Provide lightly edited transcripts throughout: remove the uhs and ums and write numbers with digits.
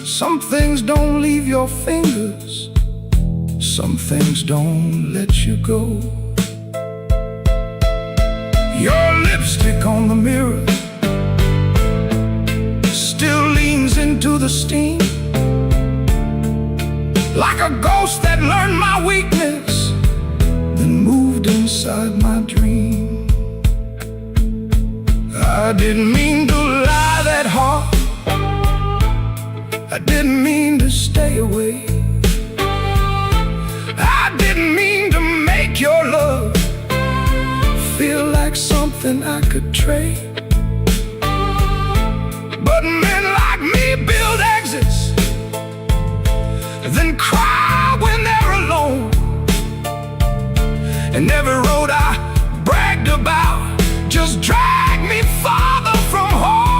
Some things don't leave your fingers, some things don't let you go. Your lipstick on the mirror still leans into the steam, like a ghost that learned my weakness, then moved inside my dream. I didn't mean to lie that hard, I didn't mean to stay away, I didn't mean to make your love feel like something I could trade. But men like me build exits, then cry when they're alone. And every road I bragged about just dragged me farther from home.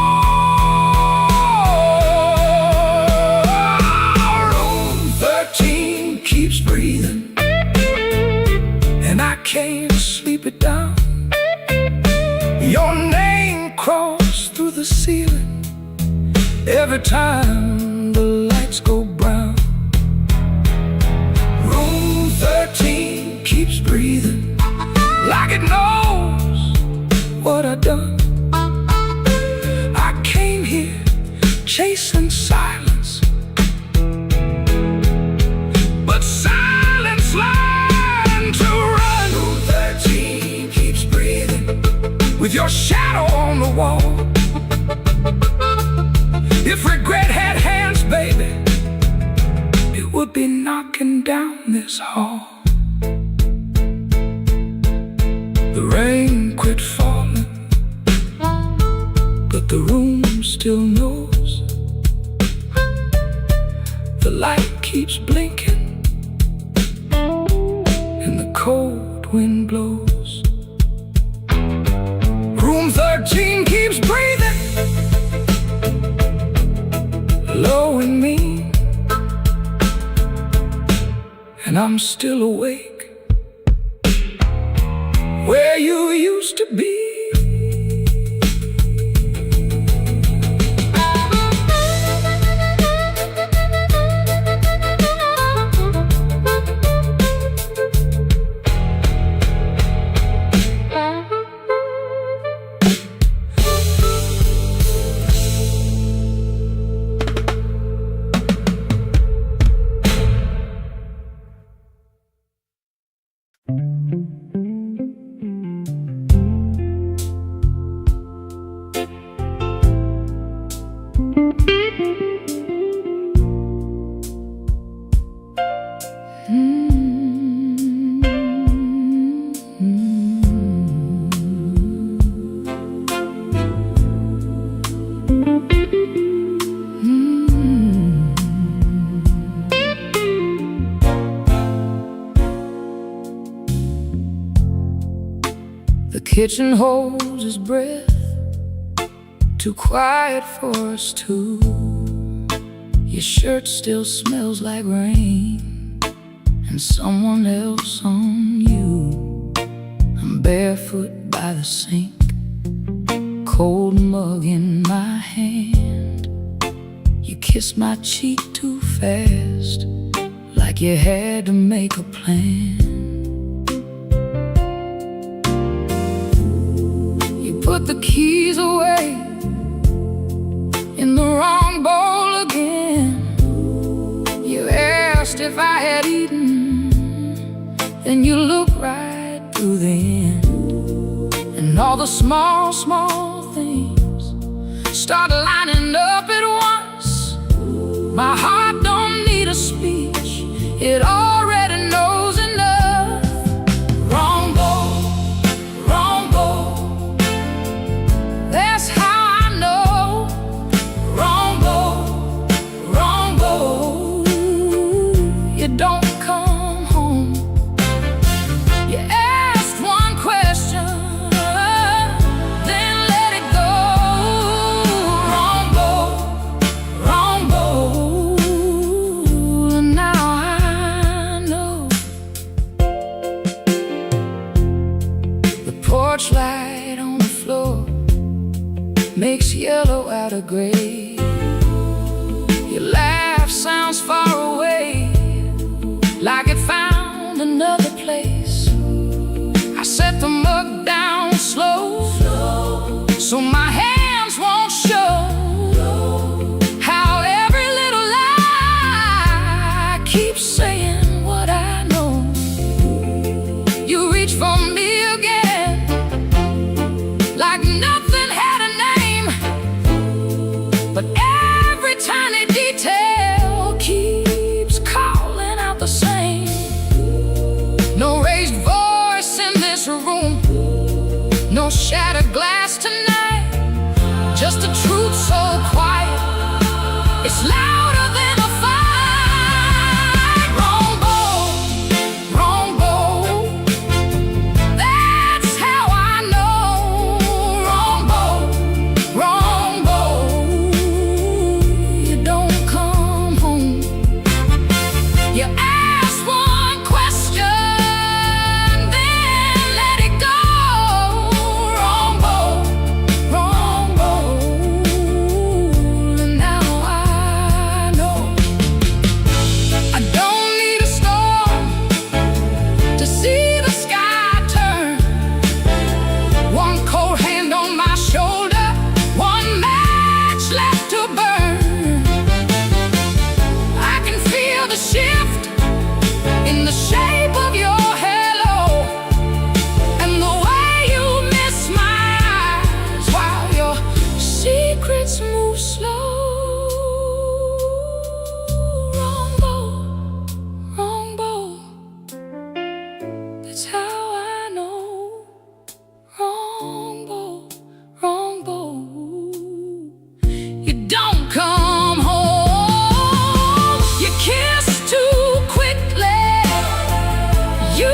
Room 13 keeps breathing, and I can't sleep it down. Your name crawls through the ceiling every time the lights go brown. Room 13 keeps breathing, like it knows what I've done. I came here chasing silence, but silence learned to run. Room 13 keeps breathing, with your shadow on the wall. If regret had hands, baby, it would be knocking down this hall. The rain quit falling, but the room still knows. The light keeps blinking, and the cold wind blows. Room 13 keeps breathing, low and mean, and I'm still awake where you used to be. The kitchen holds his breath, too quiet for us two. Your shirt still smells like rain and someone else on you. I'm barefoot by the sink, cold mug in my hand. You kissed my cheek too fast, like you had to make a plan. Put the keys away in the wrong bowl again. You asked if I had eaten, then you looked right through the end. And all the small, small things start lining up at once. My heart don't need a speech, it already knows enough. Wrong bowl, wrong bowl, that's how I know. Wrong bowl, wrong bowl, you don't come home. You asked one question, then let it go. Wrong bowl, wrong bowl, and now I know. The porch light on the floor makes yellow out of gray. You laugh It's louder than a fight. Wrong bow, wrong bow. That's how I know. Wrong bow, wrong bow. You don't come home. You ask one question, then let it go. Wrong bow, wrong bow. And now I know I don't need a storm to see the sky turn. One cold hand on my shoulder, one match left to burn. I can feel the shift in the shape of your halo, and the way you miss my eyes while your secrets move slow. Wrong bow, wrong bow. That's how I know. Wrong bow, wrong bow. You don't come home. You kiss too quickly. You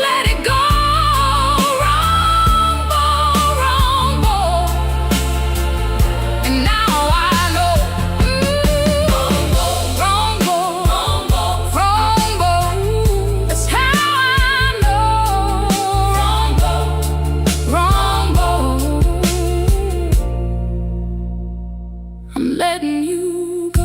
let it go. Wrong bow, wrong bow. And now I know. Wrong bow, wrong bow, wrong bow, wrong bow. That's how I know. Wrong bow, wrong bow. I'm letting you go.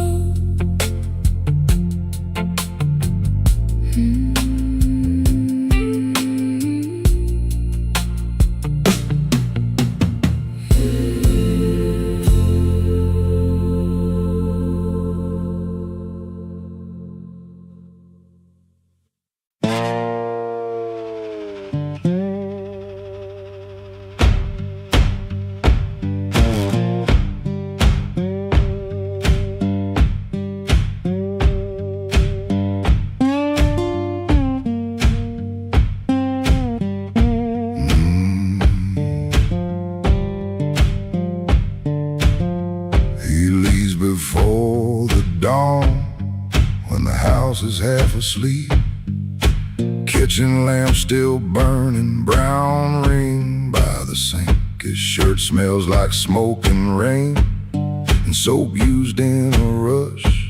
He leaves before the dawn, when the house is half asleep. Kitchen lamp still burning, brown ring by the sink. His shirt smells like smoke and rain, and soap used in a rush.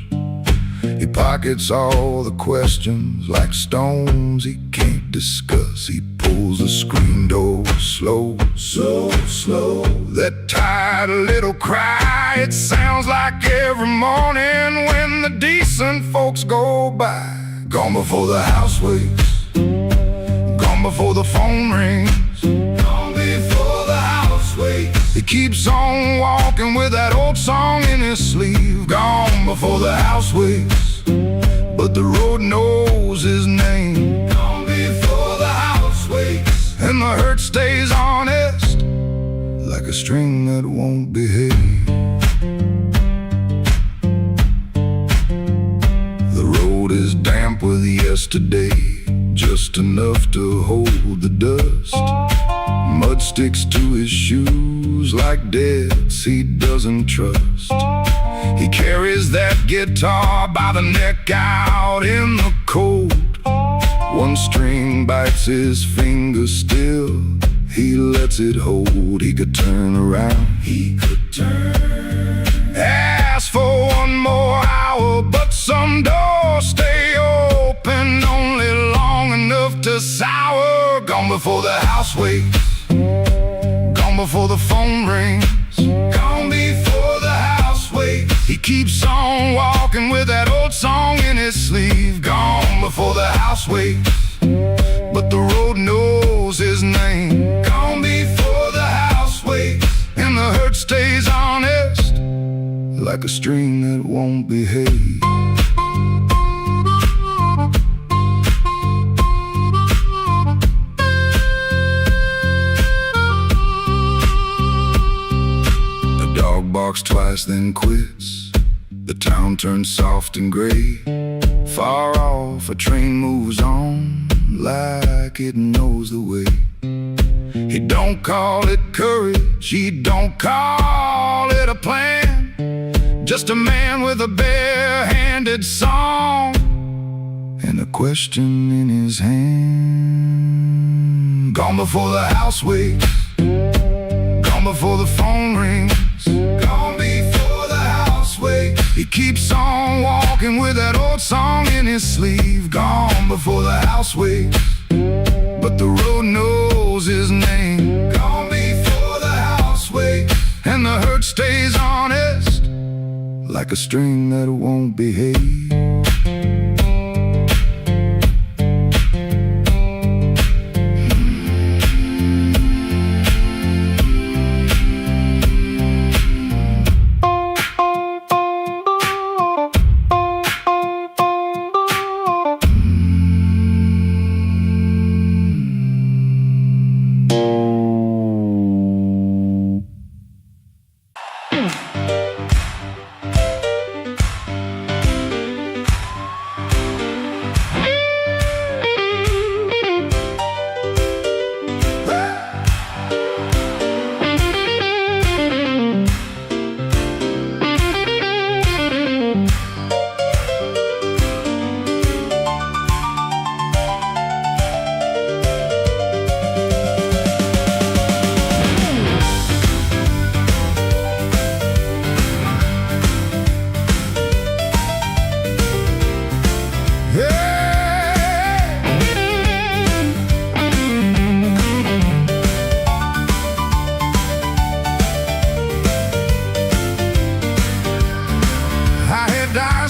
He pockets all the questions like stones he can't discuss. He pulls the screen door slow, so slow. That tired little cry, it sounds like every morning when the decent folks go by. Gone before the house wakes, gone before the phone rings, gone before the house wakes. He keeps on walking with that old song in his sleeve. Gone before the house wakes, but the road knows his name. Gone before the house wakes, and the hurt stays honest, like a string that won't behave. The road is damp with yesterday, just enough to hold the dust. Mud sticks to his shoes like debts he doesn't trust. He carries that guitar by the neck out in the cold. One string bites his finger still, he lets it hold. He could turn around, he could turn, ask for one more hour, but some doors stay open only long enough to sour. Gone before the house wakes, gone before the phone rings, gone before the house wakes. He keeps on walking with that old song in his sleeve. Gone before the house wakes, but the road knows his name. Gone before the house wakes, and the hurt stays honest, like a string that won't behave. The dog barks twice then quits. The town turns soft and gray. Far off a train moves on like it knows the way. He don't call it courage, he don't call it a plan, just a man with a bare-handed song and a question in his hand. Gone before the house wakes, gone before the phone rings, gone before the house wakes. He keeps on walking with that old song in his sleeve. Gone before the house wakes, but the road knows his name. Gone before the house wakes, and the hurt stays honest, like a string that won't behave.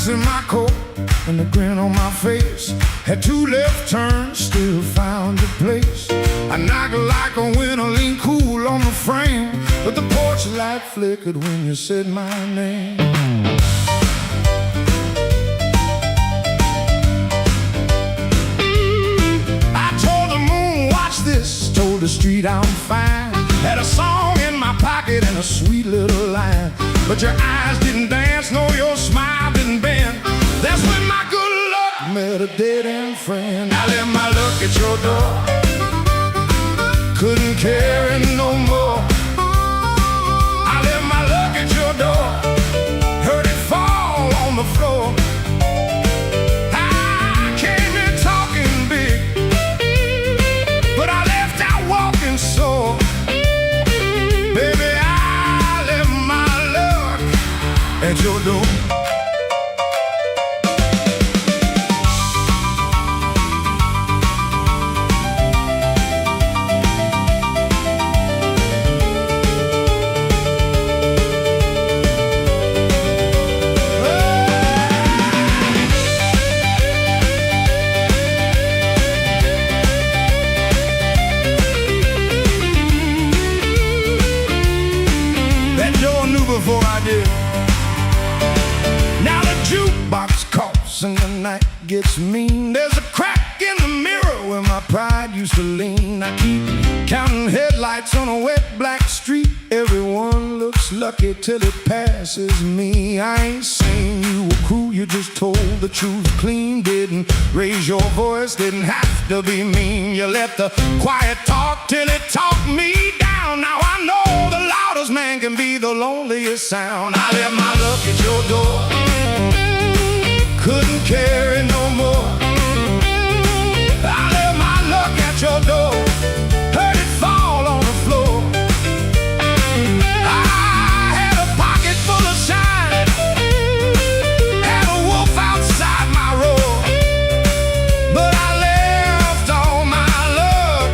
In my coat and a grin on my face, had two left turns, still found a place. I knocked like a winter, lean cool on the frame, but the porch light flickered when you said my name. I told the moon, watch this, told the street I'm fine. Had a song in my pocket and a sweet little line, but your eyes didn't dance, no, your smile didn't bend. That's when my good luck met a dead-end friend. I left my luck at your door, couldn't carry no more. I left my luck at your door, heard it fall on the floor. I came in talking big, but I left out walking sore. Baby, I left my luck at your door. Before I did. Now the jukebox coughs and the night gets mean. There's a crack in the mirror where my pride used to lean. I keep counting headlights on a wet black street. Everyone looks lucky till it passes me. I ain't saying you were cruel, you just told the truth clean. Didn't raise your voice, didn't have to be mean. You let the quiet talk till it talked me down. Now I know the loudest man can be the loneliest sound. I left my luck at your door, couldn't carry no more. I left my luck at your door, heard it fall on the floor. I had a pocket full of shine, had a wolf outside my roar, but I left all my luck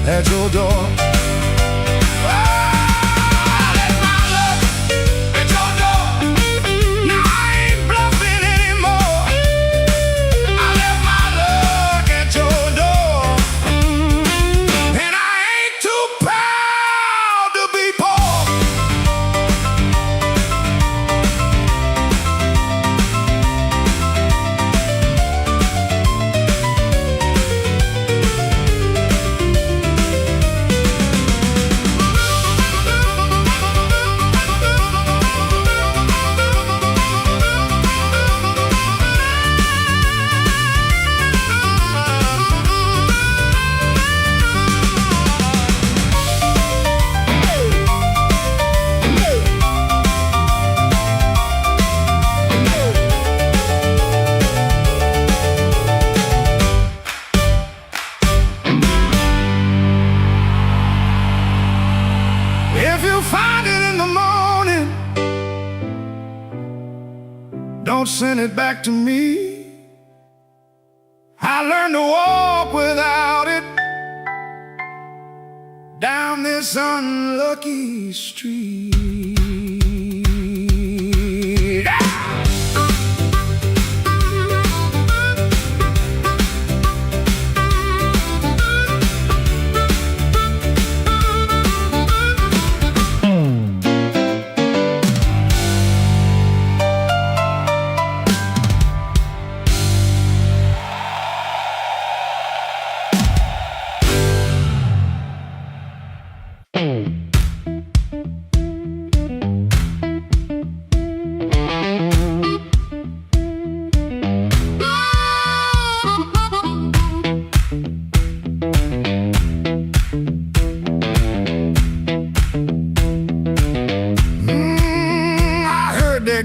at your door. I left my luck at your door. Now don't send it back to me. I learned to walk without it down this unlucky street.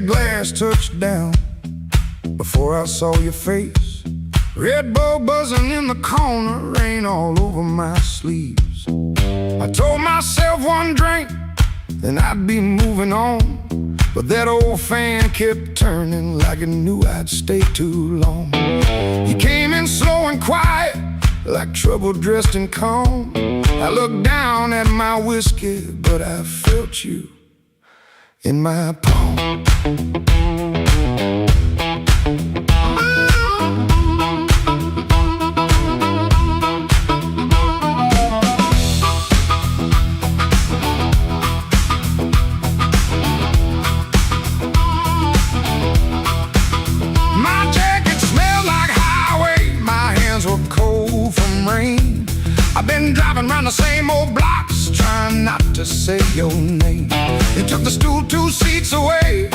Glass touched down before I saw your face. Red Bull buzzing in the corner, rain all over my sleeves. I told myself one drink, then I'd be moving on. But that old fan kept turning like it knew I'd stay too long. You came in slow and quiet, like trouble dressed in calm. I looked down at my whiskey, but I felt you in my palm. My jacket smelled like highway, my hands were cold from rain. I've been driving around the same old blocks, trying not to say your name. You took the stool 2 seats away,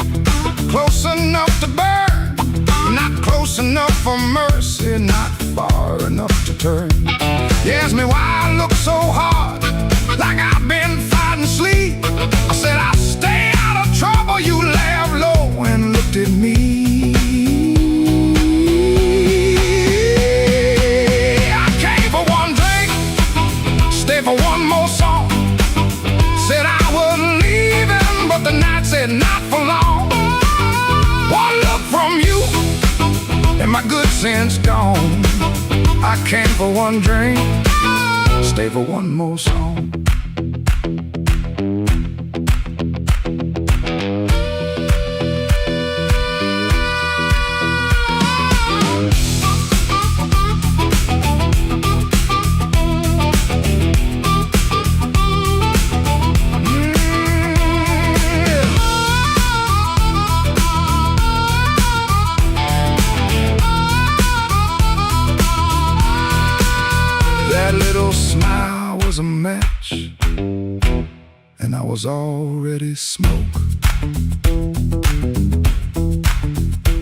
close enough to burn, not close enough for mercy, not far enough to turn. You asked me why I look so hard, like I've been fighting sleep. I said I'll stay out of trouble. You laughed low and looked at me. I came for one drink, stay for one more song. Said I was leaving, but the night said not for long. One look from you, and my good sense gone. I came for one drink, stay for one more song. That little smile was a match, and I was already smoke.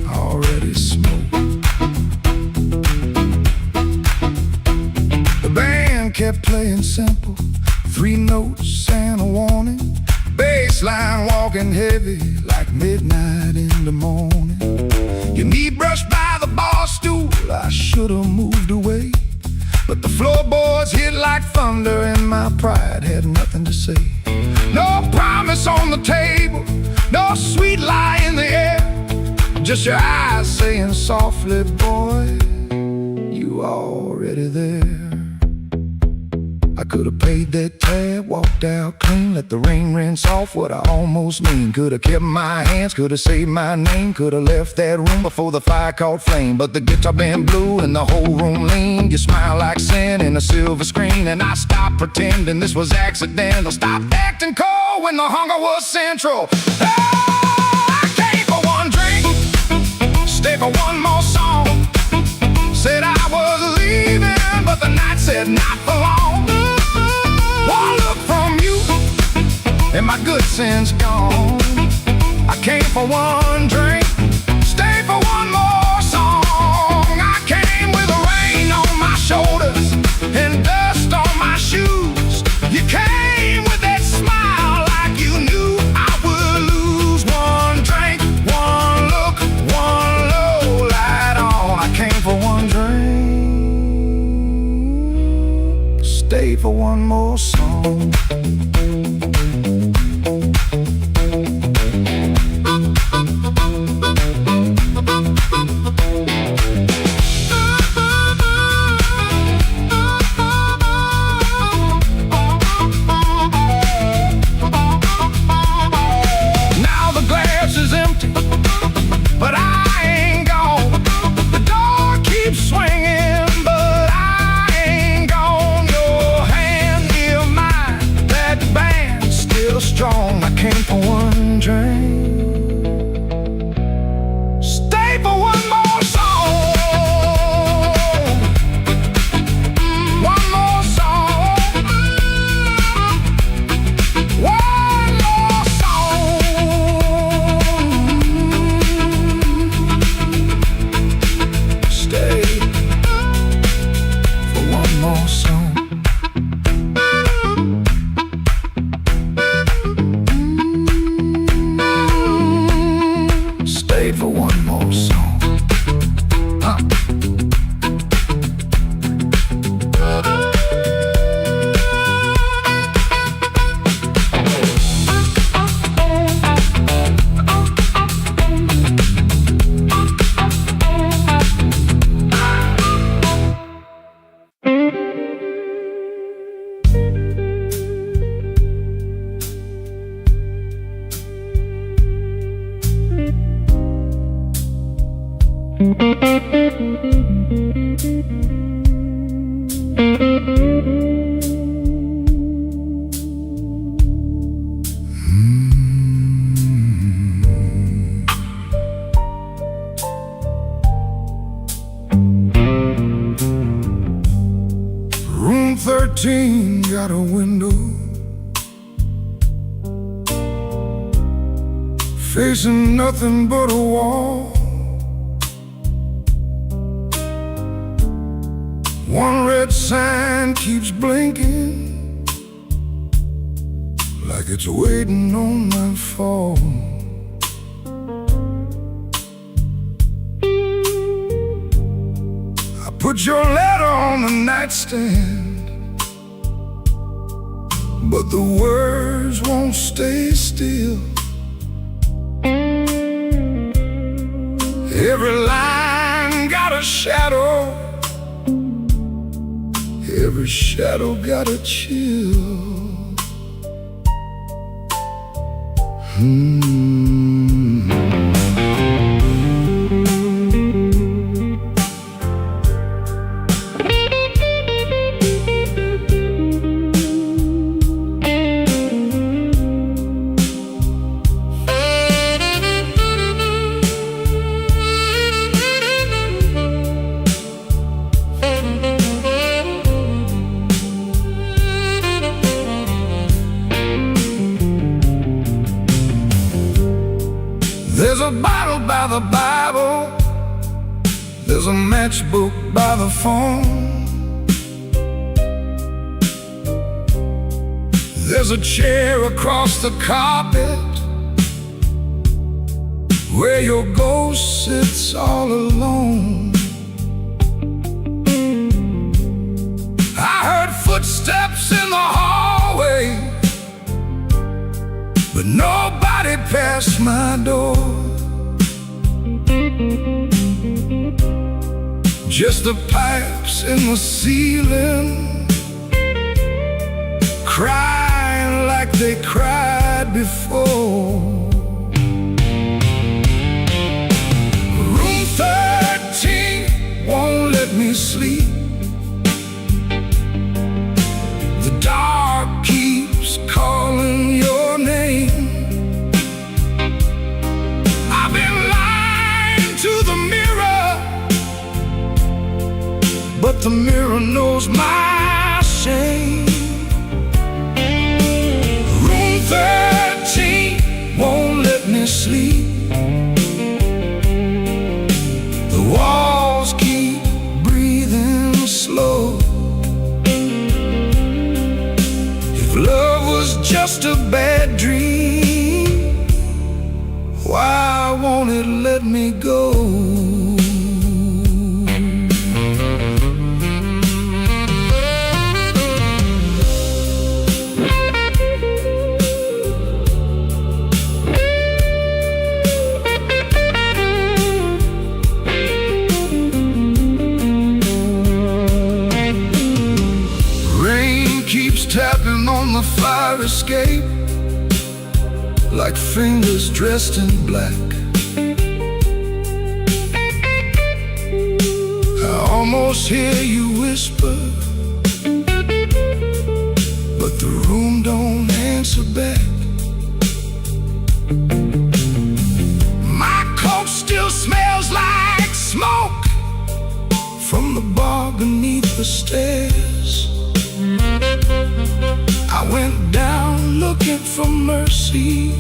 Already smoke. The band kept playing simple, 3 notes and a warning. Bass line walking heavy like midnight in the morning. Your knee brushed by the bar stool, I should've moved away. But the floorboards hit like thunder, and my pride had nothing to say. No promise on the table, no sweet lie in the air, just your eyes saying softly, boy, you already there. I could've paid that tab, walked out clean, let the rain rinse off what I almost mean. Could've kept my hands, could've saved my name, could've left that room before the fire caught flame. But the guitar band blew and the whole room leaned. You smile like sin in a silver screen, and I stopped pretending this was accidental. Stopped acting cold when the hunger was central. Oh, I came for one drink, stay for one more song. Said I was leaving, but the night said not for long. One look from you, and my good sense gone. I came for one drink, stay for one more song. I came with the rain on my shoulders and dust on my shoes. You came with that smile like you knew I would lose. One drink, one look, one low light on. I came for one drink, stay for one more song. more song. Room 13 got a window facing nothing but a wall. One red sign keeps blinking like it's waiting on my fall. I put your letter on the nightstand, but the words won't stay still. Every line got a shadow, every shadow got a chill. There's a bottle by the Bible, there's a matchbook by the phone, there's a chair across the carpet where your ghost sits all alone. I heard footsteps in the hallway, but nobody passed my door. Just the pipes in the ceiling, crying like they cried before. Room 13 won't let me sleep. The dark keeps calling your name. I've been lying to the mirror, but the mirror knows my shame. Room 13 won't let me sleep. The walls keep breathing slow. If love was just a bad dream, why won't it let me go? Tapping on the fire escape like fingers dressed in black. I almost hear you whisper, but the room don't answer back. My coat still smells like smoke from the bar beneath the stairs. I went down looking for mercy,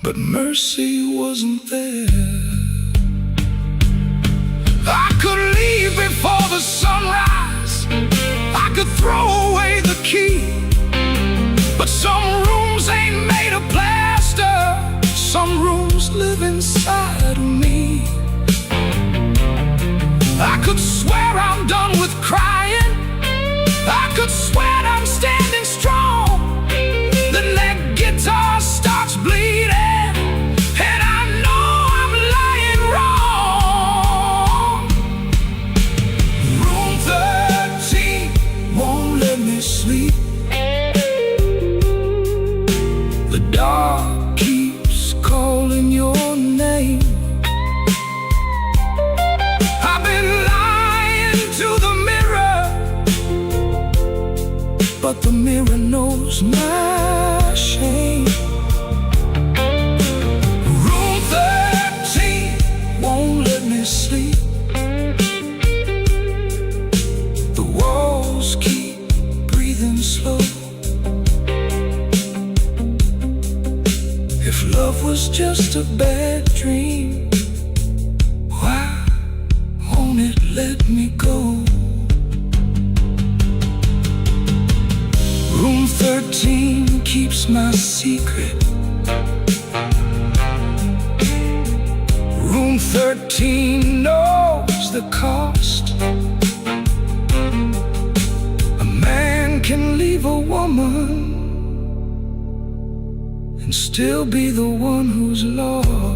but mercy wasn't there. I could leave before the sunrise, I could throw away the key, but some rooms ain't made of plaster, some rooms ghosts live inside of me. I could swear I'm done with crying. I could swear I'm standing strong. Then that guitar starts bleeding, and I know I'm lying wrong. Room 13 won't let me sleep. The dark keeps calling your name. I've been lying to the mirror, but the mirror knows my shame. Room 13 won't let me sleep. The walls keep breathing slow. If love was just a bad dream, why won't it let me go? Room 13 keeps my secret. Room 13 knows the cost. A man can leave a woman and still be the one who's lost.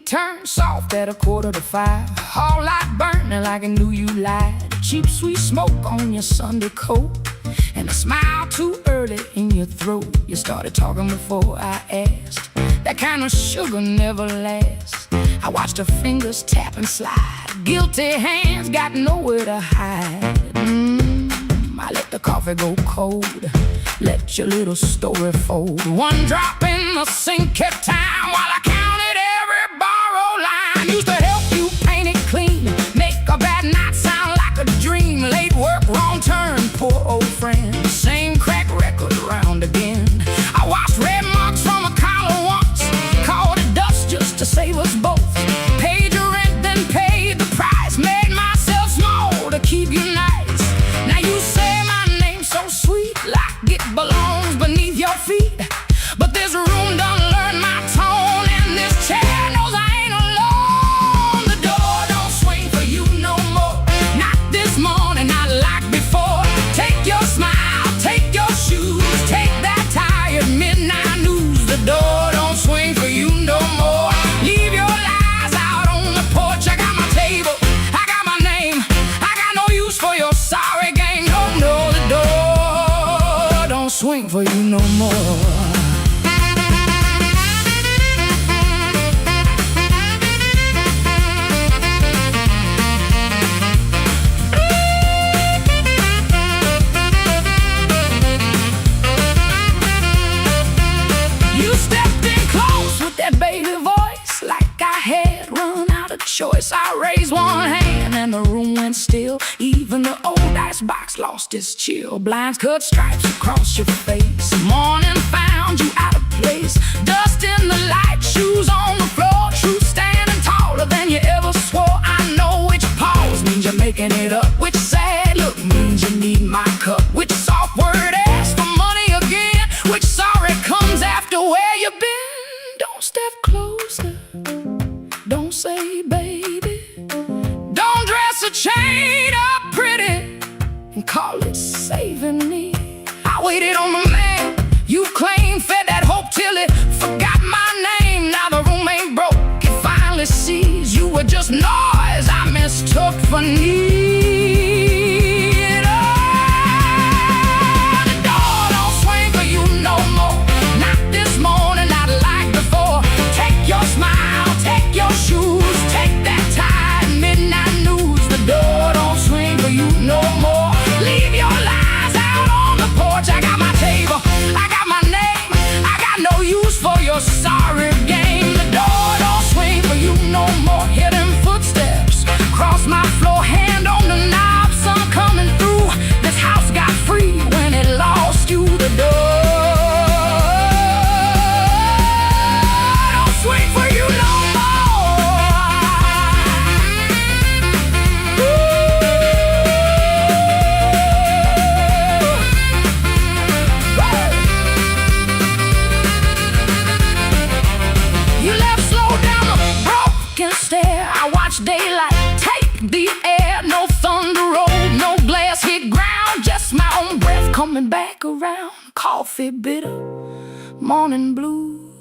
Turn soft at 4:45. Hall light burning like I knew you lied. Cheap sweet smoke on your Sunday coat, and a smile too early in your throat. You started talking before I asked. That kind of sugar never lasts. I watched her fingers tap and slide. Guilty hands got nowhere to hide. I let the coffee go cold. Let your little story fold. One drop in the sink at time while I counted every borrowed line. Used to help you paint it clean, make a bad night sound like a dream. Late work, wrong turn, poor old friend. Same crack record round again. I washed red marks from a collar once, called it dust just to save us both. Paid your rent, then paid the price. Made myself small to keep you nice. Now you say my name's so sweet, like it belongs beneath your feet. But this room done learn my tone, and this chair knows I ain't alone. The door don't swing for you no more. Not this morning, not like before. Take your smile, take your shoes, take that tired midnight news. The door don't swing for you no more. Leave your lies out on the porch. I got my table, I got my name. I got no use for your sorry game. No, no, the door don't swing for you no more. Choice. I raised one hand and the room went still. Even the old icebox lost its chill. Blinds cut stripes across your face. Morning found you out of place. Dust in the light, shoes on the floor. Truth standing taller than you ever swore. I know which pause means you're making it up. Which sad look means you need my cup. Which soft word asks for money again. Which sorry comes after where you've been. Don't step closer, don't say baby. Don't dress a chain up pretty and call it saving me. I waited on the man coming back around, coffee bitter, morning blue.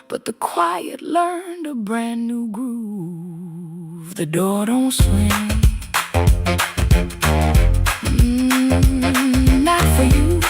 But the quiet learned a brand new groove. The door don't swing. Not for you.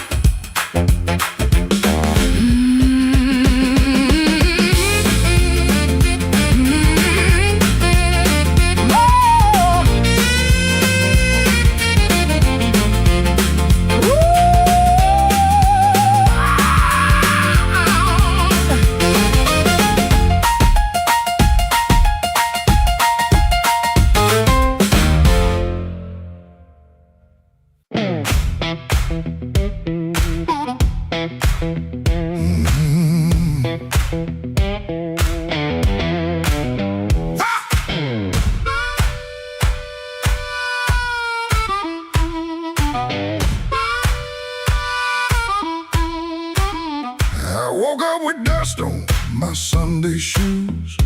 I woke up with dust on my Sunday shoes.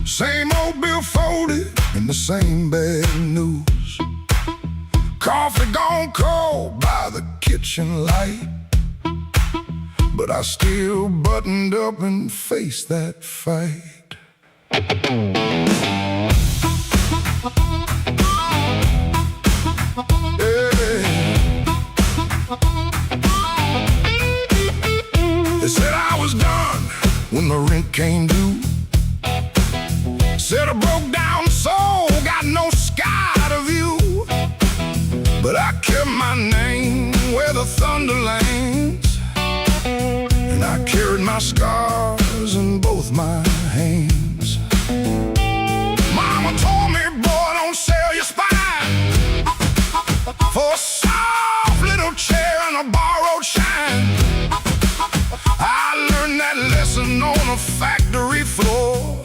Same old bill folded and the same bad news. Coffee gone cold by the kitchen light, but I still buttoned up and faced that fight. They said I was done when the rent came due. Said I broke down soul, got no sky to view. But I kept my name where the thunder lands, and I carried my scars in both my hands. Mama told me, boy, don't sell your spine for a soft little chair and a borrowed shine. I learned that lesson on a factory floor,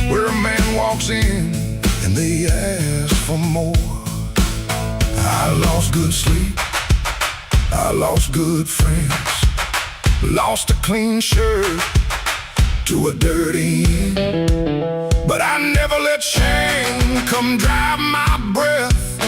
where a man walks in and they ask for more. I lost good sleep, I lost good friends, lost a clean shirt to a dirty end. But I never let shame come drive my breath.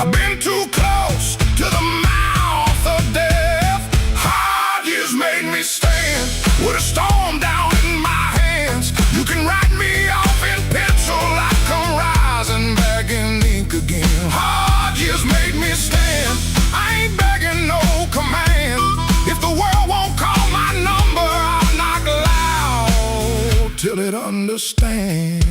I've been too close to the mouth of death. Hard years made me stand with a storm down in my hands. You can write me off in pencil, I come rising back in ink again. Hard years made me stand, I ain't begging no command. If the world won't call my number, I'll knock loud till it understands.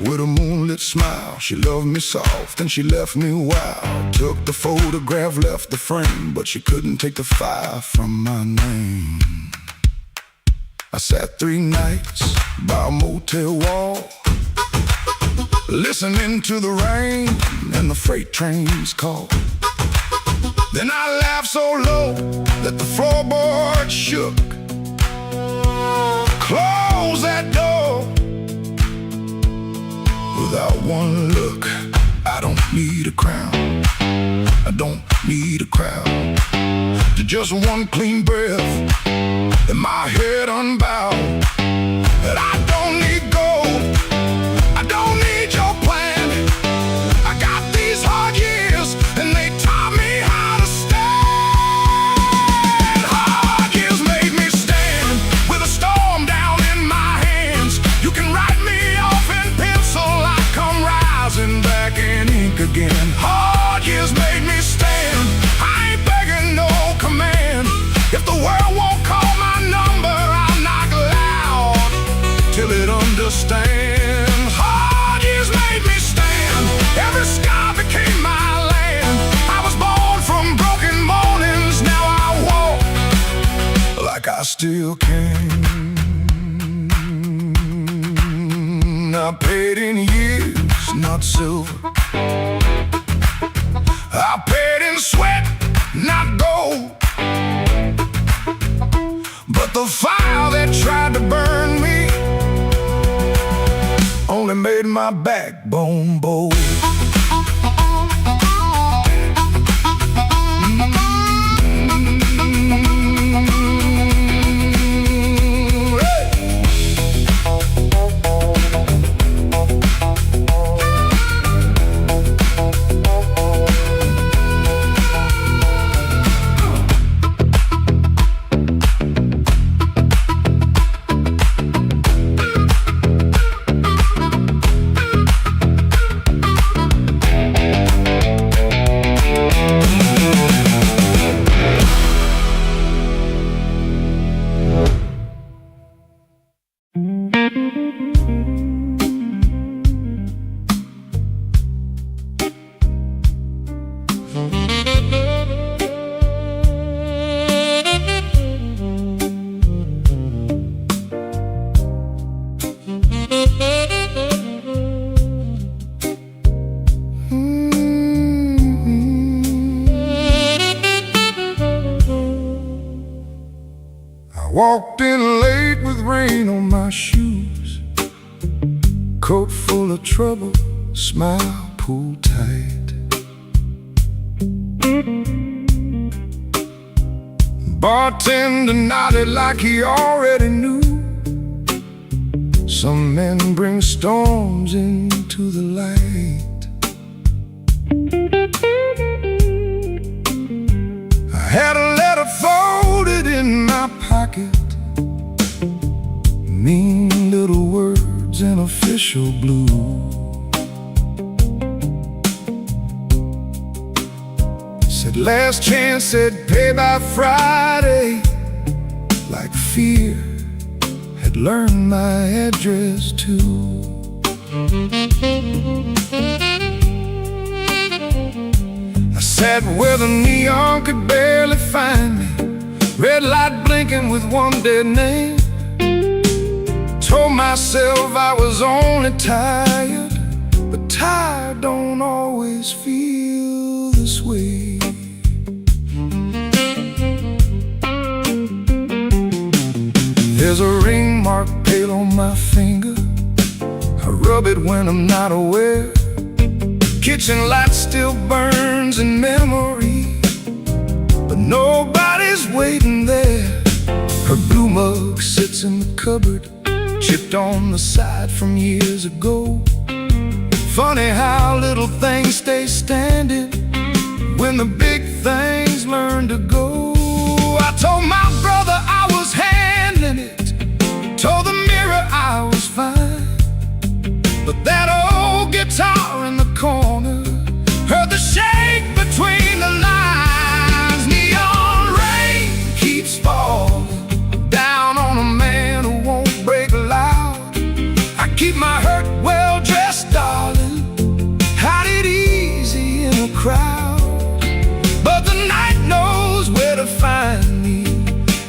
With a moonlit smile, she loved me soft and she left me wild. Took the photograph, left the frame, but she couldn't take the fire from my name. I sat 3 nights by a motel wall, listening to the rain and the freight trains call. Then I laughed so low that the floorboard shook. Close that door. Without one look, I don't need a crown, I don't need a crowd, to just one clean breath and my head unbowed. And I don't need gold, I don't need your plan. I got these hard years and they taught me how to stand. Hard years made me stand with a storm down in my hands. You can write me off in pencil, I come rising back in ink again. Hard years made me stand, I ain't begging no command. If the world won't call my number, I'll knock loud till it understands. Hard years made me stand, every scar became my land. I was born from broken mornings, now I walk like I still can. I paid in years, not silver. I paid in sweat, not gold. the fire that tried to burn me only made my backbone bold. Walked in late with rain on my shoes, coat full of trouble, smile pulled tight. Bartender nodded like he already knew. Some men bring storms into the light. I had a letter folded in my pocket, mean little words in official blue. Said last chance, said pay by Friday. Like fear had learned my address too. I sat where the neon could barely find me, red light blinking with one dead name. Told myself I was only tired, but tired don't always feel this way. There's a ring mark pale on my finger, I rub it when I'm not aware. Kitchen light still burns in memory, but nobody's waiting there. Her blue mug sits in the cupboard, chipped on the side from years ago. Funny how little things stay standing when the big things learn to go. I told my brother I was handling it, told the mirror I was fine, but that old guitar in the corner heard the shake between the lines. Neon rain keeps falling down on a man who won't break loud. I keep my hurt well dressed, darling, hide it easy in a crowd. But the night knows where to find me,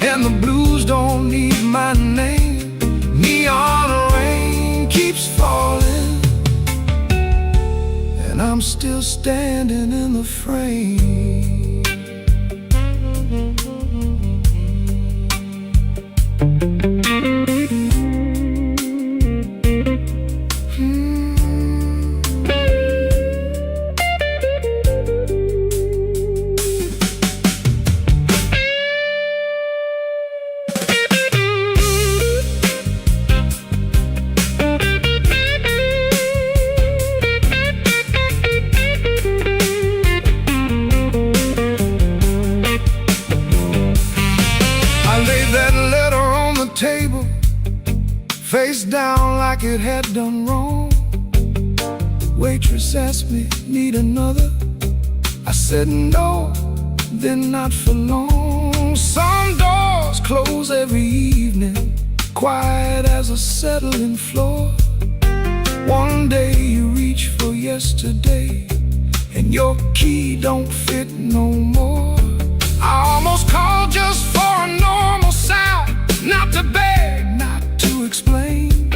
and the blues don't need my name. Neon rain keeps falling, and I'm still standing in the frame. Table, face down like it had done wrong. Waitress asked me, need another? I said no, then not for long. Some doors close every evening, quiet as a settling floor. One day you reach for yesterday, and your key don't fit no more. I almost called just for a normal sound, not to beg, not to explain,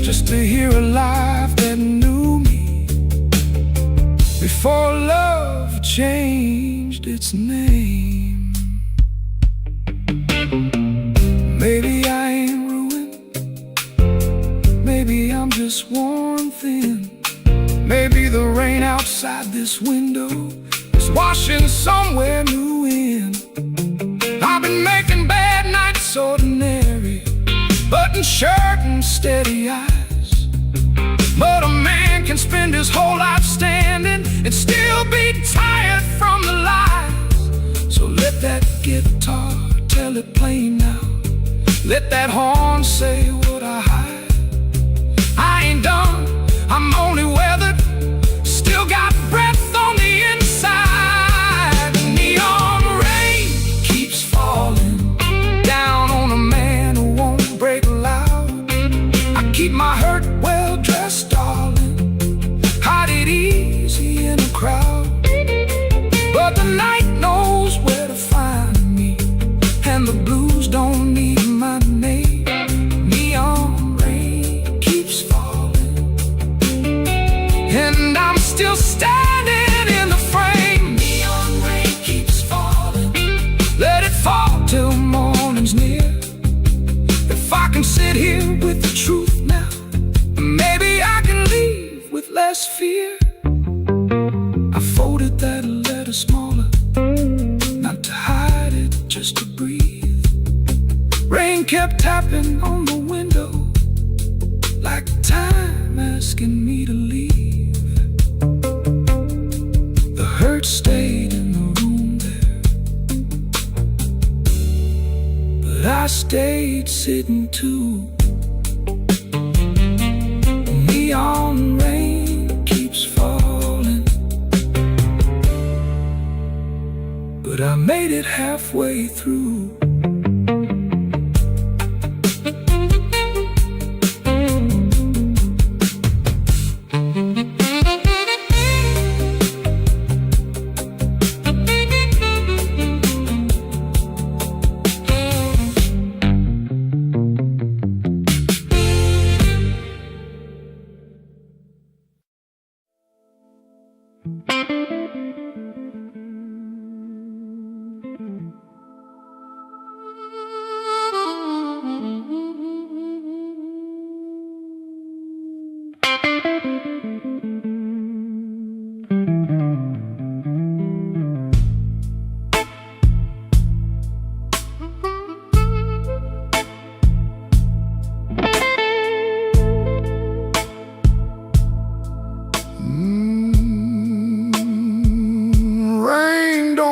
just to hear a life that knew me before love changed its name. just worn thin. Maybe the rain outside this window is washing somewhere new in. I've been making bad nights ordinary, button shirt and steady eyes. But a man can spend his whole life standing and still be tired from the lies. So let that guitar tell it plain now. Let that horn say what I hide. I ain't done, I'm only weathered, still got breath on the inside. The neon rain keeps falling down on a man who won't break loud. I keep my hurt well dressed, darling, hide it easy in a crowd. But the night knows where to find me, and the blues don't need my name. Neon rain keeps falling, and I'm still standing in the frame. Neon rain keeps falling, let it fall till morning's near. If I can sit here with the truth now, maybe I can leave with less fear. I folded that letter smaller, not to hide it, just to breathe. Rain kept tapping on the window, like time asking me to leave. The hurt stayed in the room there, but I stayed sitting too. Neon rain keeps falling, but I made it halfway through.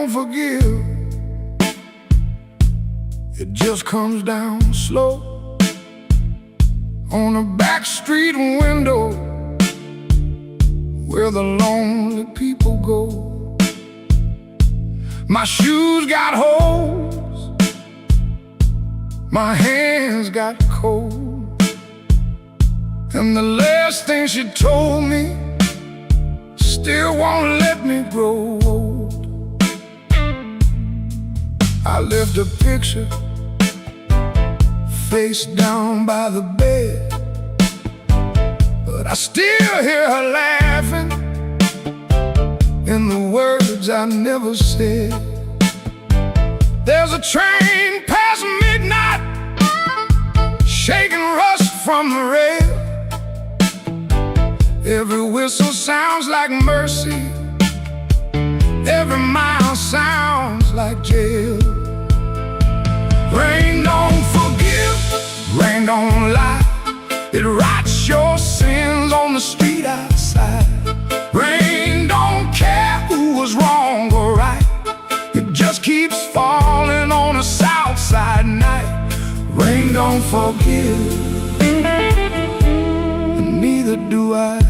Forgive, it just comes down slow on a back street window where the lonely people go. My shoes got holes, my hands got cold, and the last thing she told me still won't let me grow old. I left a picture face down by the bed, but I still hear her laughing in the words I never said. There's a train past midnight, shaking rust from the rail. Every whistle sounds like mercy, every mile sounds like jail. Rain don't forgive, rain don't lie, it writes your sins on the street outside. Rain don't care who was wrong or right, it just keeps falling on a south side night. Rain don't forgive, and neither do I.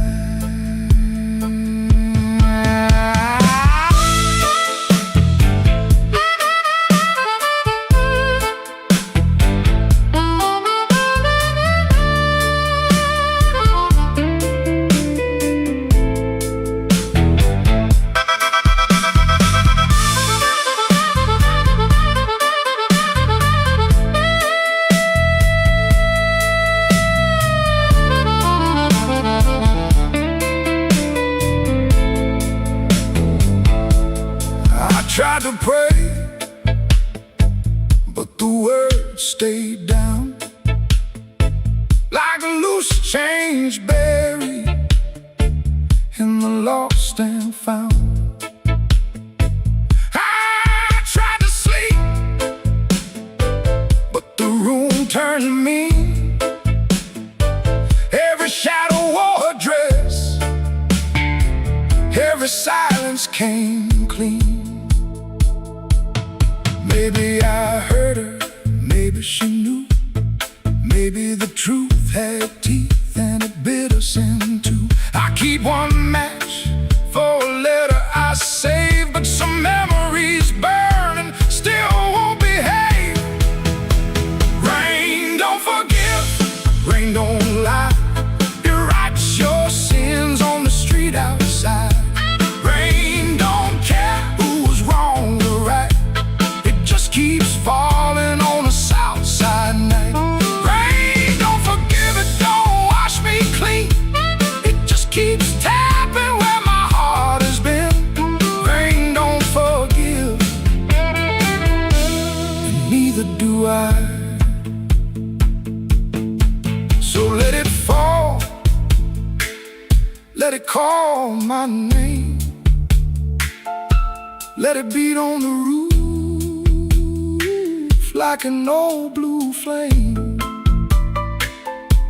loose change buried in the lost and found. I tried to sleep, but the room turned mean. Every shadow wore a dress, every silence came clean. Maybe I heard her, maybe she knew. Maybe the truth had teeth and it bit us in two. I keep one match for a letter I saved, but some memories burn and still won't behave. Rain don't forgive, rain don't lie. It writes your sins on the street outside. Rain don't care who's wrong or right. It just keeps falling on the south side night. Keeps tapping where my heart has been. Rain don't forgive, and neither do I. So let it fall, let it call my name. Let it beat on the roof like an old blue flame.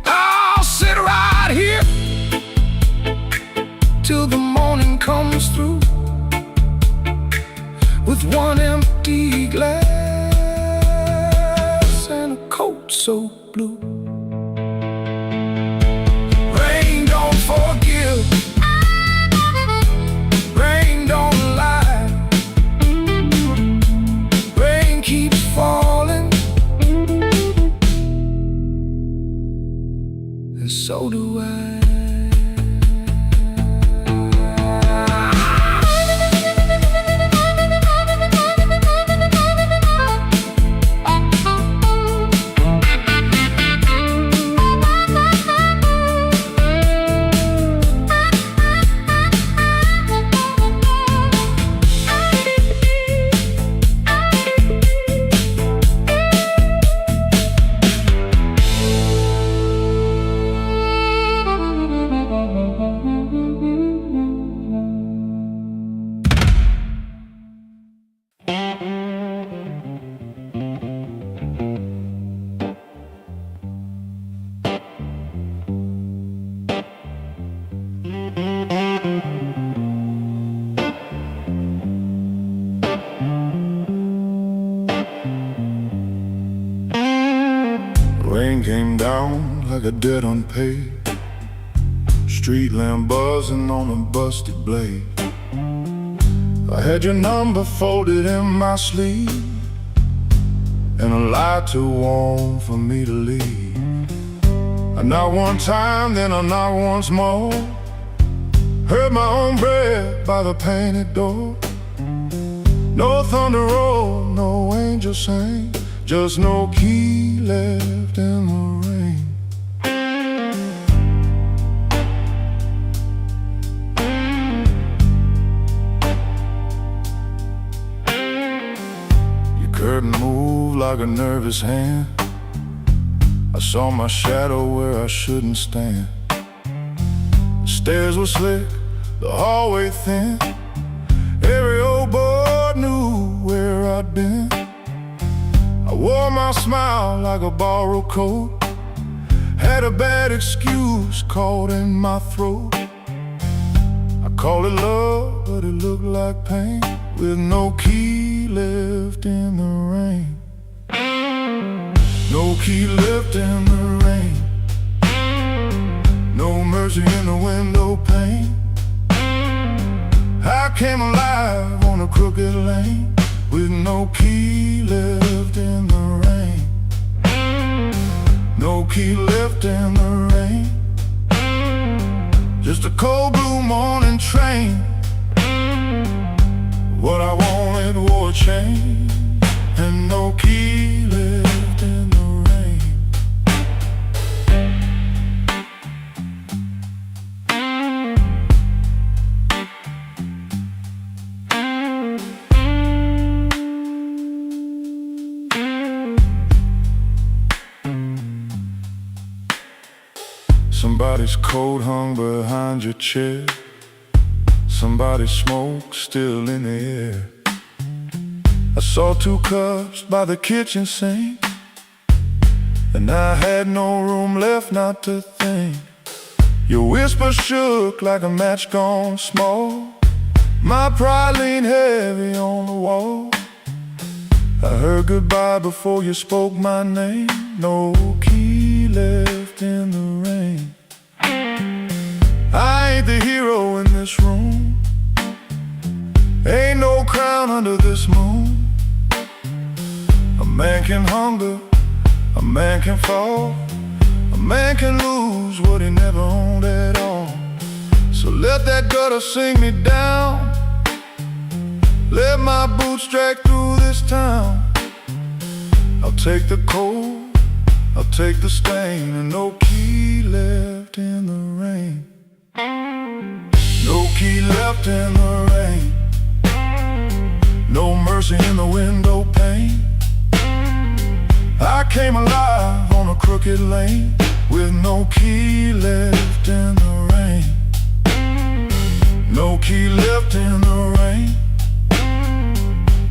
I'll sit right here till the morning comes through, with one empty glass and a coat so blue. Rain don't forgive, rain don't lie. Rain keeps falling, and so do I. Rain came down like a debt unpaid, street lamp buzzing on a busted blade. I had your number folded in my sleeve, and a lie too warm for me to leave. I knocked one time, then I knocked once more. Heard my own breath by the painted door. No thunder roll, no angel sang, just no key left in the rain. Your curtain moved like a nervous hand. I saw my shadow where I shouldn't stand. The stairs were slick, the hallway thin. Every old boy knew where I'd been. I wore my smile like a borrowed coat, had a bad excuse caught in my throat. I called it love, but it looked like pain, with no key left in the rain. No key left in the rain, no mercy in the window pane. I came alive on a crooked lane, with no key left in the rain. No key left in the rain, just a cold blue morning train. What I wanted wore a chain, and no key left in the rain. Somebody's coat hung behind your chair. Somebody's smoke still in the air. I saw 2 cups by the kitchen sink, and I had no room left not to think. Your whisper shook like a match gone small. My pride leaned heavy on the wall. I heard goodbye before you spoke my name. No key left in the rain. I ain't the hero in this room. Ain't no crown under this moon. A man can hunger, a man can fall, a man can lose what he never owned at all. So let that gutter sing me down. Let my boots drag through this town. I'll take the cold, I'll take the stain, and no key left in the rain. No key left in the rain. No mercy in the window pane. I came alive on a crooked lane with no key left in the rain. No key left in the rain.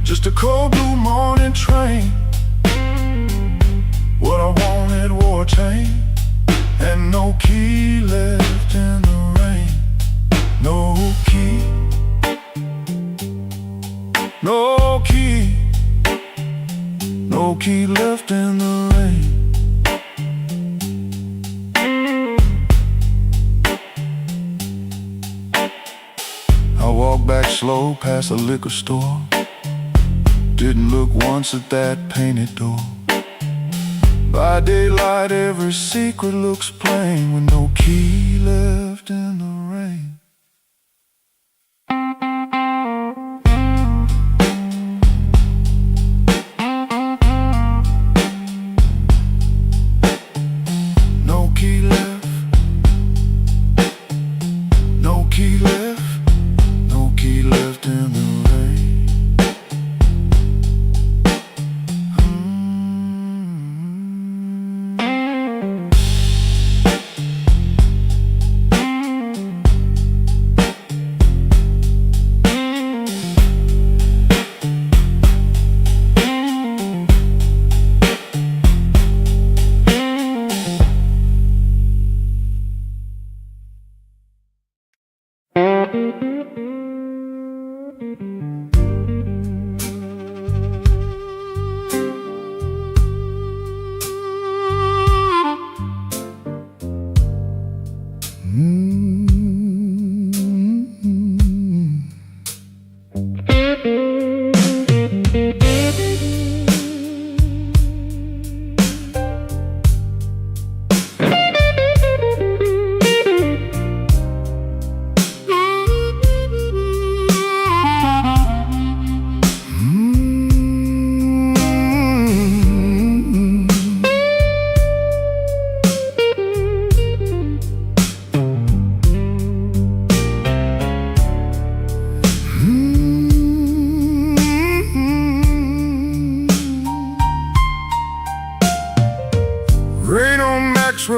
Just a cold blue morning train. What I wanted wore a chain, and no key left in the rain. No key. No key. No key left in the rain. I walked back slow past the liquor store. Didn't look once at that painted door. By daylight every secret looks plain, with no key left in the rain. No key left. No key left. No key left in the rain.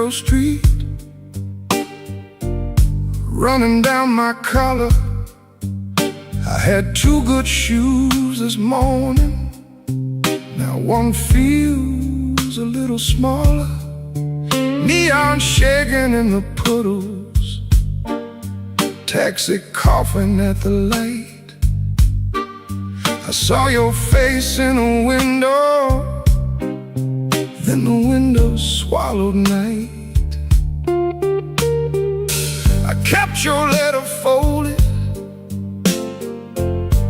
Street, running down my collar. I had 2 good shoes this morning. Now one feels a little smaller. Neon shaking in the puddles. Taxi coughing at the light. I saw your face in a window, then the window swallowed night. I kept your letter folded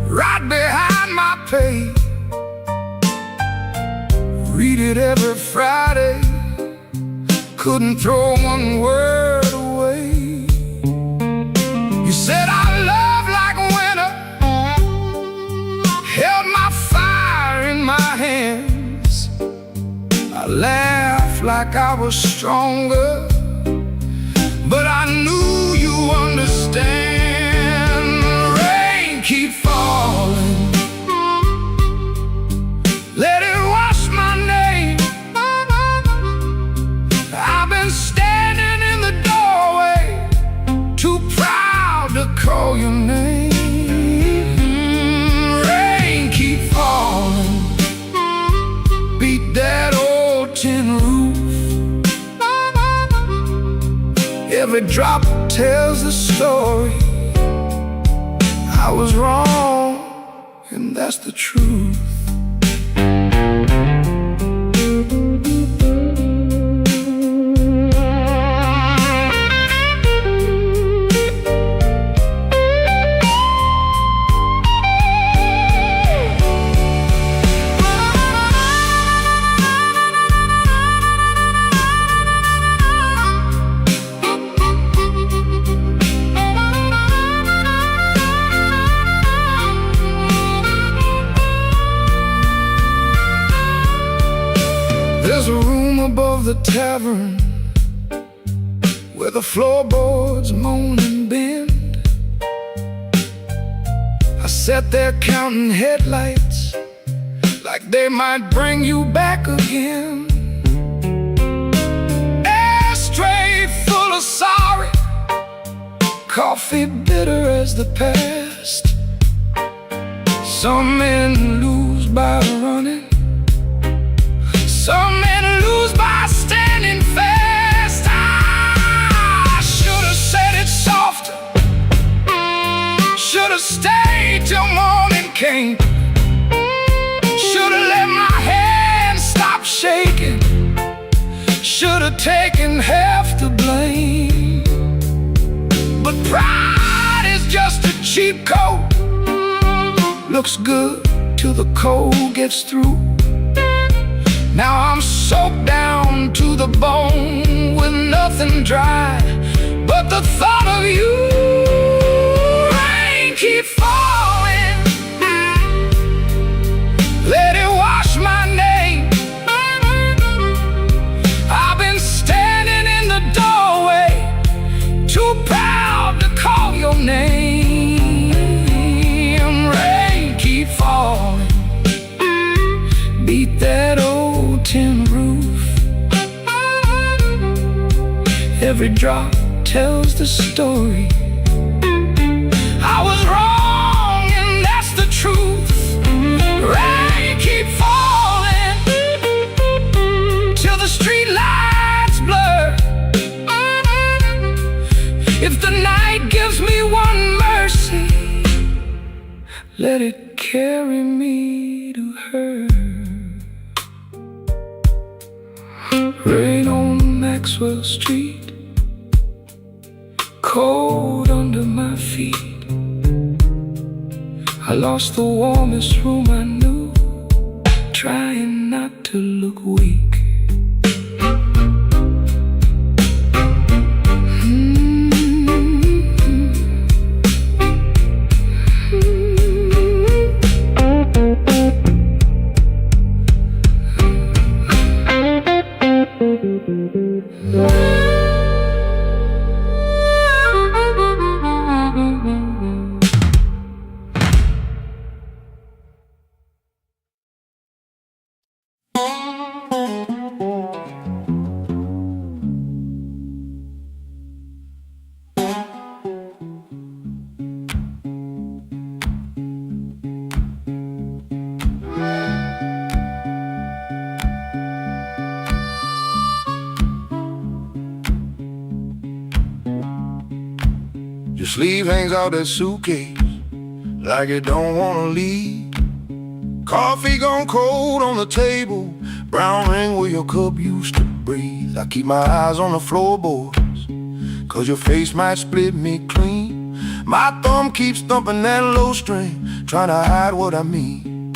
right behind my page. Read it every Friday, couldn't throw one word away. You said our love like winter, held my fire in my hands. I laughed like I was stronger, but I knew you understand. The rain keep falling, let it wash my name. I've been standing in the door Every drop tells the story. I was wrong, and that's the truth. There's a room above the tavern where the floorboards moan and bend. I sat there counting headlights like they might bring you back again. Ashtray full of sorry, coffee bitter as the past. Some men lose by running, some men lose by standing fast. I should have said it softer, should have stayed till morning came, should have let my hand stop shaking, should have taken half the blame. But pride is just a cheap coat, looks good till the cold gets through. Now I'm soaked down to the bone with nothing dry but the thought of you. Rain keep falling, let it wash my name. I've been standing in the doorway, too proud to call your name. Rain keep falling, beat that old tin roof. Every drop tells the story. I was wrong, and that's the truth. Rain keep falling till the street lights blur. If the night gives me one mercy, let it carry me to her. Rain on Maxwell Street, cold under my feet. I lost the warmest room I knew, trying not to look weak. Your sleeve hangs out that suitcase like it don't wanna leave. Coffee gone cold on the table, brown ring where your cup used to breathe. I keep my eyes on the floorboards, cause your face might split me clean. My thumb keeps thumping that low string, trying to hide what I mean.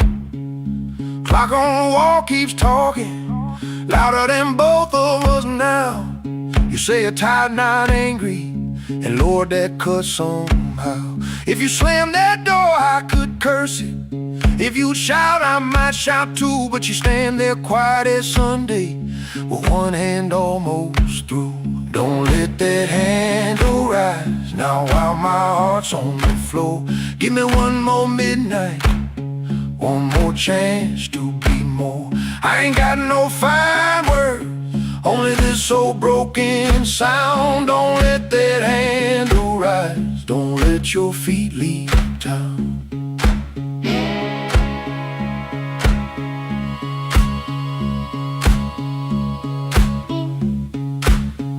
Clock on the wall keeps talking, louder than both of us now. You say you're tired, not angry, and Lord, that cuts somehow. If you slam that door, I could curse it. If you shout, I might shout too. But you stand there quiet as Sunday, with one hand almost through. Don't let that handle rise now while my heart's on the floor. Give me one more midnight, one more chance to be more. I ain't got no fine words, only this old broken sound. Don't let that handle rise, don't let your feet leave town.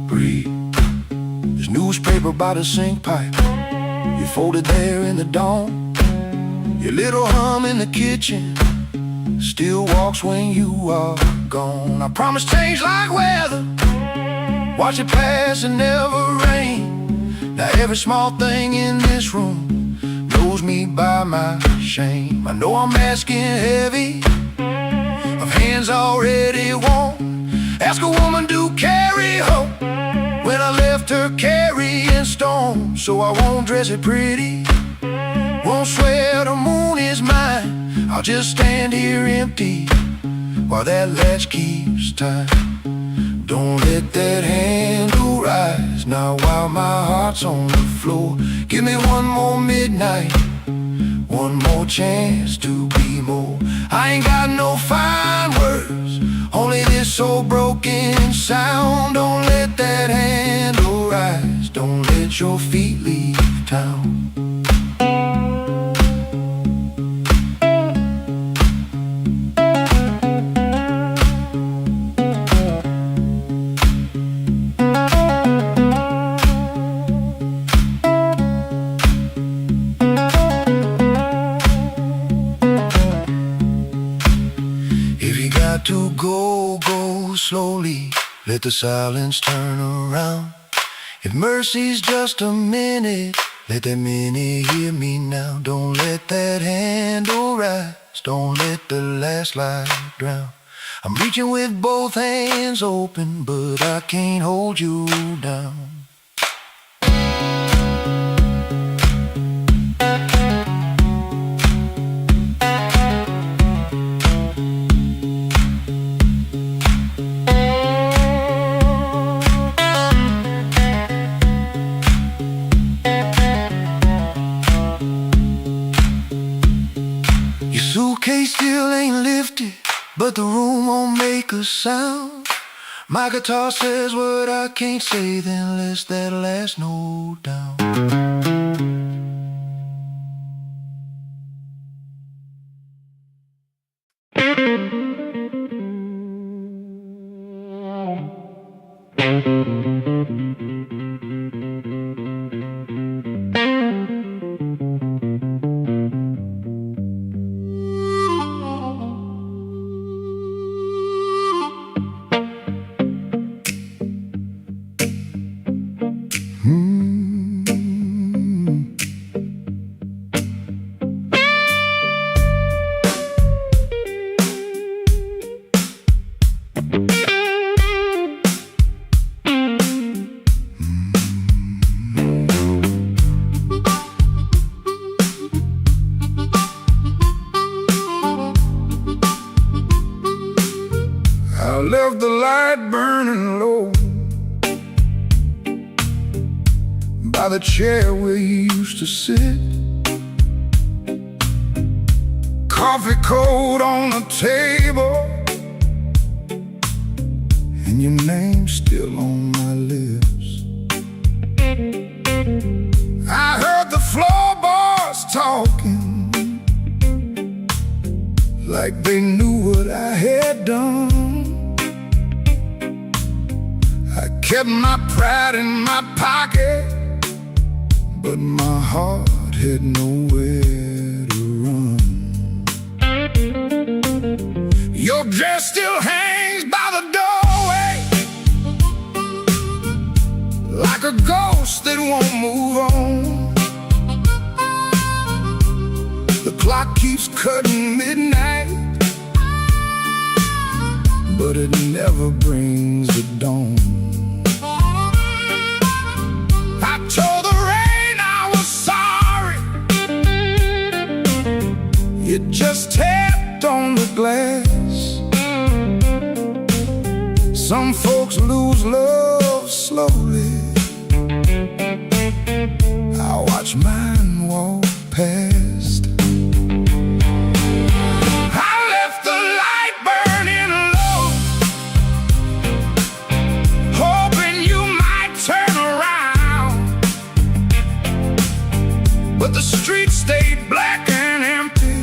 Breathe, there's paper by the sink pipe. You folded there in the dawn. Your little hum in the kitchen still walks when you are gone. I promise change like weather, watch it pass and never rain. Now every small thing in this room knows me by my shame. I know I'm asking heavy of hands already warm. Ask a woman to carry hope when I left her carrying storm. So I won't dress it pretty, won't swear the moon is mine. I'll just stand here empty while that latch keeps time. Don't let that handle rise now while my heart's on the floor. Give me one more midnight, one more chance to be more. I ain't got no fine words, only this old broken sound. Don't let that handle rise, don't let your feet leave town. To go, go slowly, let the silence turn around. If mercy's just a minute, let that minute hear me now. Don't let that handle rise, don't let the last light drown. I'm reaching with both hands open, but I can't hold you down. Suitcase still ain't lifted, but the room won't make a sound. My guitar says what I can't say, then let's that last note down. I left the light burning low by the chair where you used to sit. Coffee cold on the table, and your name's still on my lips. I heard the floorboards talking like they knew what I had done. I kept my pride in my pocket, but my heart had nowhere to run. Your dress still hangs by the doorway like a ghost that won't move on. The clock keeps cutting midnight, but it never brings the dawn. I told the rain I was sorry, it just tapped on the glass. Some folks lose love slowly, I watch mine walk past. I left the light burning low, hoping you might turn around, but the street stayed black and empty,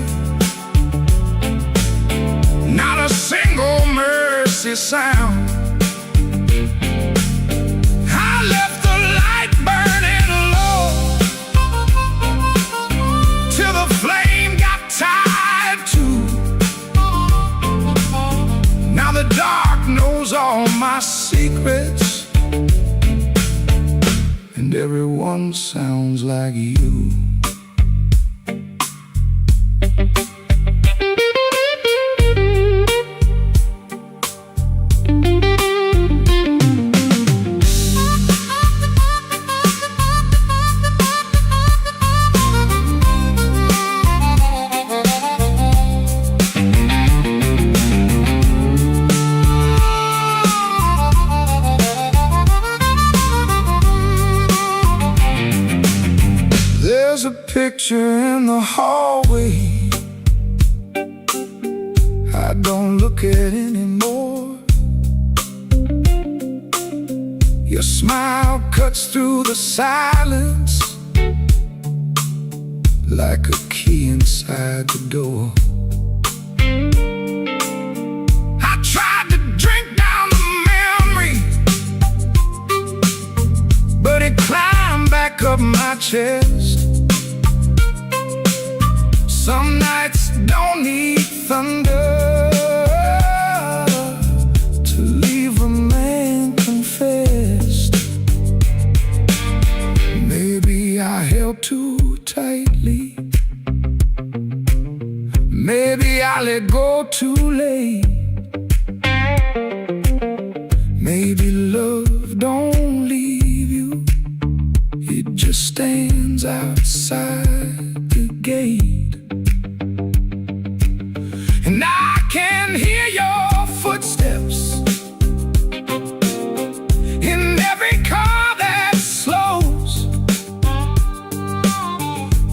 not a single mercy sound. I left the light burning everyone sounds like you. There's a picture in the hallway I don't look at anymore. Your smile cuts through the silence like a key inside the door. I tried to drink down the memories, but it climbed back up my chest. Some nights don't need thunder to leave a man confessed. Maybe I held too tightly. Maybe I let go too late. Maybe love don't leave you, it just stands outside the gate. And I can hear your footsteps in every car that slows,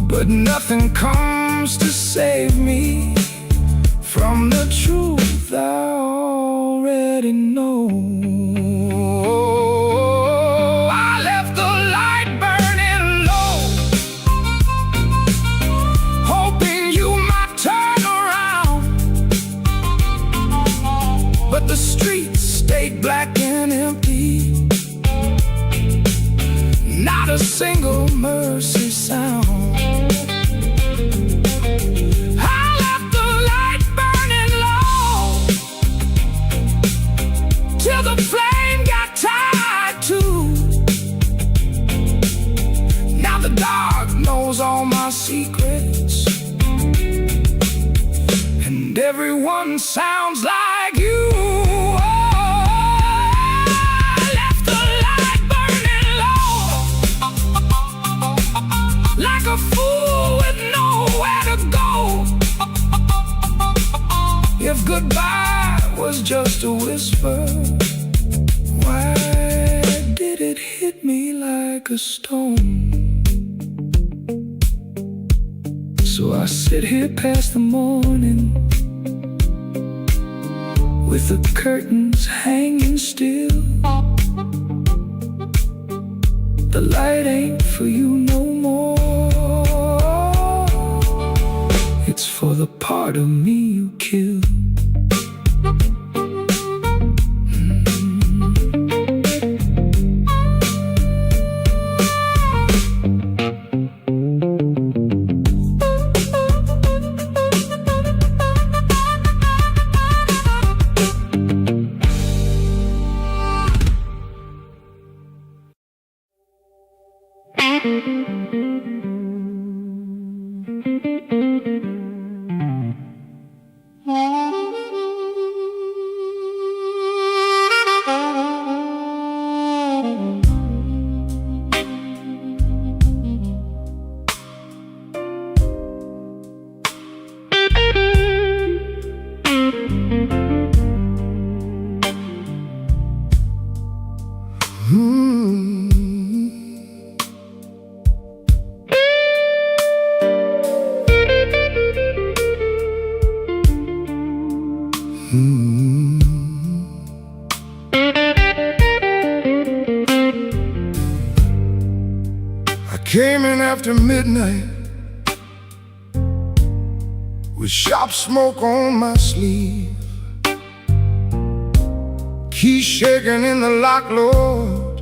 but nothing comes to save me from the truth I already know. I left the light burning low, hoping you might turn around, but the streets stayed black and empty, not a single mercy sound. I left the light burning low till the flame got tired too. Now the dark knows all my secrets, and everyone sounds like you. I left the light burning low, like a fool with nowhere to go. If goodbye was just a whisper, why did it hit me like a stone? So I sit here past the morning, with the curtains hanging still. The light ain't for you no more, it's for the part of me you killed. I came in after midnight with sharp smoke on my sleeve, key shaking in the lock, Lord,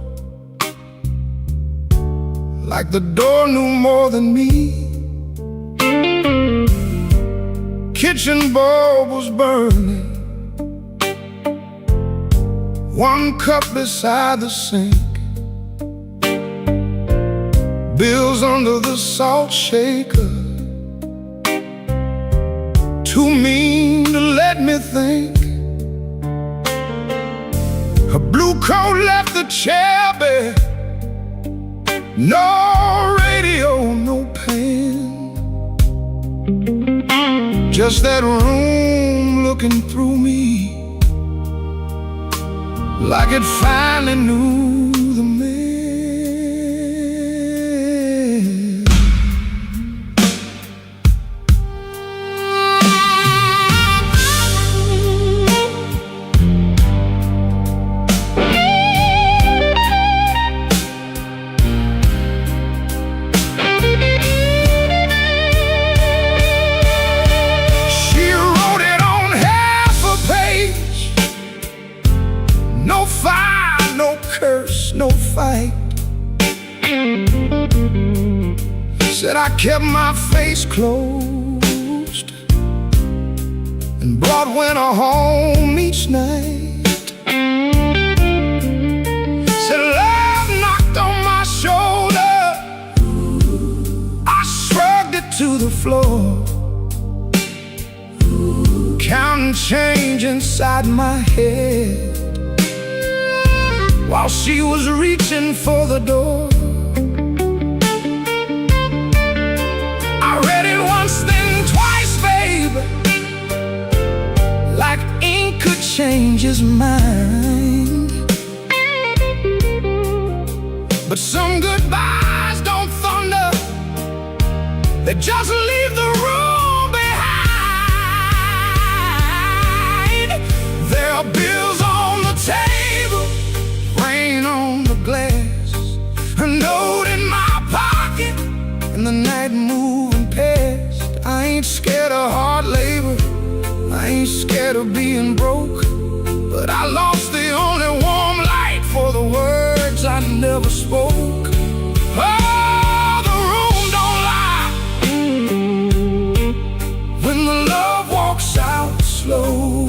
like the door knew more than me. Kitchen bulb was burning, one cup beside the sink. bills under the salt shaker, too mean to let me think. Her blue coat left the chair bare, no radio, no pen, just that room looking through me like it finally knew the man. She wrote it on half a page. No fire, no curse, no fight. Said I kept my face closed and brought winter home each night. Said love knocked on my shoulder, I shrugged it to the floor, counting change inside my head while she was reaching for the door. I read it once, then twice, babe, like ink could change his mind. But some goodbyes don't thunder, they just leave the room behind. There are bills on the table, rain on the glass, a note in my pocket, and the night moving past. I ain't scared of hard labor, I ain't scared of being broke, but I lost the only warm light for the words I never spoke. Oh, the room don't lie when the love walks out slow.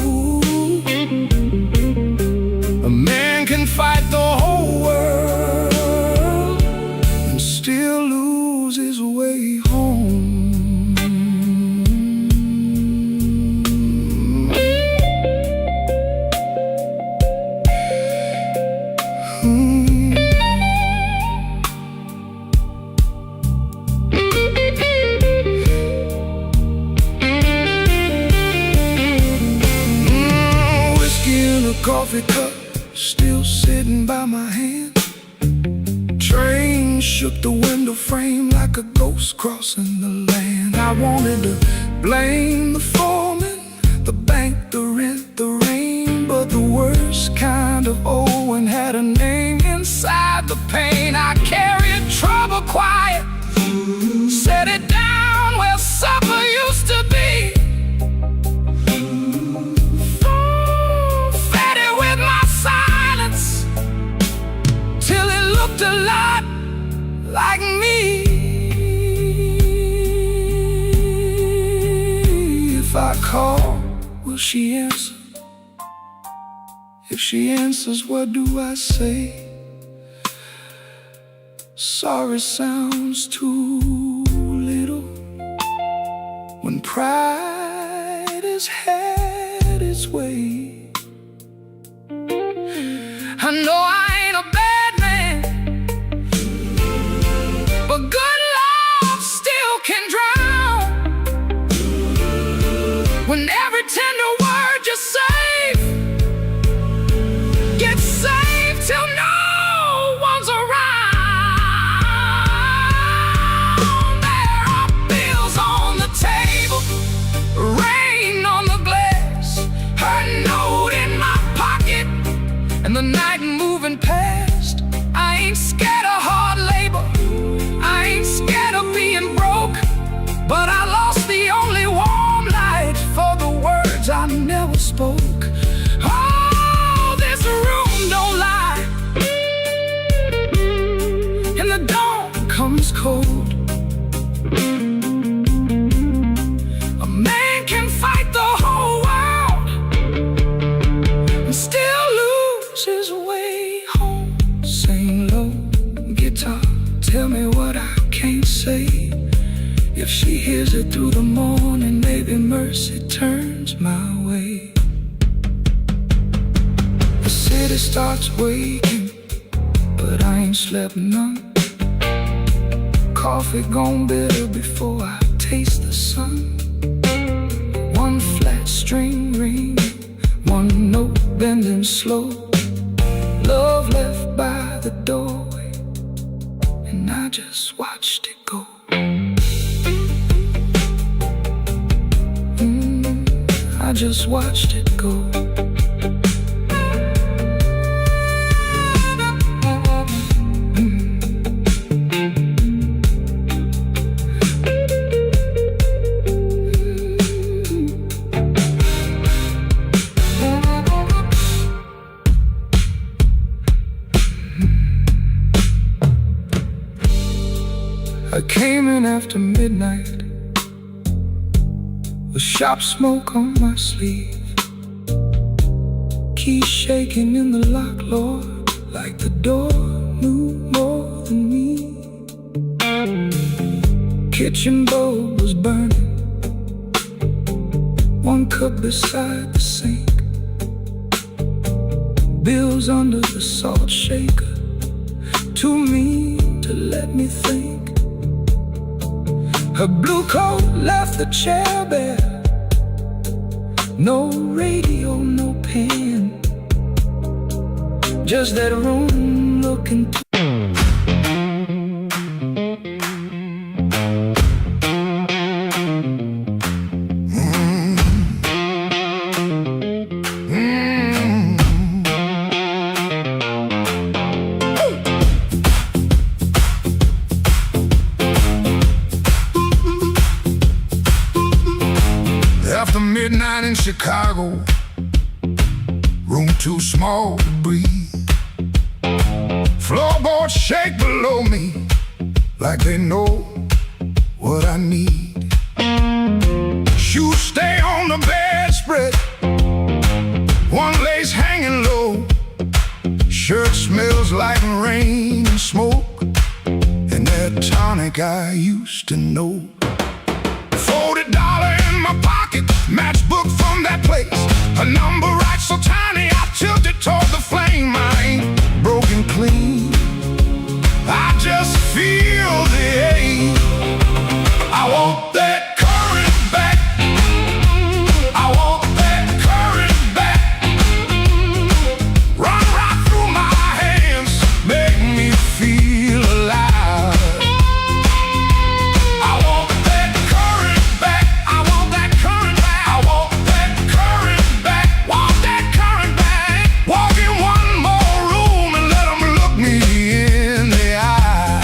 A man can fight the whole world and still lose his way home. Whiskey in a coffee cup, still sitting by my hand. Train shook the window frame like a ghost crossing the land. I wanted to blame the foreman, the bank, the rent, the rain, but the worst kind of Owen had a name inside the pain. I carried trouble quiet, set it down where supper used to be. Fed it with my silence till it looked a lot like me. If I call, will she answer? If she answers, what do I say? Sorry sounds too little when pride has had its way. I know I ain't a bad man, but good love still can drown. When every tender word you save gets saved till no one's around. There are bills on the table, rain on the glass, she hears it through the morning. Maybe mercy turns my way. The city starts waking, but I ain't slept none. Coffee gone bitter before I taste the sun. One flat string ring, one note bending slow. Love left by the doorway, and I just watched it go. I just watched it go. I came in after midnight with shop smoke on my sleeve, keys shaking in the lock, Lord, like the door knew more than me. Kitchen bulb was burning, one cup beside the sink, bills under the salt shaker, too mean to let me think. Her blue coat left the chair bare, no radio, no pen, just that room looking too. After midnight in Chicago, room too small to breathe. Floorboards shake below me like they know what I need. Shoes stay on the bedspread, one lace hanging low. Shirt smells like rain and smoke, and that tonic I used to know. $40 in my pocket, matchbook from that place. A number right so tiny, I tilt it toward the flame. I ain't broken clean, I just feel the ache. I want that current back, I want that current back. Run right through my hands, make me feel alive. I want that current back, I want that current back, I want that current back, want that current back. Walk in one more room and let them look me in the eye.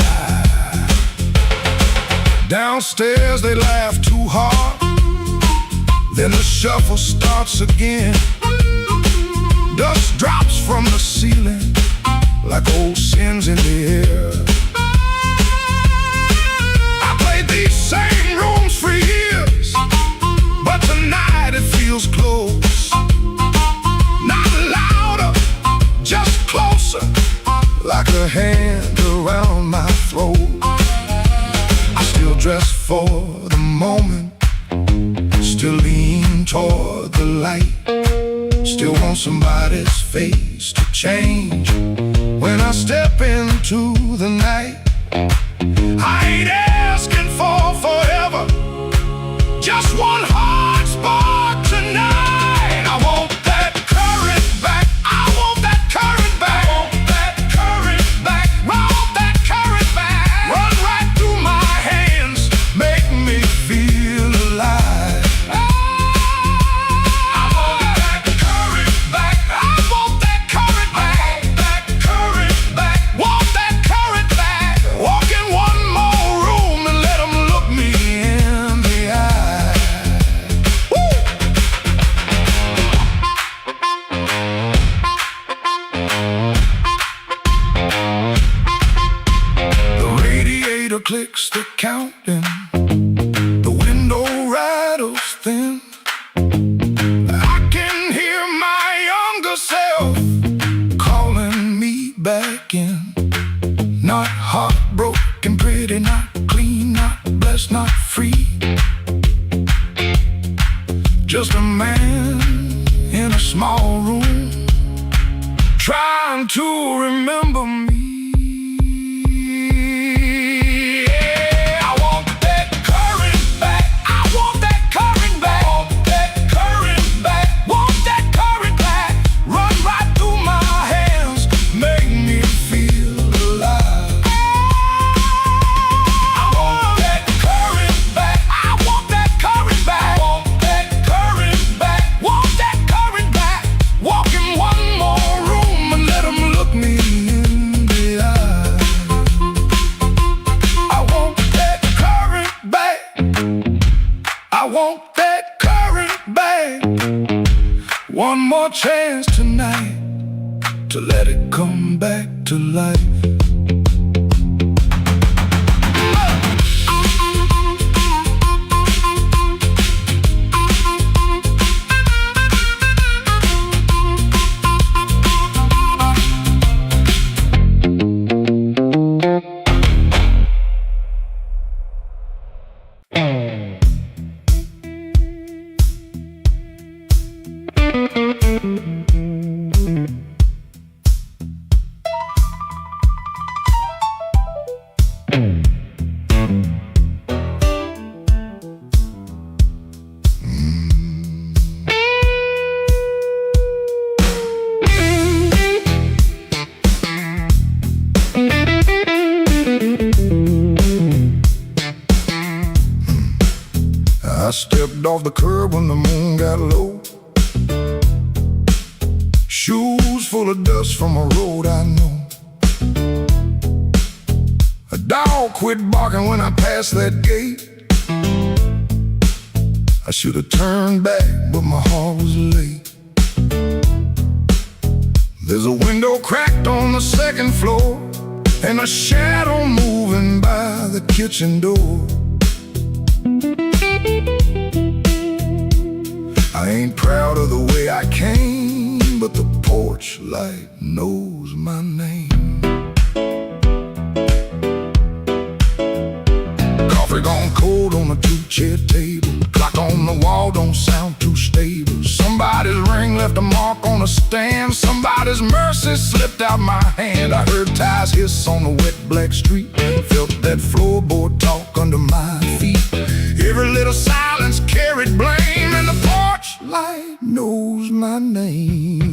Downstairs they laugh too hard, then the shuffle starts again. Dust drops from the ceiling like old sins in the air. I played these same rooms for years, but tonight it feels close. Not louder, just closer, like a hand around my throat. I still dress for the moment, still lean toward the light, still want somebody's face to change when I step into the night. I ain't asking for forever, just one hard spark tonight. I want that current back, I want that current back, I want that current back, want that current back. Run right through my hands, make me feel alive. I want that current back, I want that current back, that current back, want that current back. Walk in one more room and let them look me in the eye. Woo! The radiator clicks the counting, the window rattles thin. I can hear my younger self calling me back in. Not heartbroken, pretty, not clean, not blessed, not free. man in a small room, trying to remember me. One more chance tonight to let it come back to life. I stepped off the curb when the moon got low, shoes full of dust from a road I know. A dog quit barking when I passed that gate. I should have turned back, but my heart was late. There's a window cracked on the second floor, and a shadow moving by the kitchen door. I ain't proud of the way I came, but the porch light knows my name. Coffee gone cold on a two-chair table, clock on the wall don't sound too stable. Somebody's ring left a mark on a stand, somebody's mercy slipped out my hand. I heard tires hiss on the wet black street, felt that floorboard talk under my feet. Every little silence carried blame, and the porch light knows my name.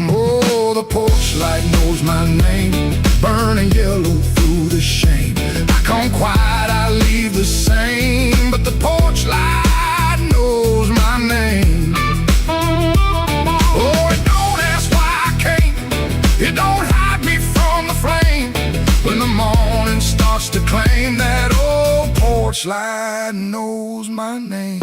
Oh, the porch light knows my name, burning yellow through the shame. I come quiet, I leave the same, but the porch light knows my name. Oh, it don't ask why I came, it don't hide me from the flame. When the morning starts to claim, that old porch light knows my name.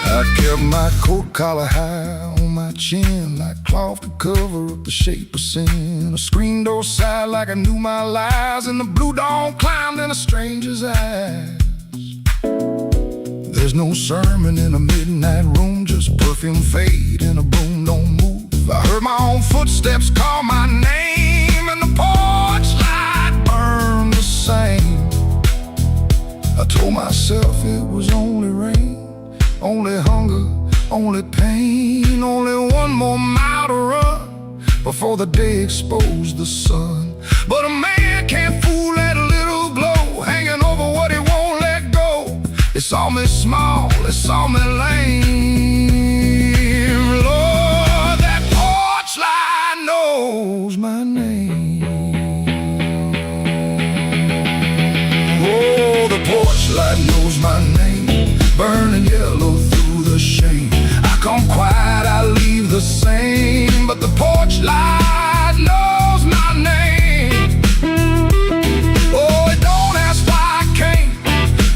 I kept my coat collar high on my chin, like cloth to cover up the shape of sin. A screen door side like I knew my lies, and the blue dawn climbed in a stranger's eyes. There's no sermon in a midnight room, just perfume fade and a broom don't move. I heard my own footsteps call my name, and the porch light burned the same. I told myself it was only rain, only hunger, only pain, only one more mile to run before the day exposed the sun. But a man can't fool that little glow hanging over what he won't let go. It saw me small, it saw me lame. Lord, that porch light knows my name. Oh, the porch light knows my name, burning yellow through the shame. I come quiet, I leave the same, but the porch light knows my name. Oh, it don't ask why I came,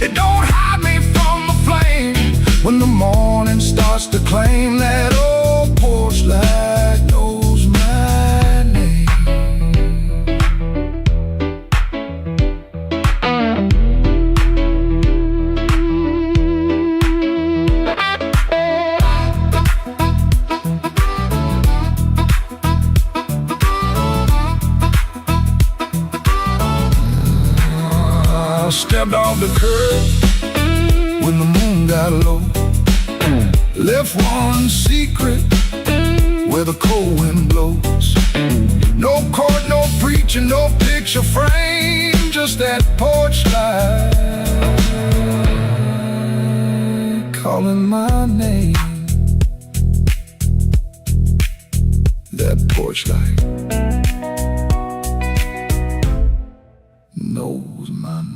it don't hide me from the flame. When the morning starts to claim, that old porch light knows my name. got low. Left one secret where the cold wind blows. No court, no preaching, no picture frame, just that porch light calling my name. That porch light knows my name.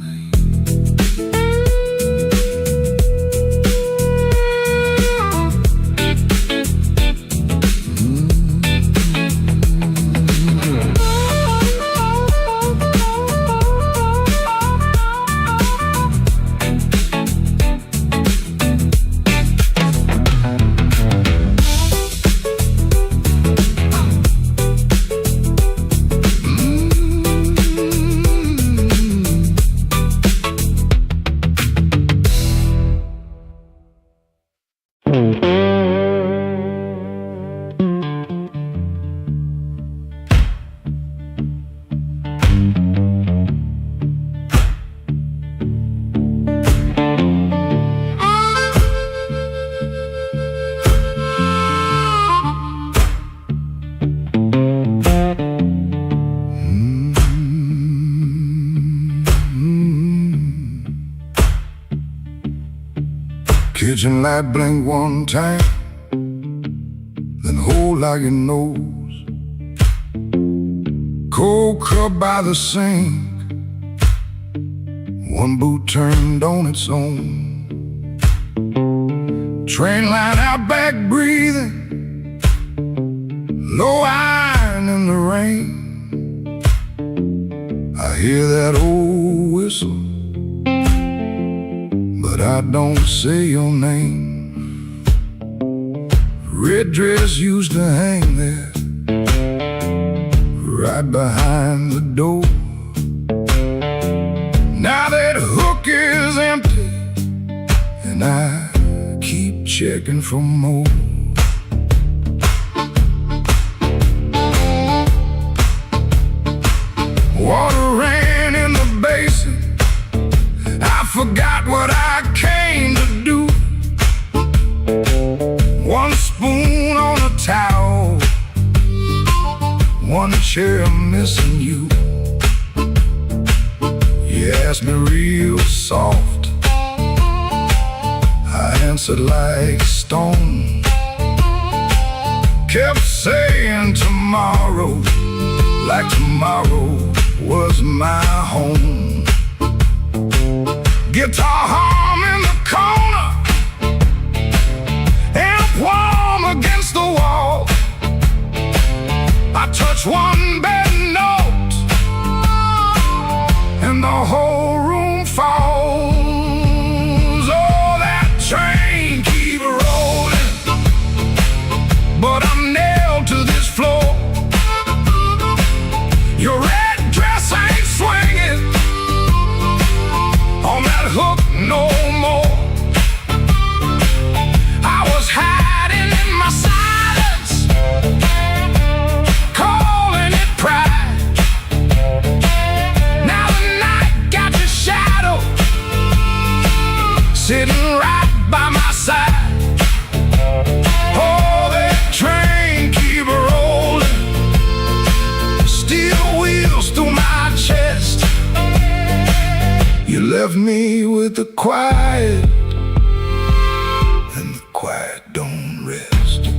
Kitchen light blink one time, then hold like your nose. Cold cup by the sink, one boot turned on its own. Train line out back breathing, low iron in the rain. I hear that old whistle, but I don't say your name. Red dress used to hang there, right behind the door. Now that hook is empty, and I keep checking for more. Water ran in the basin, I forgot what I came to do. One spoon on a towel, one chair missing you. You asked me real soft, I answered like stone. Kept saying tomorrow, like tomorrow was my home. Guitar hum in the corner, amp warm against the wall. I touch one bad note, and the whole room falls. Oh, that train keep rolling, but I'm nailed to this floor. Your red dress ain't swinging on that hook no more. I was hiding in my silence, calling it pride. Now the night got your shadow sitting right by my side. Oh, that train keep rolling, steel wheels through my chest. You left me with the quiet, and the quiet don't rest.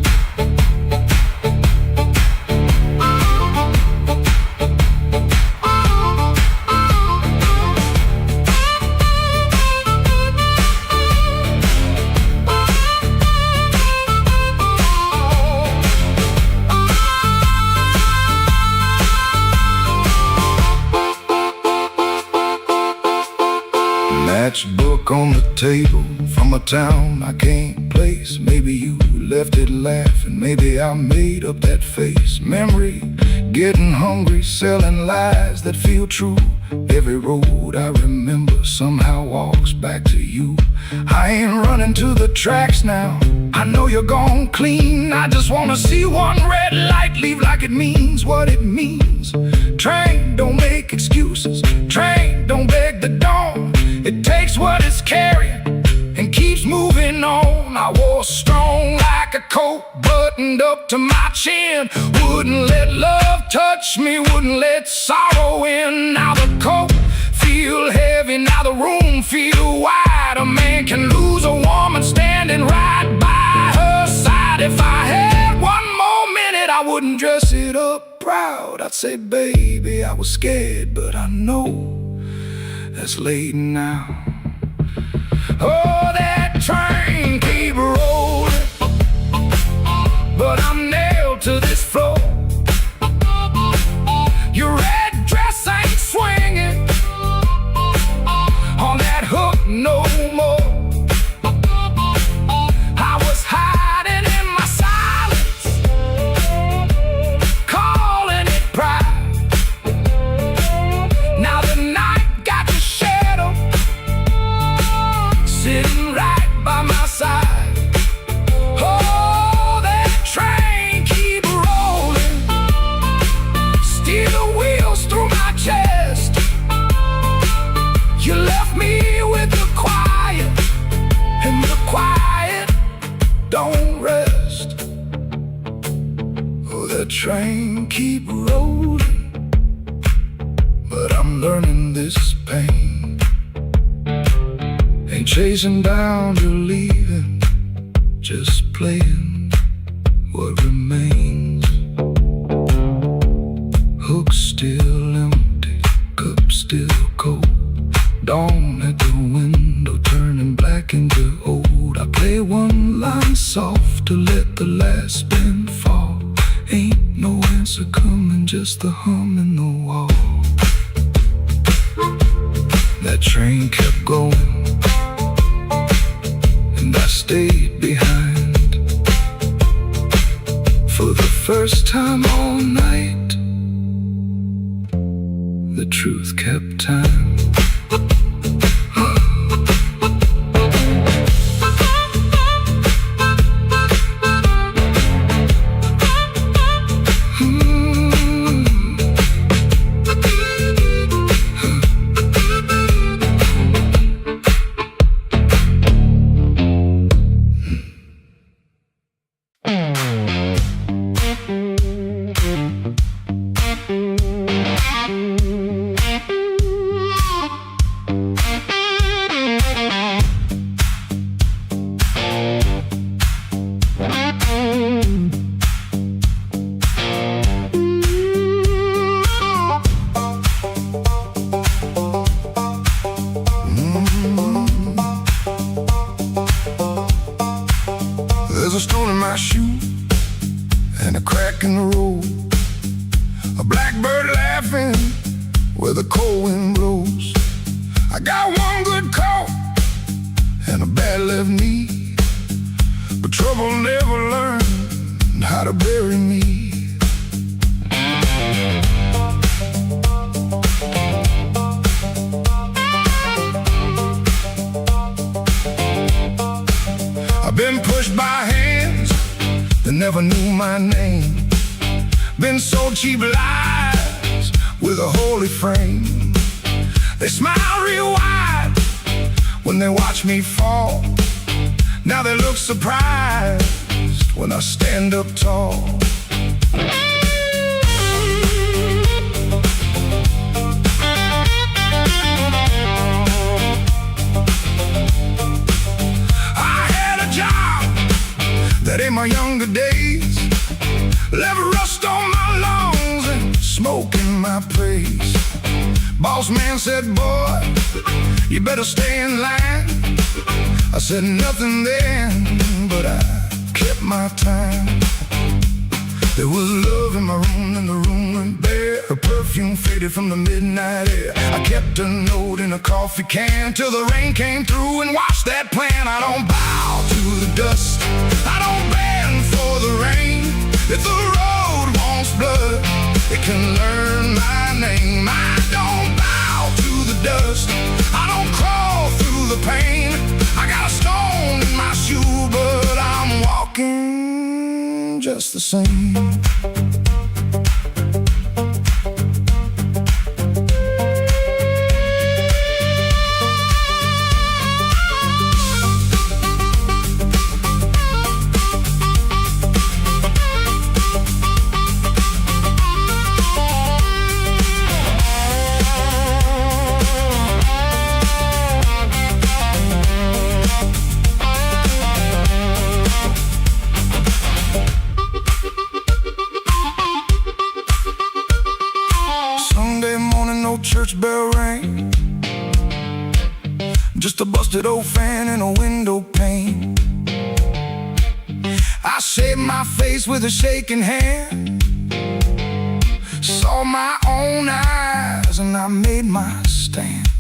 Matchbook on the table from a town I can't place. Maybe you left it laughing, maybe I made up that face. Memory, getting hungry, selling lies that feel true. Every road I remember somehow walks back to you. I ain't running to the tracks now, I know you're gone clean. I just wanna see one red light leave like it means what it means. Train, don't make excuses. Train, don't beg the dawn. It takes what it's carrying and keeps moving coat buttoned up to my chin. Wouldn't let love touch me, wouldn't let sorrow in. Now the coat feel heavy, now the room feel wide. A man can lose a woman standing right by her side. If I had one more minute, I wouldn't dress it up proud. I'd say, baby, I was scared, but I know that's late now. Oh, that train keep rolling, but I'm nailed to this floor. Your red dress ain't swinging on that hook no more. I was hiding in my silence, calling it pride. Now the night got the shadow sitting right by my side. Oh, that train keep rolling, steel wheels through my chest. You left me with the quiet, and the quiet don't rest. Oh, that train keep rolling, but I'm learning this pain. Ain't chasing down your leaving, just playing what remains. Hook still empty, cup still cold. Dawn at the window turning black into old. I play one line soft to let the last spin fall. Ain't no answer coming, just the hum in the wall. That train kept going, and I stayed behind. For the first time all night, the truth kept time. There's a stone in my shoe and a crack in the road. A blackbird laughing where the cold wind blows. I got one good coat and a bad left knee, but trouble never learned how to bury me. I've been pushed by hands that never knew my name. Been sold cheap lies with a holy frame. They smile real wide when they watch me fall. Now they look surprised when I stand up tall. That in my younger days left rust on my lungs and smoke in my praise. Boss man said, boy, you better stay in line. I said nothing then, but I kept my time. There was love in my room and the room went bare. Her perfume faded from the midnight air. I kept a note in a coffee can till the rain came through and washed that plan. I don't bow to the dust, I don't bend for the rain. If the road wants blood, it can learn my name. I don't bow to the dust, I don't crawl through the pain. I got a stone in my shoe, but I'm walking just the same. Shaved my face with a shaking hand, saw my own eyes, and I made my stand.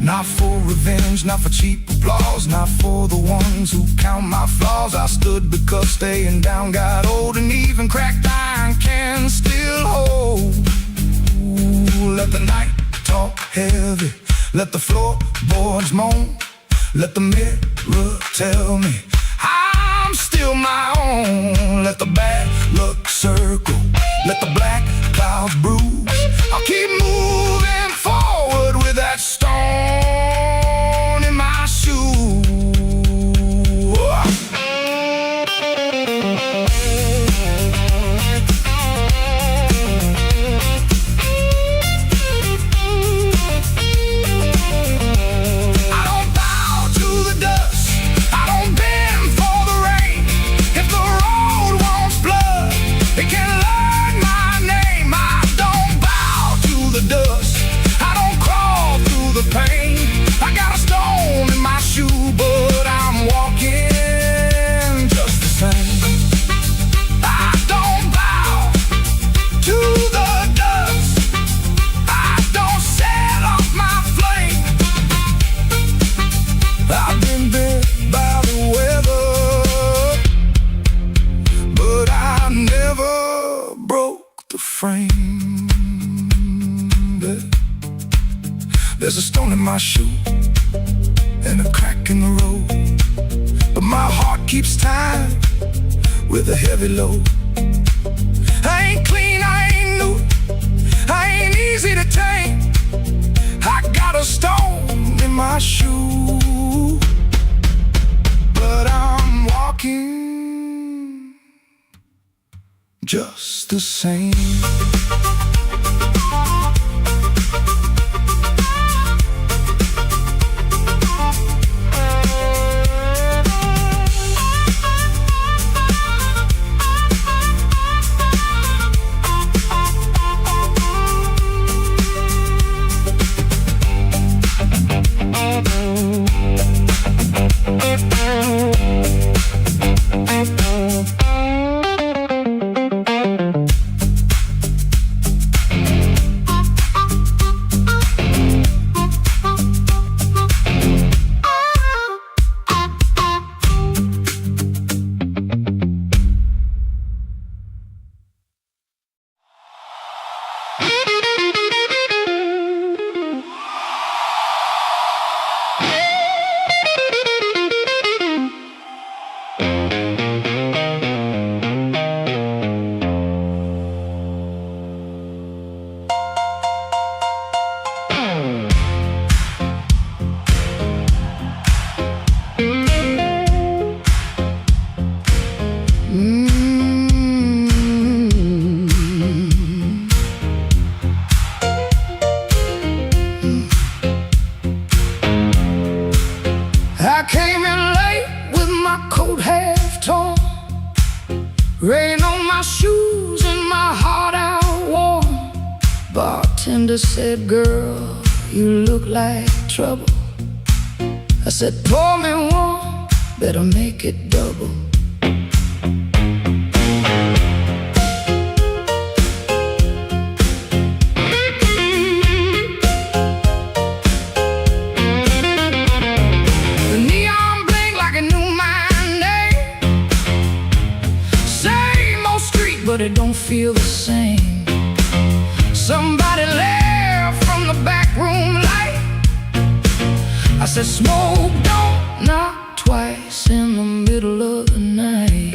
Not for revenge, not for cheap applause, not for the ones who count my flaws. I stood because staying down got old, and even cracked iron can still hold. Ooh, let the night talk heavy, let the floorboards moan, let the mirror tell me I'm still my own. Let the bad luck circle, let the black clouds bruise. I'll keep moving forward with that stone in my shoe. There's a stone in my shoe and a crack in the road, but my heart keeps time with a heavy load. I ain't clean, I ain't new, I ain't easy to tame. I got a stone in my shoe, but I'm walking just the same. I came in late with my coat half torn, rain on my shoes and my heart out warm. Bartender said, "Girl, you look like trouble." I said, "Pour me one, better make it double." But it don't feel the same. Somebody left from the back room light. I said, "Smoke don't knock twice in the middle of the night."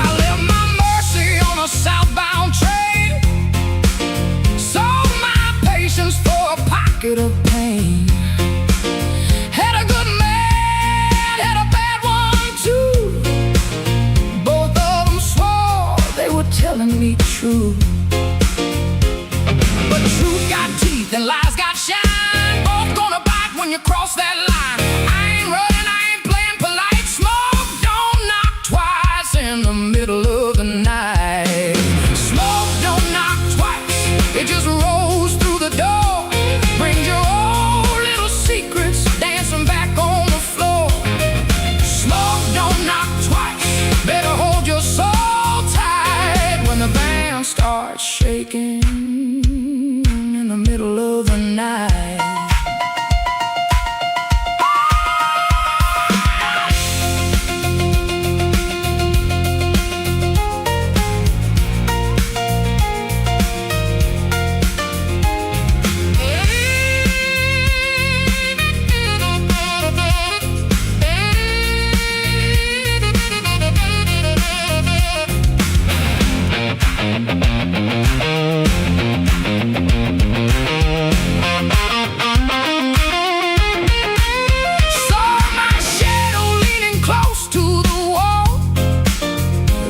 I left my Mercy on a southbound train, sold my patience for a pocket of pain. Had a good man, had a bad one too. Both of them swore they were telling me true. But truth got teeth and lies got shine. Both gonna bite when you cross that line. I ain't running, I ain't playing polite. Smoke don't knock twice in the middle of the night. Smoke don't knock twice, it just rolls starts shaking in the middle of the night.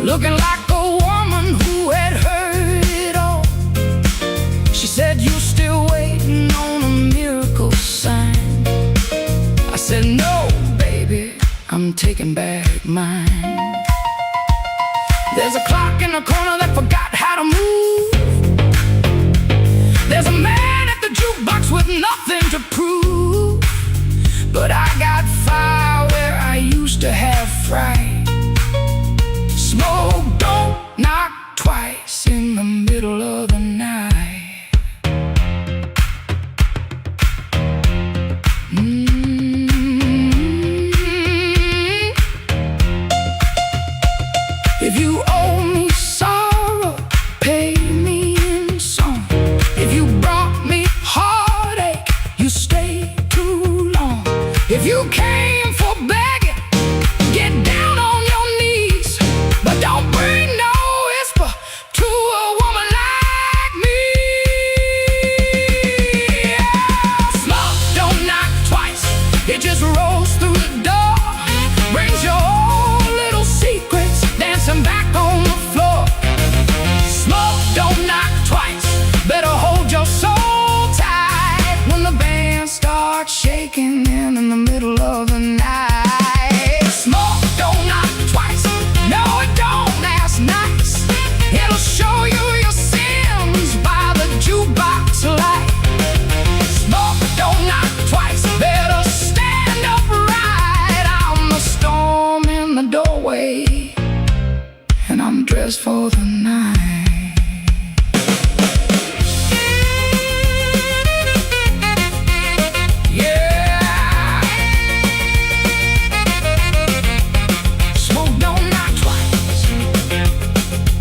Looking like a woman who had heard it all. She said, "You still waiting on a miracle sign?" I said, "No, baby, I'm taking back mine." There's a clock in the corner that forgot how to move. There's a man at the jukebox with nothing to prove. But I got fire where I used to have fright. Smoke don't knock twice in the middle of the night. If you owe me sorrow, pay me in song. If you brought me heartache, you stayed too long. If you came for begging, get down on your knees. But don't bring no whisper to a woman like me. Yeah. Smoke don't knock twice, it just rolls through the door. Brings your old little secrets dancing back on the floor. Smoke don't knock twice, better hold your soul tight when the band starts shaking in the middle of the night. Smoke don't knock twice, no it don't, that's nice. It'll show you your sins by the jukebox light. Smoke don't knock twice, better stand upright. I'm the storm in the doorway, and I'm dressed for the night.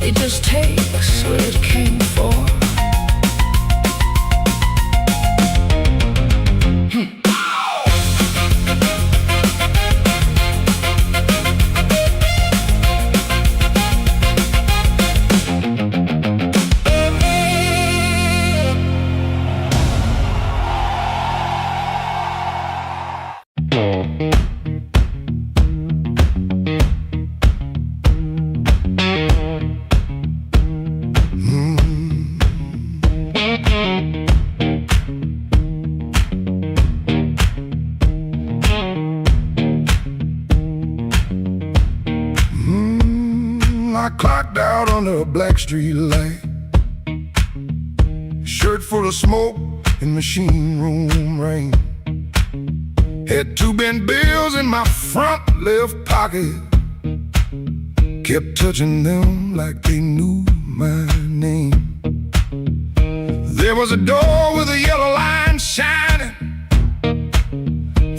It just takes what it came for. I clocked out under a black street light, shirt full of smoke and machine room rain. Had 2 bent bills in my front left pocket, kept touching them like they knew my name. There was a door with a yellow line shining,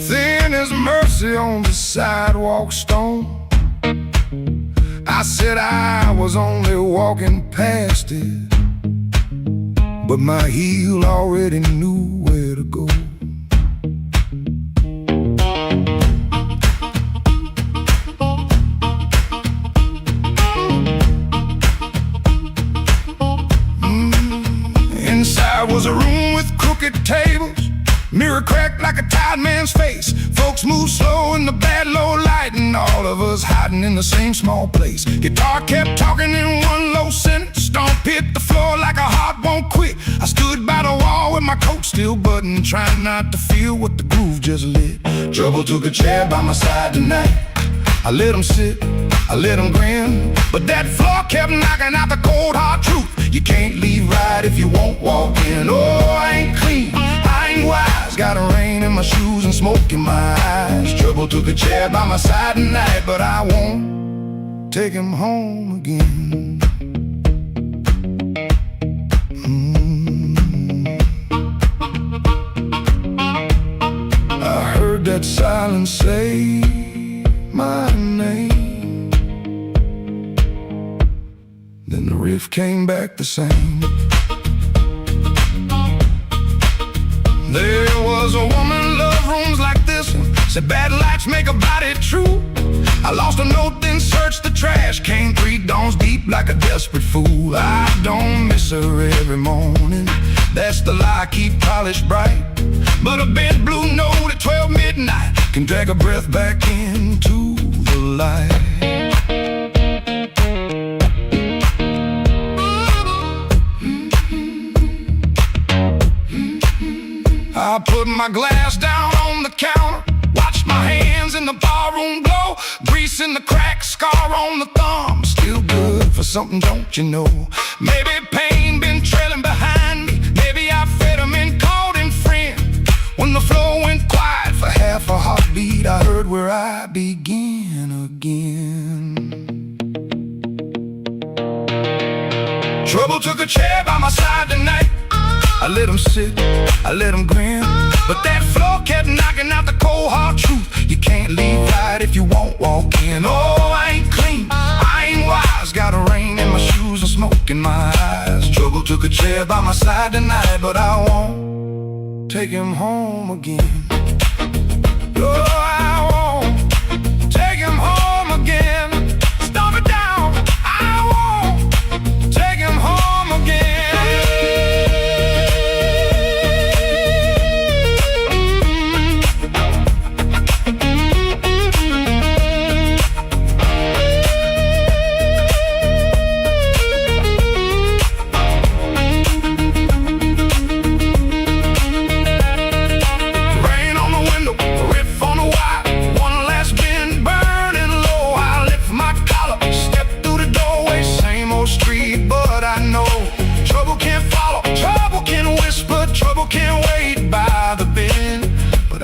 thin as mercy on the sidewalk stone. I said I was only walking past it, but my heel already knew where to go. Inside was a room with crooked tables, mirror cracked like a tired man's face. Folks move slow in the bad low light, and all of us hiding in the same small place. Guitar kept talking in one low sentence, stomp hit the floor like a heart won't quit. I stood by the wall with my coat still buttoned, trying not to feel what the groove just lit. Trouble took a chair by my side tonight. I let him sit, I let him grin, but that floor kept knocking out the cold hard truth. You can't leave right if you won't walk in. Oh, I ain't clean, I ain't wise, got a rain in my shoes and smoke in my eyes. Trouble took a chair by my side tonight, but I won't take him home again. smile and say my name. Then the riff came back the same. There was a woman loved rooms like this one, said bad lights make a body true. I lost a note, then searched the trash, came 3 dawns deep like a desperate fool. I don't miss her every morning, that's the lie I keep polished bright. But a bent blue note at 12 midnight can drag a breath back into the light. I put my glass down on the counter, watched my hands in the barroom glow, grease in the crack, scar on the thumb, still good for something, don't you know? Maybe pain been trailing behind me, maybe I fed him and called him friend. When the floor went quiet for half a heartbeat, I heard where I began again. Trouble took a chair by my side tonight. I let him sit, I let him grin, but that floor kept knocking out the cold hard truth. You can't leave right if you won't walk in. Oh, I ain't clean, I ain't wise, got a rain in my shoes and smoke in my eyes. Trouble took a chair by my side tonight, but I won't take him home again. Oh, I won't take him home again. Stomp it down, I won't take him home again.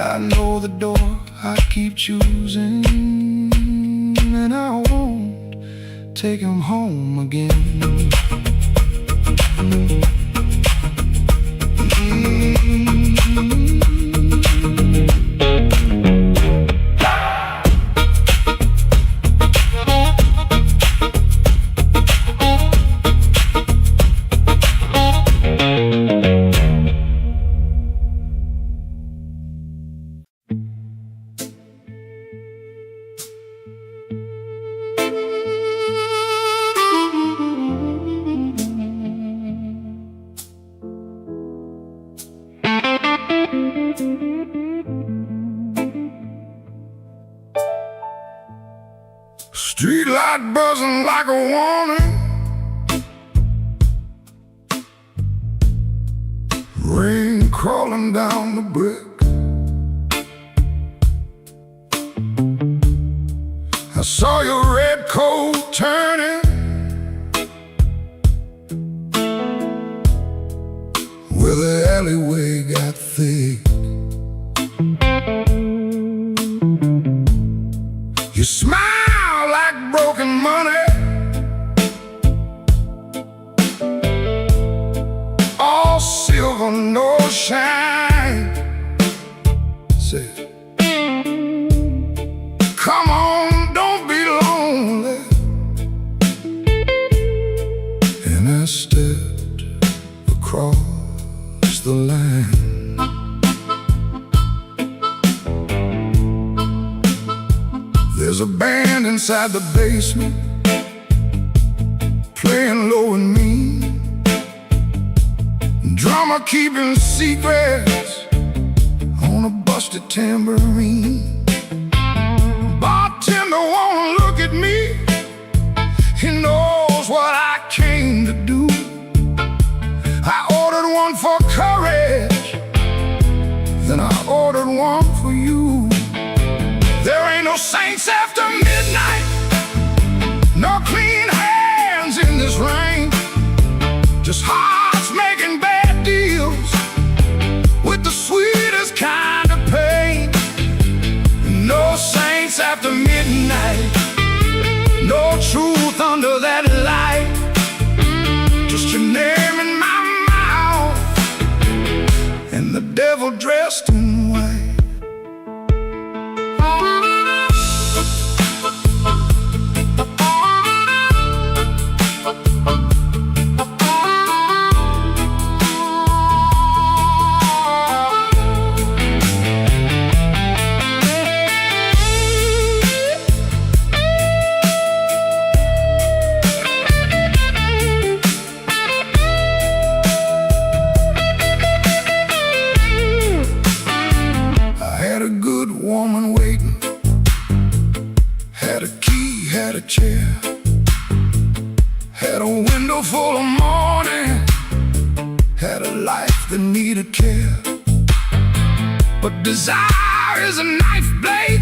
I know the door I keep choosing, and I won't take him home again. Street light buzzing like a warning, rain crawling down the brick. I saw your red coat turning where the alleyway got thick. You smile like broken money, all silver, no shine. Say, come on, don't be lonely. And I stepped across the line. There's a band inside the basement playing low and mean, drummer keeping secrets on a busted tambourine. Bartender won't look at me, he knows what I came to do. I ordered one for courage, then I ordered one for you. There ain't no saints after midnight, no clean hands in this rain, just hearts making bad deals with the sweetest kind of pain. No saints after midnight, no truth under that light, just your name in my mouth and the devil dressed in white. that needed care. But desire is a knife blade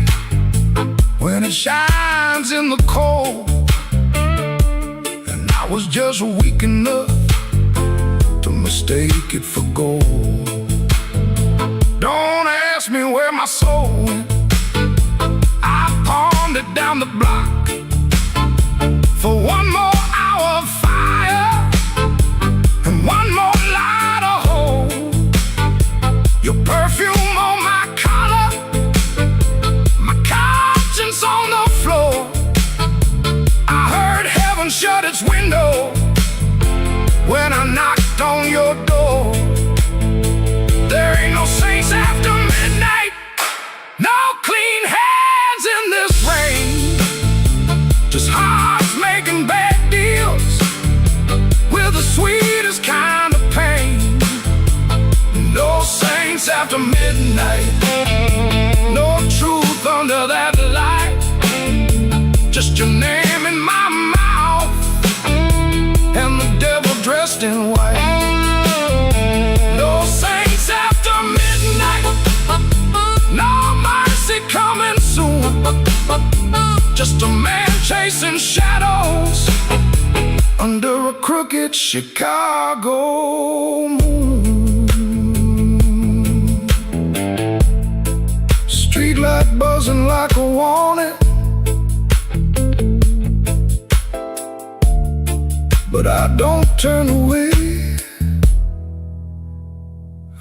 when it shines in the cold. And I was just weak enough to mistake it for gold. Don't ask me where my soul went. I pawned it down the block for one more hour of fire and one more light of hope. Your perfume on my collar, my conscience on the floor. I heard heaven shut its window when I knocked on your door. There ain't no saints after midnight, no clean hands in this rain. Just hearts making bad deals with the sweetest kind of pain. No saints after midnight, no truth under that light. Just your name in my mouth and the devil dressed in white. No saints after midnight, no mercy coming soon. Just a man chasing shadows under a crooked Chicago moon. Streetlight buzzing like a warning, but I don't turn away.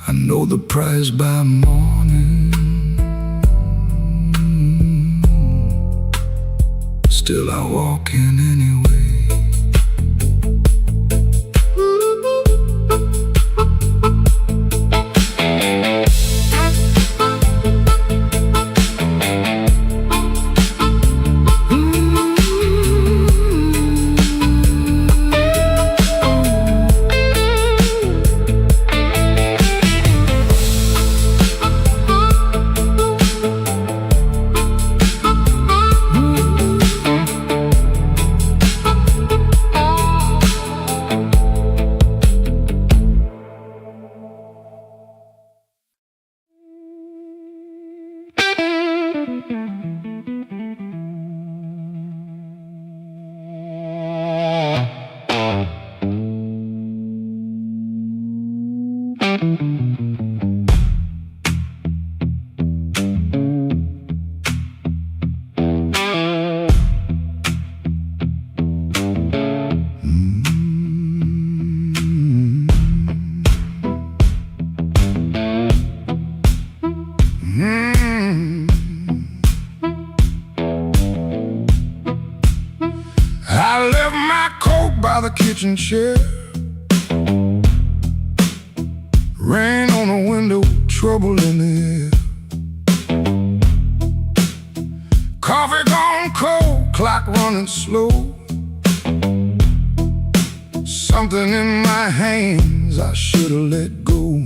I know the prize by morning. Still I walk in anyway. I left my coat by the kitchen chair. Rain on the window, trouble in the air. Coffee gone cold, clock running slow. Something in my hands I should've let go.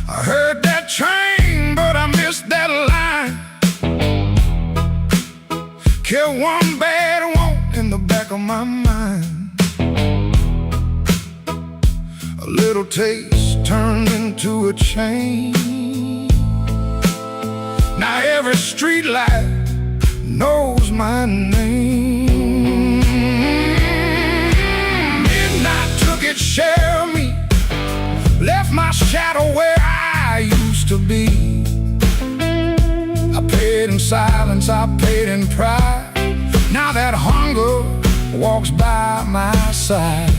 I heard that train, but I missed that line. Kept one bad want in the back of my mind. A little taste turned into a chain. Now every street light knows my name. Midnight took its share of me, left my shadow where I used to be. I paid in silence, I paid in pride. Now that hunger walks by my side.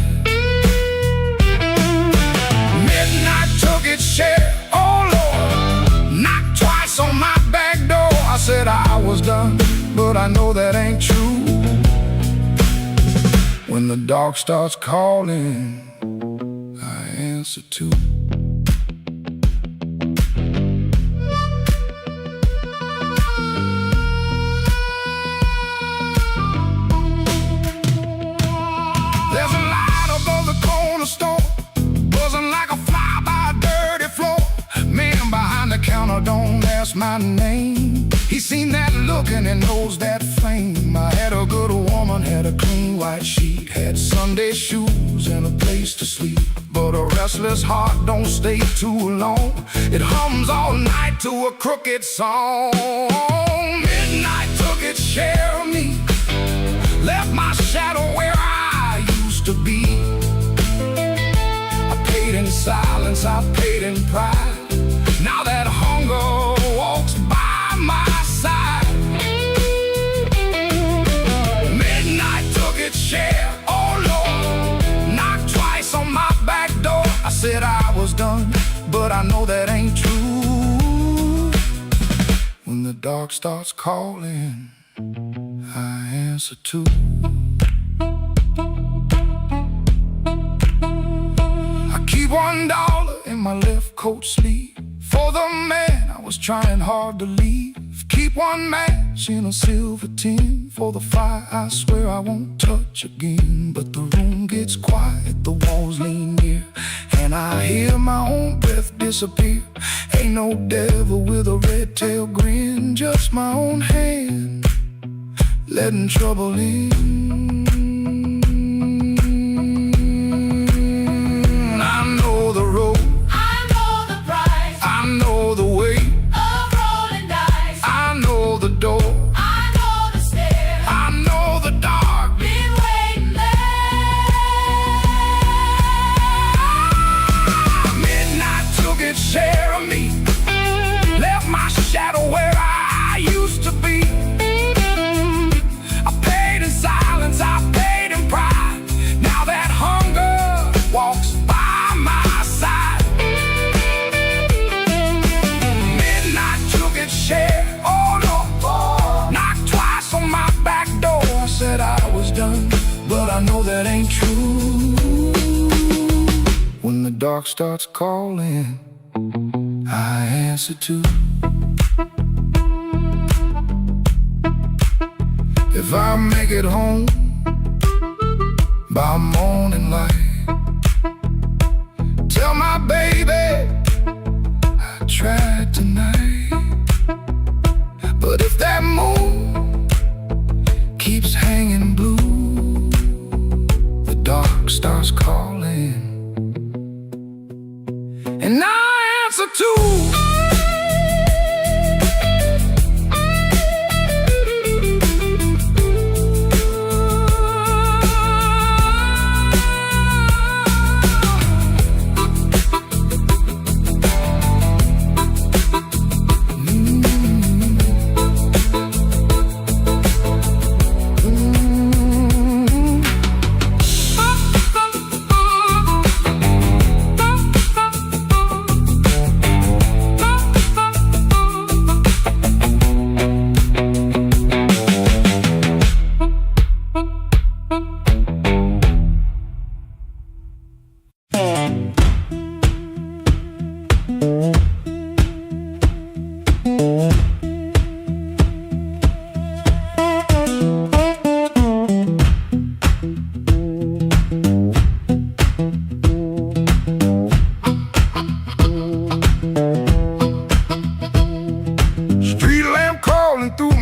Midnight took its share, oh Lord, knocked twice on my back door. I said I was done, but I know that ain't true. When the dark starts calling, I answer too. There's a light above the corner store, buzzing like a fly by a dirty floor. Man behind the counter don't ask my name. He He seen that look and he knows that flame. I had a good woman, had a clean white sheet, had Sunday shoes and a place to sleep. But a restless heart don't stay too long. It hums all night to a crooked song. Midnight took its share of me, left my shadow where I used to be. I paid in silence, I paid in pride. Now that hunger walks by my side. Midnight took its share, oh Lord, knocked twice on my back door. I said I was done, but I know that ain't true. When the dark starts calling, I answer too. I keep $1 in my left coat sleeve for the man I was trying hard to leave. Keep one match in a silver tin for the fire I swear I won't touch again. But the room gets quiet, the walls lean near, and I hear my own breath disappear. Ain't no devil with a red tail grin, just my own hand letting trouble in. I know the road, I know the price, I know the way, of rolling dice. I know the door, I know the stairs, I know the dark. been waiting there. Midnight took its share of me, left my shadow where I used to be. I paid in silence, I paid in pride. Now that hunger walks by my side. Midnight took its share, oh no, knocked twice on my back door. I said I was done, but I know that ain't true. When the dark starts calling, I answer too. If I make it home by morning light, tell my baby I tried tonight. But if that moon keeps hanging blue, the dark starts calling, and I answer too.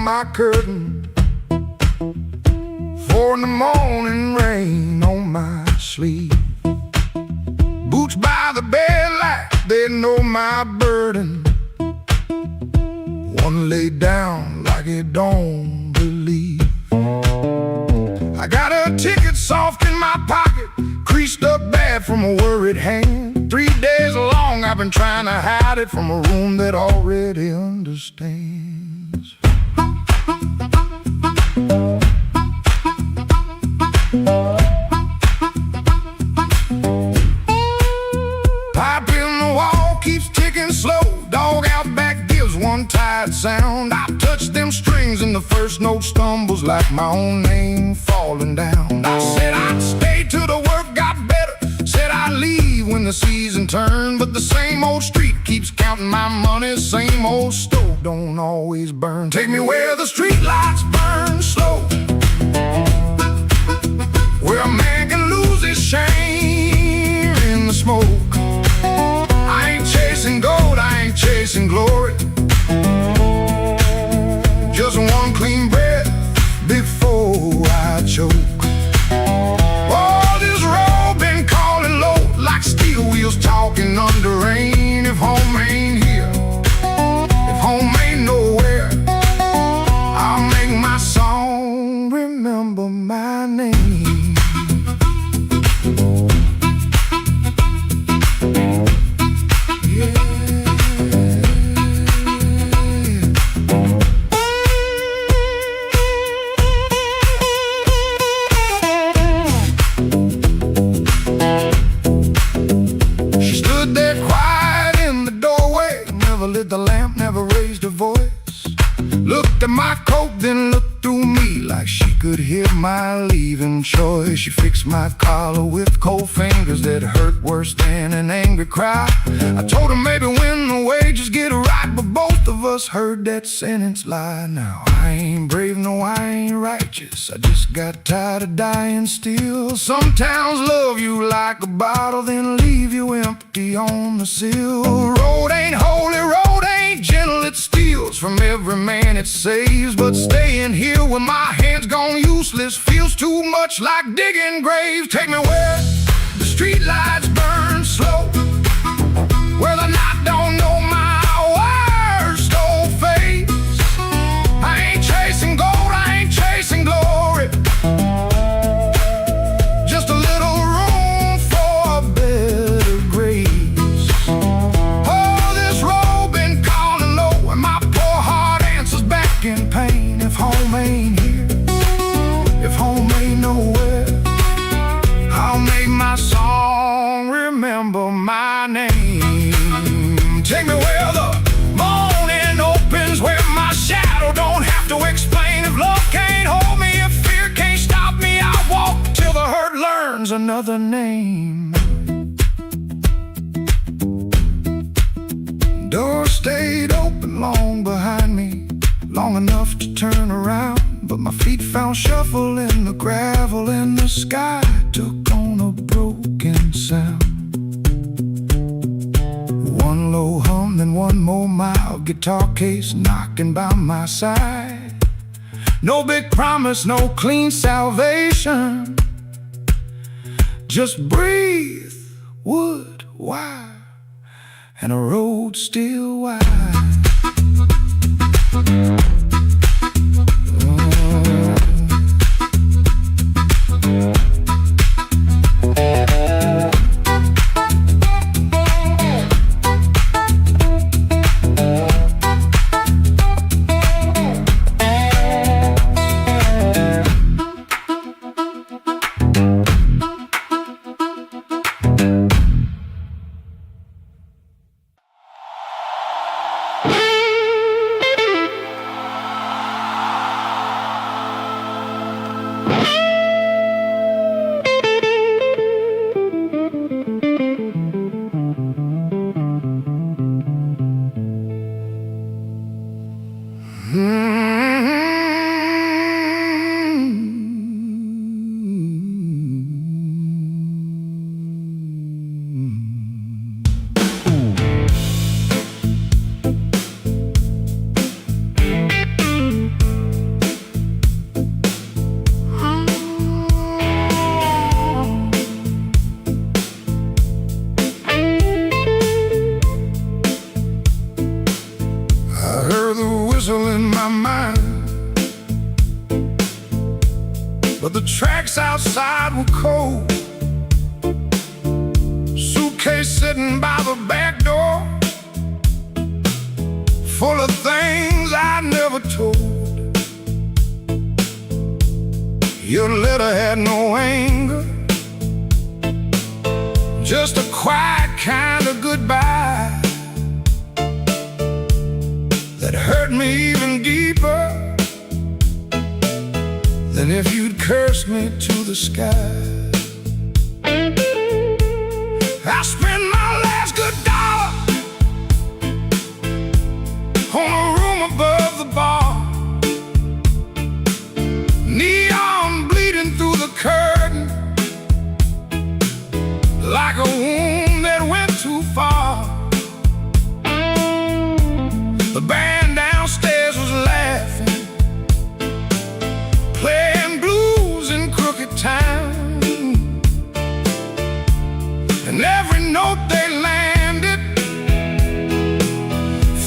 My curtain, 4 in the morning, rain on my sleeve. Boots by the bed like they know my burden. One laid down like it don't believe. I got a ticket soft in my pocket, creased up bad from a worried hand. 3 days long I've been trying to hide it from a room that already understands. Pipe in the wall keeps ticking slow. Dog out back gives one tired sound. I touch them strings and the first note stumbles like my own name falling down. I said I'd stay till the work got better, said I'd leave when the season turned. But the same old street keeps counting my money, same old stove don't always burn. Take me where the street lights burn slow, where a man can lose his shame in the smoke. I ain't chasing gold, I ain't chasing glory. with cold fingers that hurt worse than an angry cry. I told her maybe when the wages get right, but both of us heard that sentence lie. Now I ain't brave, no I ain't righteous, I just got tired of dying still. Some towns love you like a bottle, then leave you empty on the sill. Road ain't holy, road ain't gentle, it steals from every man it saves. But staying here with my hands gone useless feels too much like digging graves. Take me where the street lights burn slow, where the night don't know my worst old face. I ain't chasing gold, I ain't chasing glory, just a little room for a better grace. Oh, this road been calling low, and my poor heart answers back in pain. If home ain't here, if home ain't nowhere, I'll make my song remember my name. Take me where the morning opens, where my shadow don't have to explain. If love can't hold me, if fear can't stop me, I'll walk till the hurt learns another name. Door stayed open long behind me, long enough to turn around, but my feet found shuffle in the gravel, and the sky took on a broken sound. One low hum, then one more mild guitar case knocking by my side. No big promise, no clean salvation, just breathe, wood, wire, and a road still wide. In my mind, but the tracks outside were cold. Suitcase sitting by the back door, full of things I never told. Your letter had no anger, just a quiet kind of goodbye that hurt me even deeper than if you'd cursed me to the sky. I spent my last good dollar on a room above the bar, neon bleeding through the curtain like a wound that went too far. The band downstairs was laughing, playing blues in crooked time, and every note they landed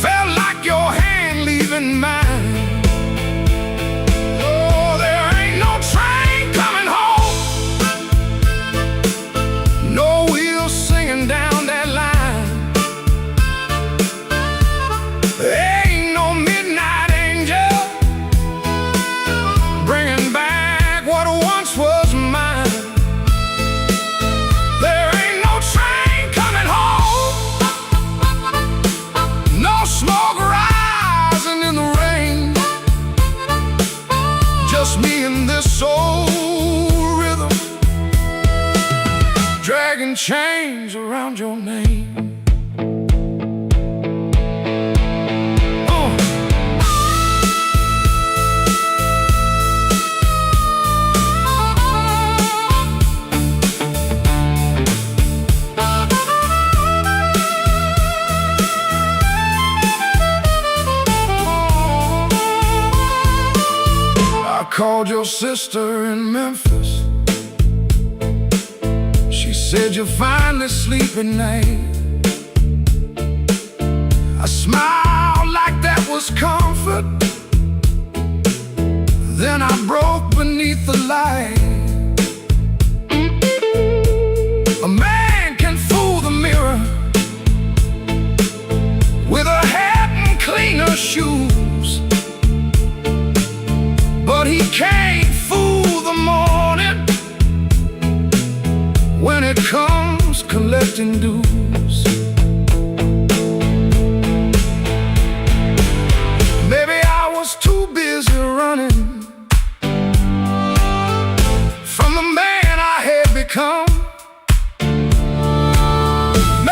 felt like your hand leaving mine. Oh, there ain't no train coming home, no wheels singing down that line. Ain't no midnight angel bringing back what once was mine. There ain't no train coming dragging chains around your name. I called your sister in Memphis. She said you'll finally sleep at night. I smiled like that was comfort. Then I broke beneath the light. A man can fool the mirror with a hat and cleaner shoes, but he can't fool the morning when it comes collecting dues. Maybe I was too busy running from the man I had become.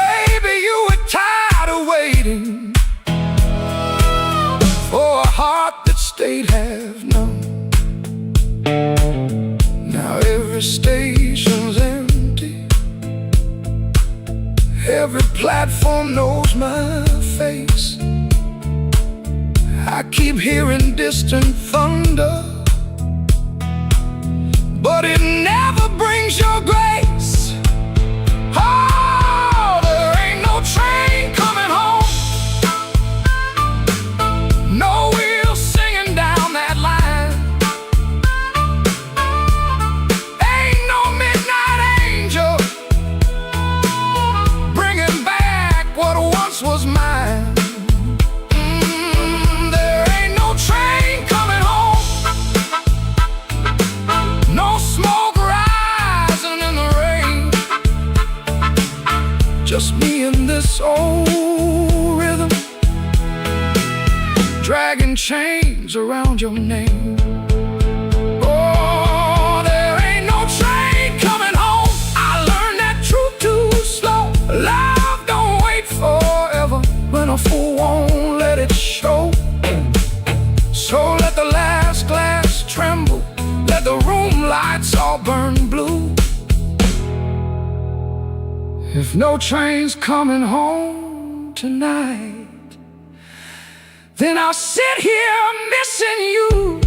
Maybe you were tired of waiting for a heart that stayed half numb. Now every station's empty, every platform knows my face. I keep hearing distant thunder, but it never brings your grace. Oh, there ain't no train coming home, no wheels singing down that line. Ain't no midnight angel bringing back what once was mine. There ain't no train coming home, no smoke rising in the rain. Just me and this old rhythm, dragging chains around your name. Oh, there ain't no train coming home. I learned that truth too slow. Love don't wait forever, when a fool won't let it show. So let the last glass tremble, let the room lights all burn blue. If no train's coming home tonight, then I'll sit here missing you.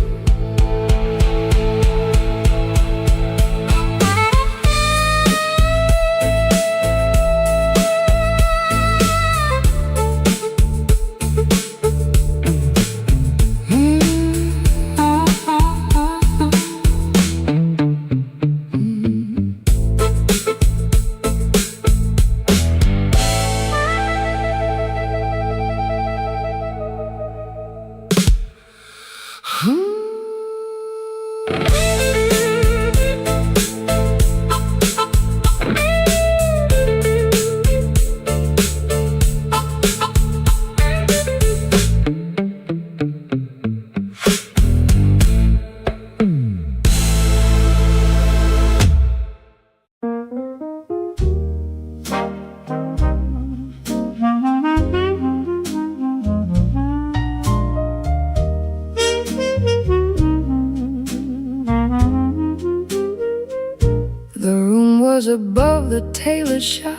Above the tailor shop,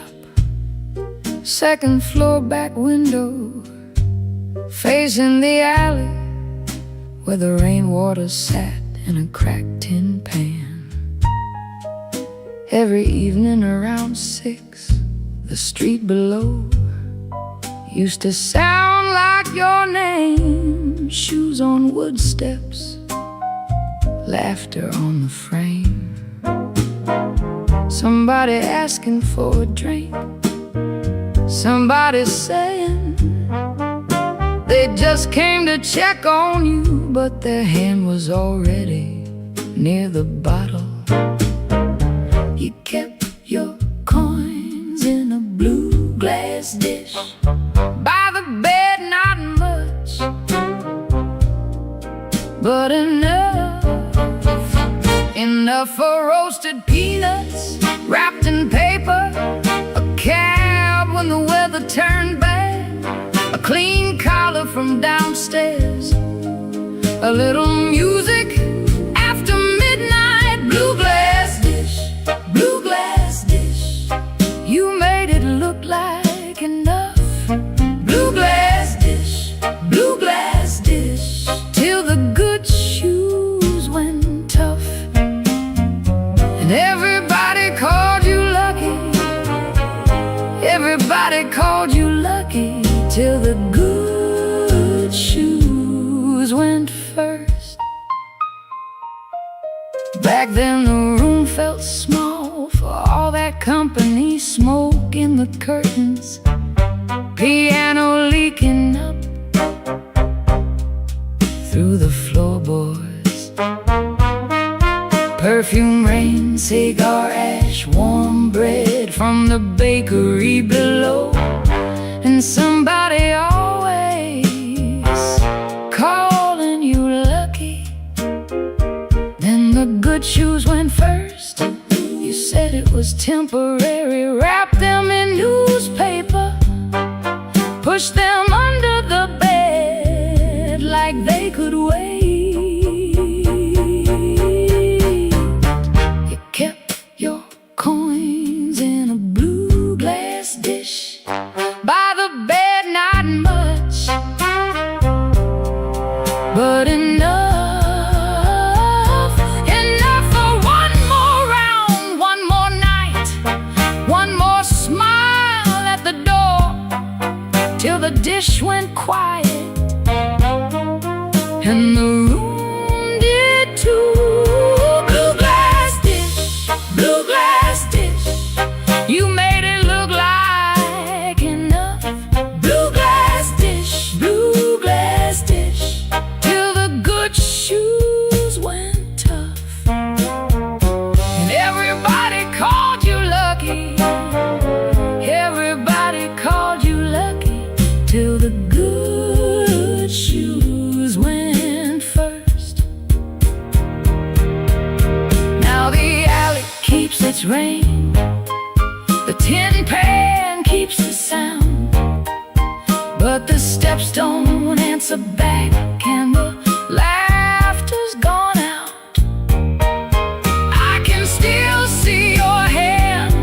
second floor back window, facing the alley where the rainwater sat in a cracked tin pan. Every evening around 6, the street below used to sound like your name. Shoes on wood steps, laughter on the frame. Somebody asking for a drink, somebody saying they just came to check on you, but their hand was already near the bottle. You kept your coins in a blue glass dish by the bed, not much, but enough for roasted peanuts wrapped in paper little music after midnight. Blue glass dish, blue glass dish. You made it look like enough. Blue glass dish, blue glass dish. Till the good shoes went tough. And everybody called you lucky. Everybody called you lucky. Till the good shoes went first. Back then the room felt small, for all that company, smoke in the curtains, piano leaking up through the floorboards. Perfume rain, cigar ash, warm bread from the bakery below. And somebody always calling you lucky. Then the good shoes went first. You said it was temporary. Wrap them in newspaper, push them under the bed like they could wait. You kept your coins in a blue glass dish by the bed, not much, but enough, enough for one more round, one more night, one more smile at the door, till the dish went quiet and the room did too. Blue glass dish, blue glass dish. You made it look like enough. Blue glass dish, blue glass dish. Till the good shoes went tough. And everybody called you lucky. Everybody called you lucky. Till the good shoes went first. Now the alley keeps its rain, the tin pan keeps the sound, but the steps don't answer back and the laughter's gone out. I can still see your hand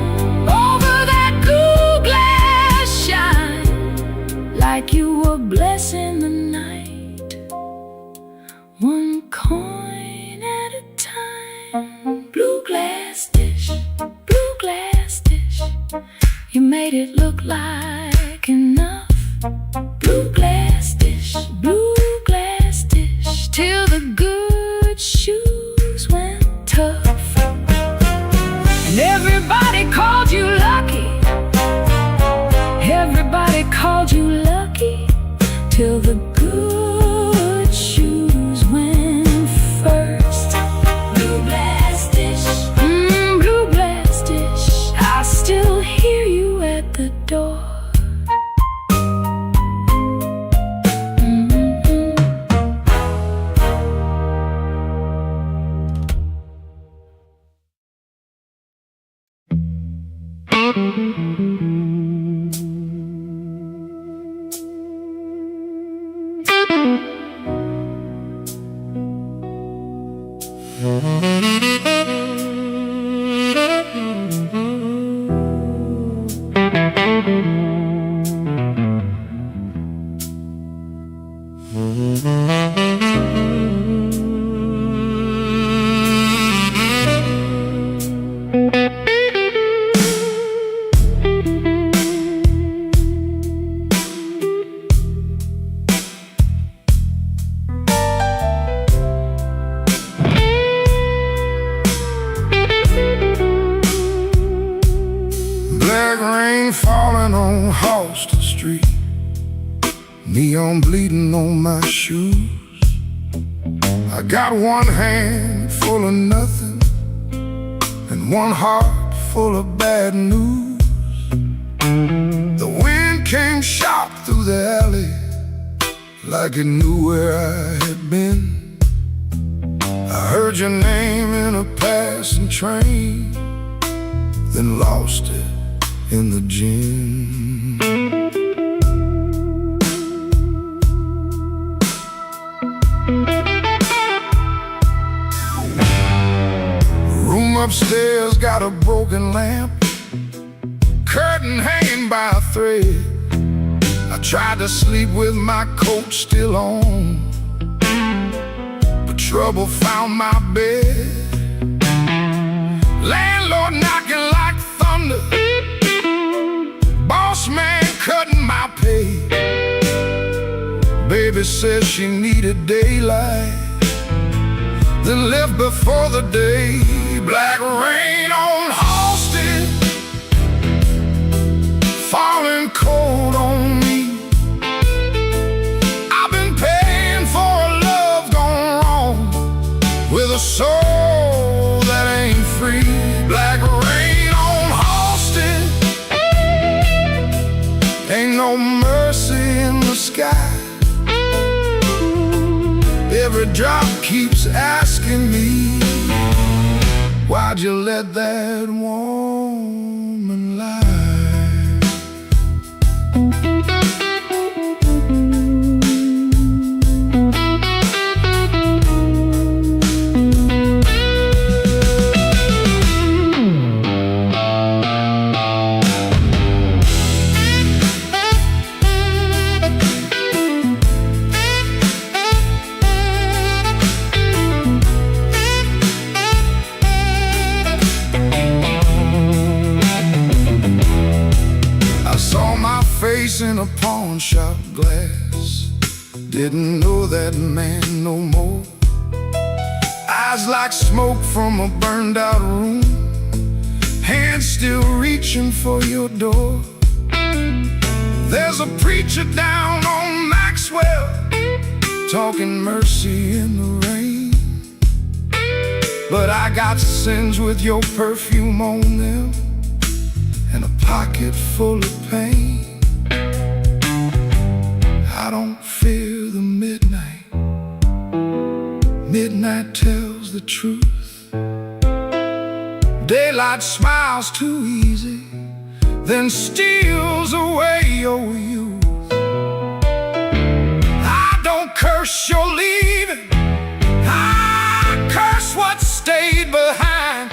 over that blue glass shine, like you were blessing the night, one coin at a time. Blue glass dish, blue glass dish. You made it look like enough. Blue glass dish, blue glass dish. Till the good shoes went tough. And everybody called you lucky. Everybody called you lucky. Till the good shoes went first. Blue glass dish, blue glass dish. I still hear you at the door. Black rain falling on Halsted Street, neon bleeding on my shoes. I got one hand full of nothing and one heart full of bad news. The wind came sharp through the alley, like it knew where I had been. I heard your name in a passing train, then lost it in the gym. upstairs got a broken lamp, curtain hanging by a thread. I tried to sleep with my coat still on, but trouble found my bed. Landlord knocking like thunder, boss man cutting my pay. Baby says she needed daylight, then left before the day. Black rain on Halsted, falling cold on me. I've been paying for a love gone wrong, with a soul that ain't free. Black rain on Halsted, ain't no mercy in the sky. Every drop keeps asking me, why'd you let that woman lie? In a pawn shop glass, didn't know that man no more. Eyes like smoke from a burned out room, hands still reaching for your door. There's a preacher down on Maxwell, talking mercy in the rain, but I got sins with your perfume on them, and a pocket full of pain. I don't fear the midnight. Midnight tells the truth. Daylight smiles too easy, then steals away your youth. I don't curse your leaving, I curse what stayed behind.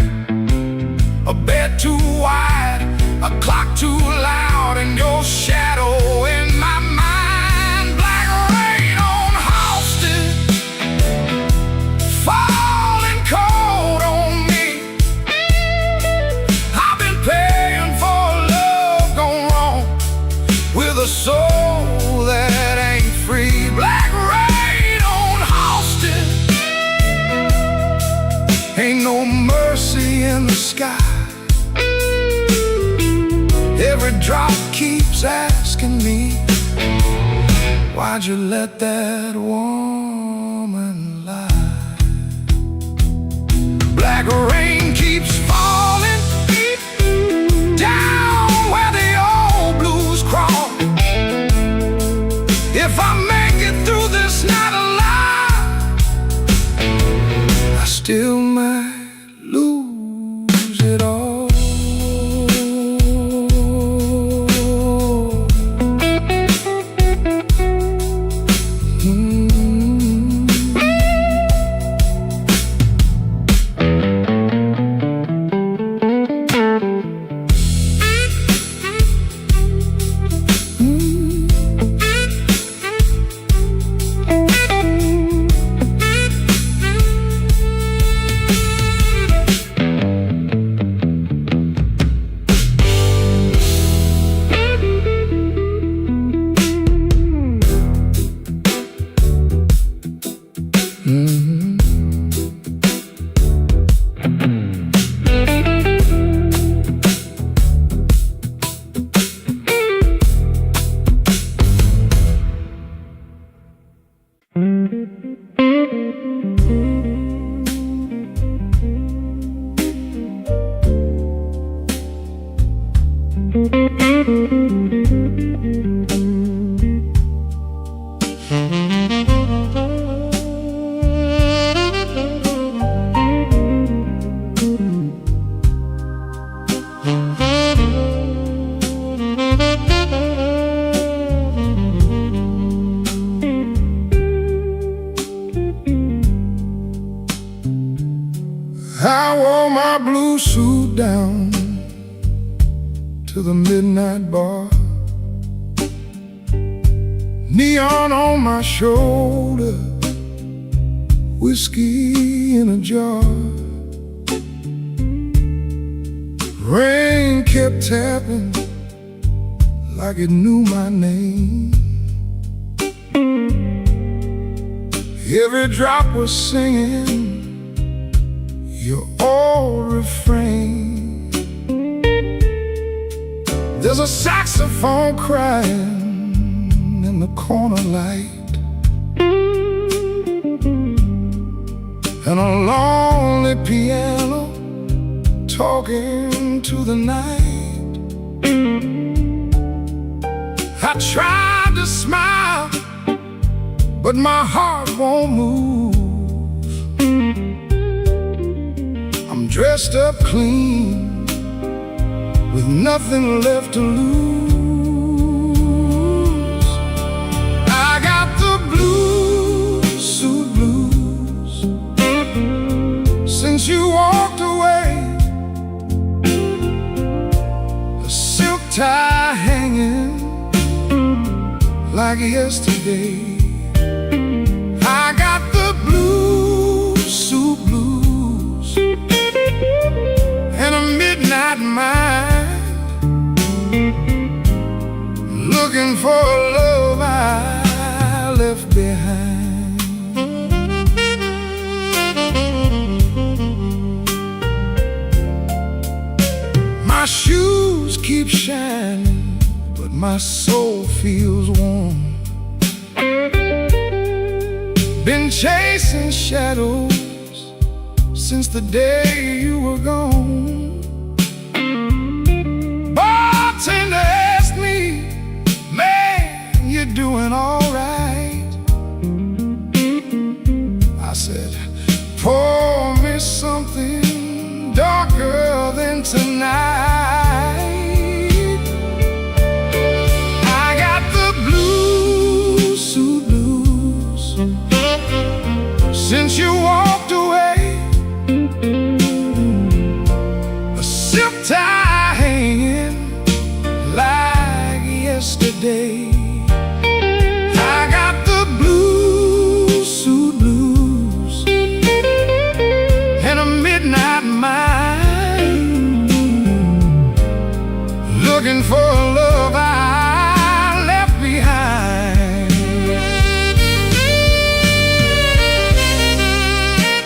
A bed too wide, a clock too loud, and your shadow in my mind. Falling cold on me. I've been paying for love gone wrong, with a soul that ain't free. Black rain on Halsted, ain't no mercy in the sky. Every drop keeps asking me, why'd you let that woman lie? Black rain keeps falling down where the old blues crawl. If I make it through this night alive, I still might lose it all. I wore my blue blue suit down to the midnight bar, neon on my shoulder, whiskey in a jar. Rain kept tapping like it knew my name. Every drop was singing your old refrain. There's a saxophone crying in the corner light, and a lonely piano talking to the night. I tried to smile, but my heart won't move. I'm dressed up clean, with nothing left to lose. I got the blue suit blues since you walked away. A silk tie hanging like yesterday. I got the blue suit blues and a midnight mind, looking for a love I left behind. My shoes keep shining, but my soul feels warm. Been chasing shadows since the day you were gone. Bartender asked me, man, you doing all right? I said, pour me something darker than tonight. I got the blue suit blues since you walked away. A silk tie hanging like yesterday. I got the blue suit blues and a midnight mind, looking for a love I left behind.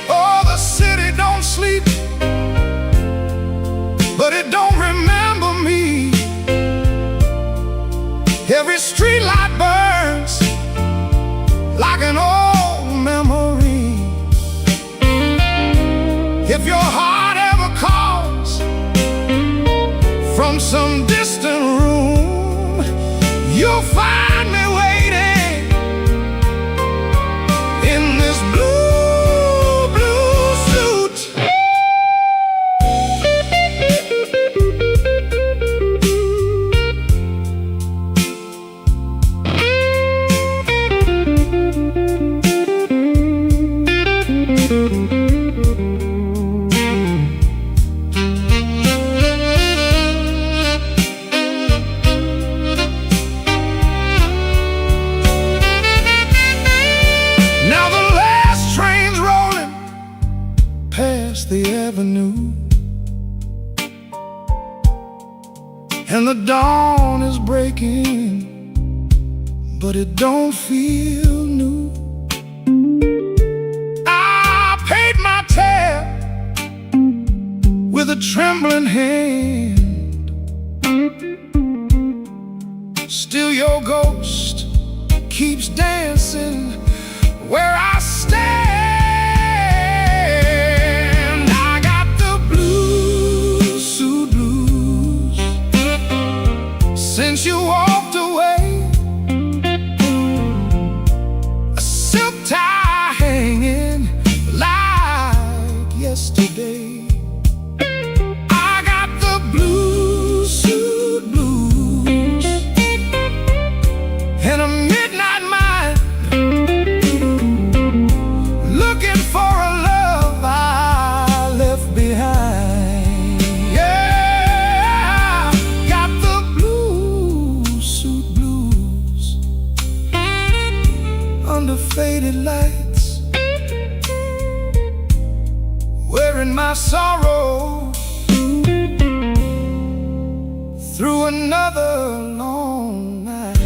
Oh, the city don't sleep, but it don't remember me. Every street light burns like an old memory. If your heart ever calls from some distant room, you'll find me waiting in this blue, blue suit. Now the last train's rolling past the avenue, and the dawn is breaking, but it don't feel new. I paid my tab with a trembling hand. Still your ghost keeps dancing where I stand. I got the blue suit blues since you walked away. A silk tie hanging like yesterday. I got the blue suit blues and a midnight mind, looking for a love I left behind. faded lights, wearing my sorrow through another long night.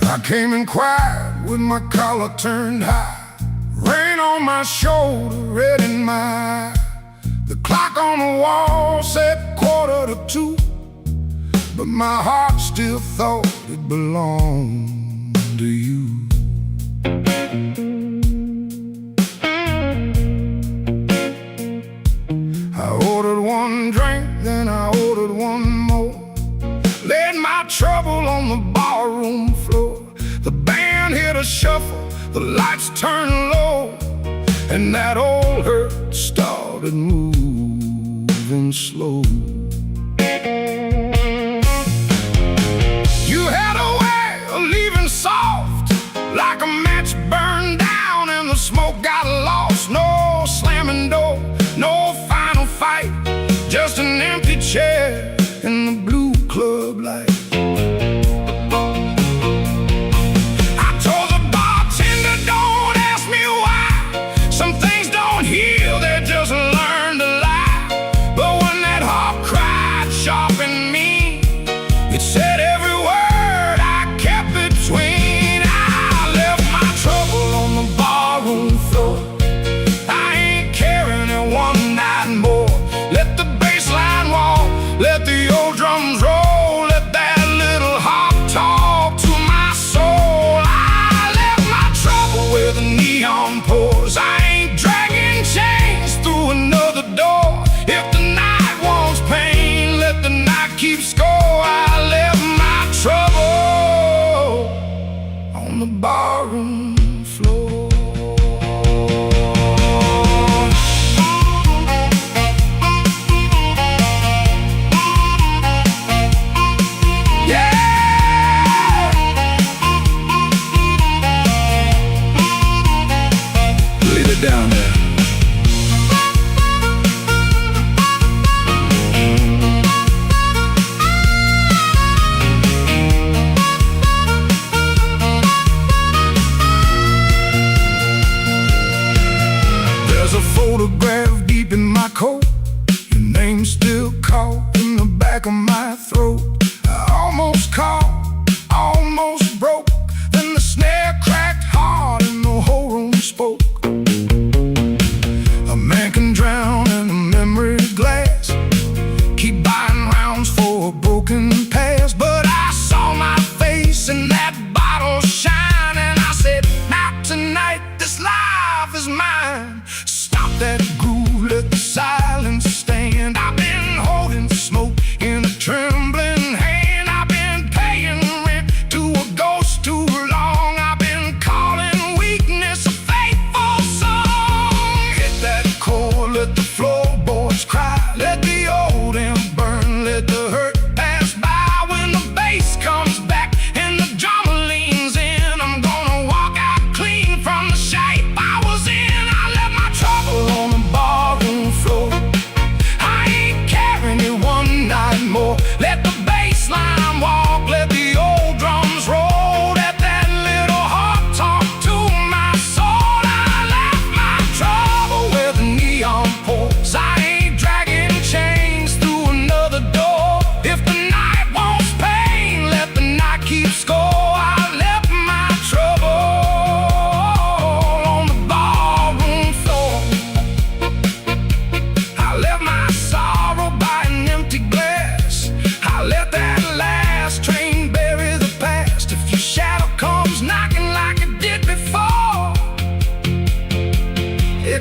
I came in quiet with my collar turned high, rain on my shoulder, red in my eye. The clock on the wall said 1:45, but my heart still thought it belonged to you. I ordered one drink, then I ordered one more, laid my trouble on the barroom floor. The band hit a shuffle, the lights turned low, and that old hurt started moving slow. You had a way of leaving soft, like a match burned down and the smoke got lost. No slamming door, no final fight, just an empty chair in the blue club light. Some things don't heal, they just learn to lie. But when that heart cries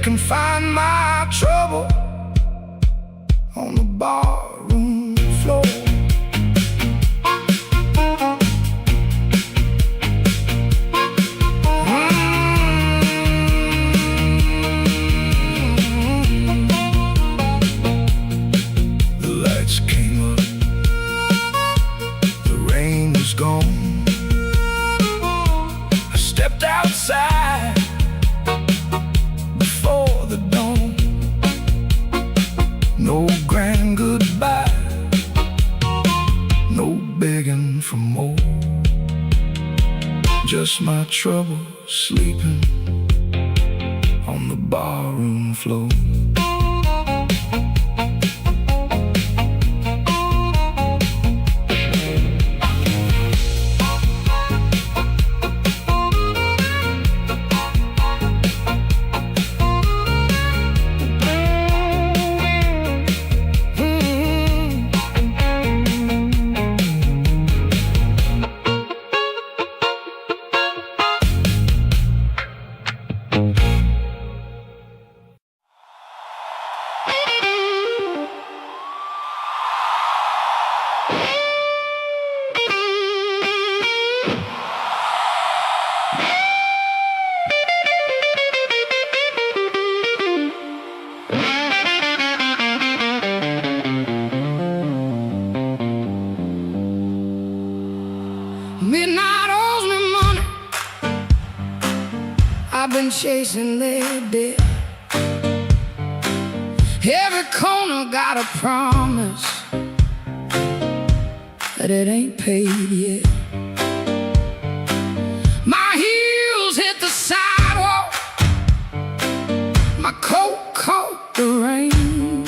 can find my trouble on the barroom floor. The lights came up, the rain was gone. I stepped outside before the dawn. No grand goodbye, no begging for more. Just my trouble sleeping on the barroom floor. Midnight owes me money. I've been chasing their debt. Every corner got a promise that it ain't paid yet. My heels hit the sidewalk, my coat caught the rain.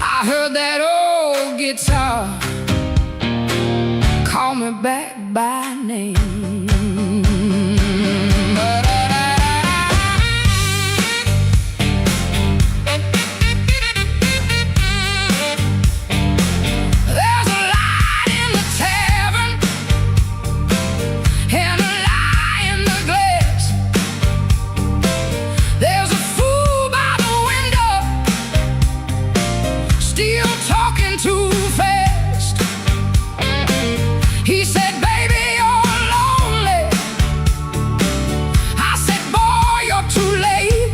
I heard that old guitar call me back by name. There's a light in the tavern and a lie in the glass. There's a fool by the window, still talking too fast. He said, baby, you're lonely. I said, boy, you're too late.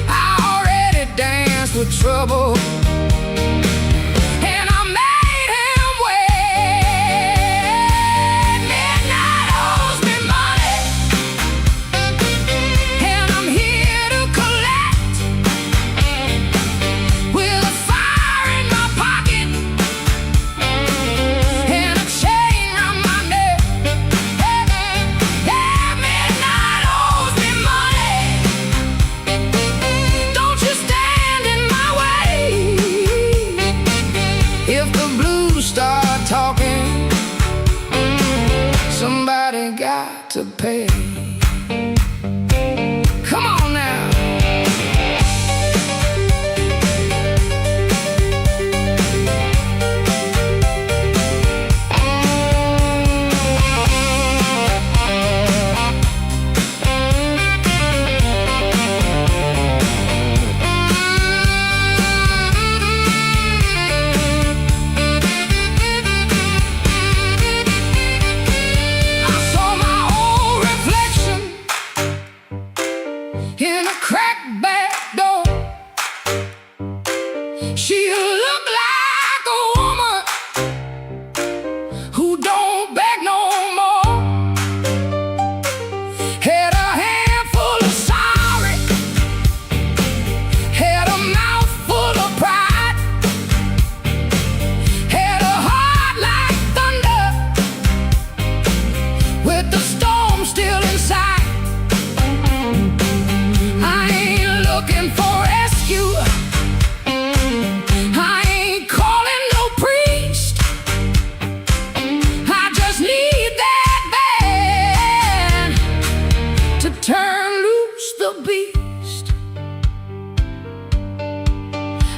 I already danced with trouble, and I made him wait. Midnight owes me money, and I'm here to collect. With a fire in my pocket and a chain round my neck. Yeah, midnight owes me money. Don't you stand in my way. If the blues start talking, somebody got to pay. Come on now. I saw my old reflection in a cracked back door. She looked like a woman who don't beg no more. Had a handful of sorry, had a mouth full of pride, had a heart like thunder with the storm still inside. I ain't looking for rescue, I ain't calling no priest. I just need that band to turn loose the beast.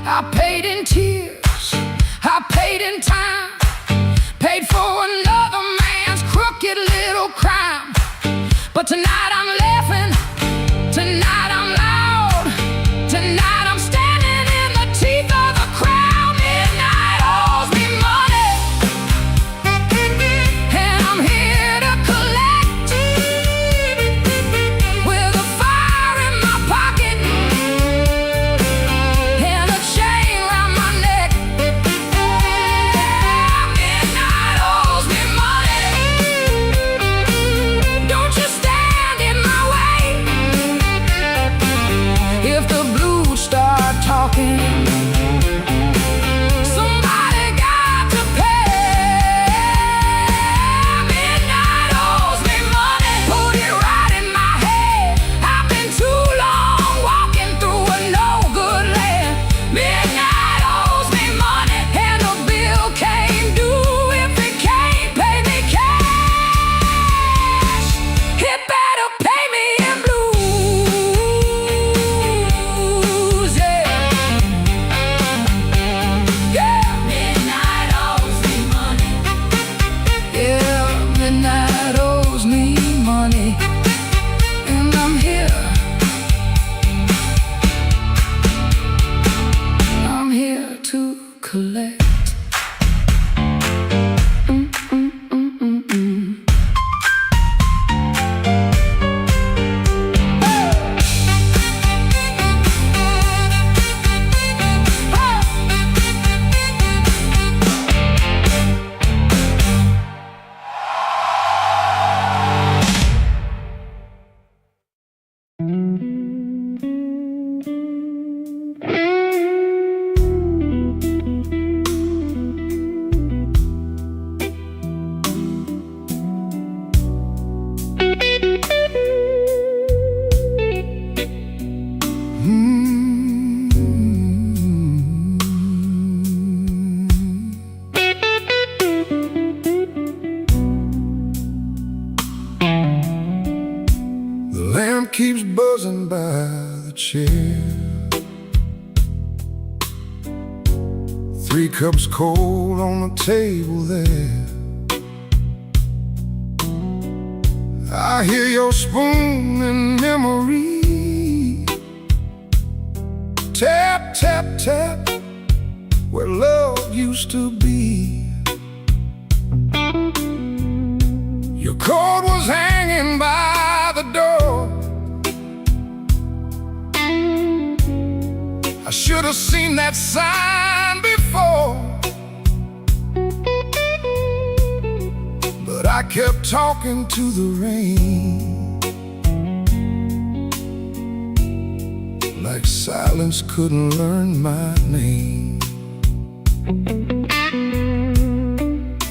I paid in tears, I paid in time, paid for another man's crooked little crime. But tonight I'm laughing lamp keeps buzzing by the chair. 3 cups cold on the table there. I hear your spoon in memory. Tap, tap, tap, where love used to be. Your coat was hanging by the door. I should have seen that sign before, but I kept talking to the rain, like silence couldn't learn my name.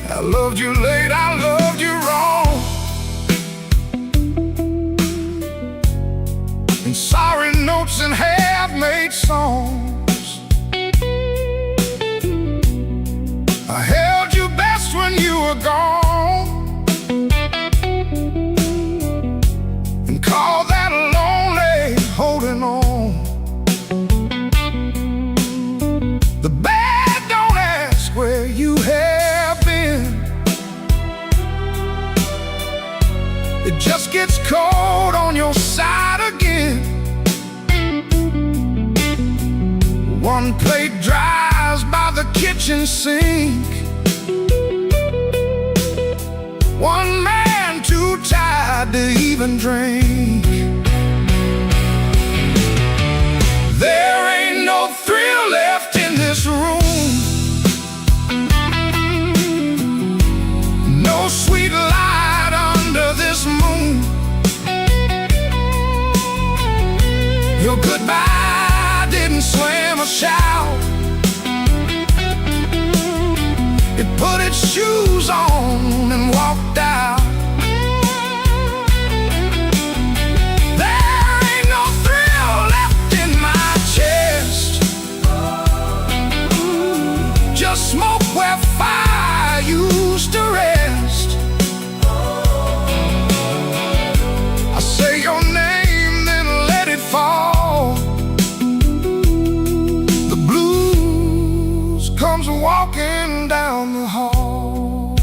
I loved you late, I loved you wrong, and sorry notes and half-made songs. I held you best when you were gone, and called that lonely holding on. The bad don't ask where you have been. It just gets cold on your side again. One plate dries by the kitchen sink. One man too tired to even drink. There ain't no thrill left in this room. No sweet light under this moon. Your goodbye didn't slam or shout. It put its shoes on and walked out. There ain't no thrill left in my chest. Just smoke where fire used to rest. I say your name, then let it fall. The blues comes walking down the hall.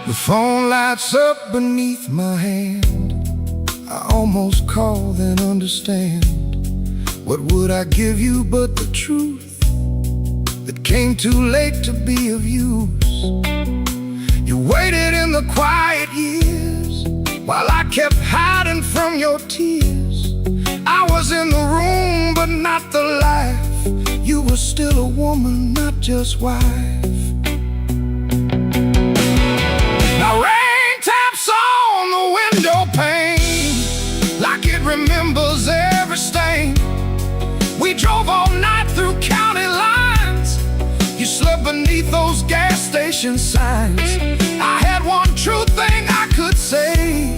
The phone lights up beneath my hand. I almost call, then understand. What would I give you but the truth that came too late to be of use? You waited in the quiet years while I kept hiding from your tears. I was in the room but not the life. You were still a woman, not just wife. Now rain taps on the window pane like it remembers every stain. We drove all night through county lines. You slept beneath those gas station signs. I had one true thing I could say,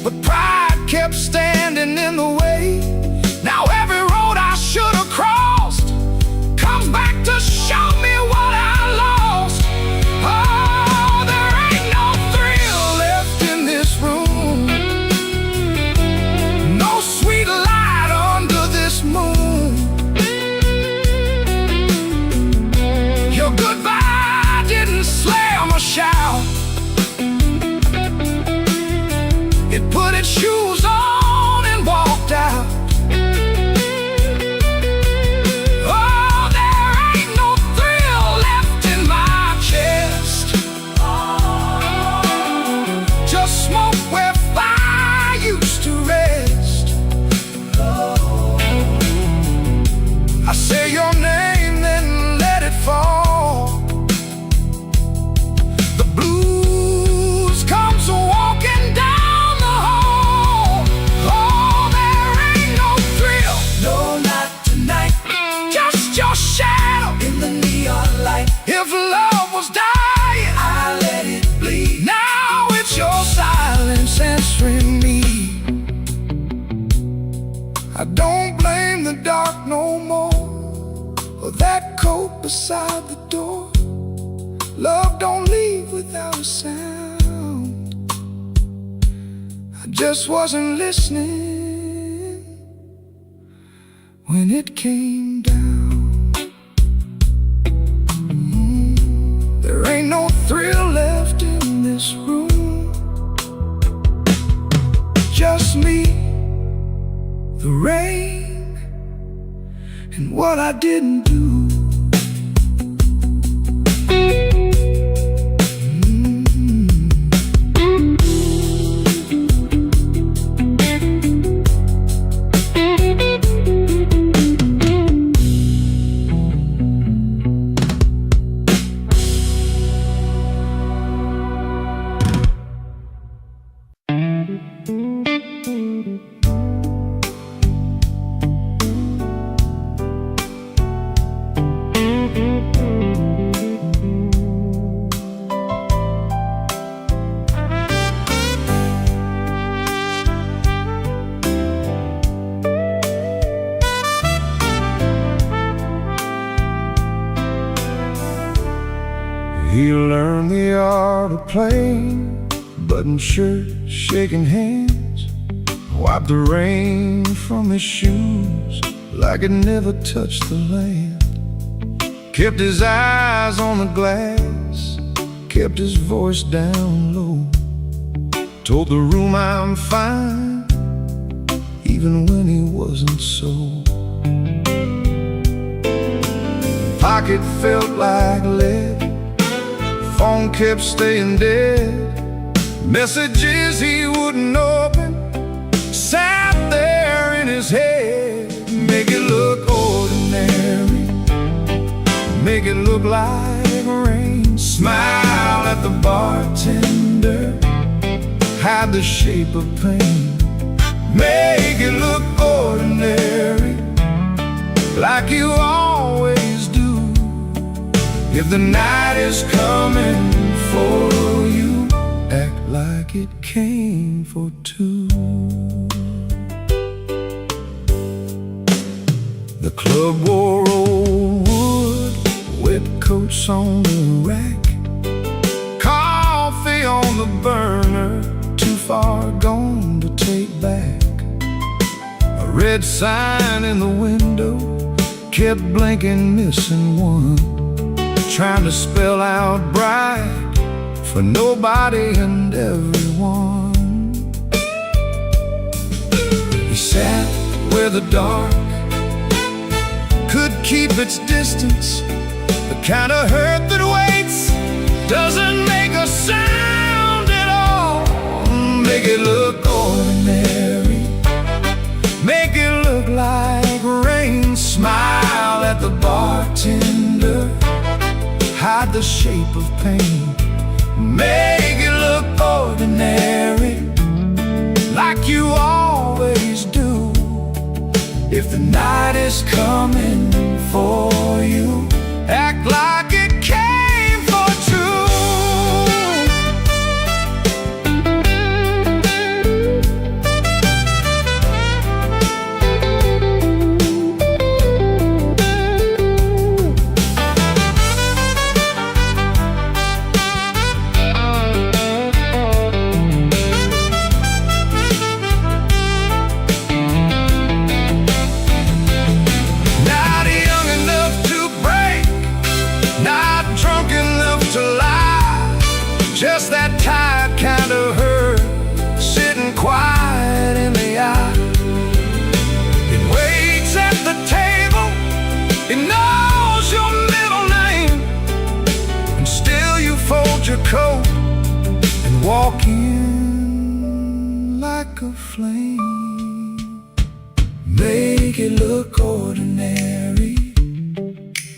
but pride kept standing in the way. Now every road I should have crossed comes back to show me what I lost. Oh, there ain't no thrill left in this room. No sweet light under this moon. Your goodbye didn't slam or shout. It put its shoes on and walked out. just wasn't listening when it came down. There ain't no thrill left in this room, just me, the rain, and what I didn't do. He learned the art of playing button shirt, shaking hands, wiped the rain from his shoes like it never touched the land. Kept his eyes on the glass, kept his voice down low, told the room I'm fine, even when he wasn't so. Pocket felt like lead, phone kept staying dead, messages he wouldn't open sat there in his head. Make it look ordinary, make it look like rain. Smile at the bartender, hide the shape of pain. Make it look ordinary, like you always do. If the night is coming for you, act like it came for two. The club wore old wood, wet coats on the rack, coffee on the burner, too far gone to take back. A red sign in the window kept blinking, missing one, trying to spell out bright for nobody and everyone. He sat where the dark could keep its distance, the kind of hurt that waits, doesn't make a sound at all. Make it look ordinary, make it look like rain. Smile at the bartender, hide the shape of pain. Make it look ordinary, like you always do. If the night is coming for you, act like it came for two. Just that tired kind of hurt, sitting quiet in the eye. It waits at the table, it knows your middle name, and still you fold your coat and walk in like a flame. Make it look ordinary,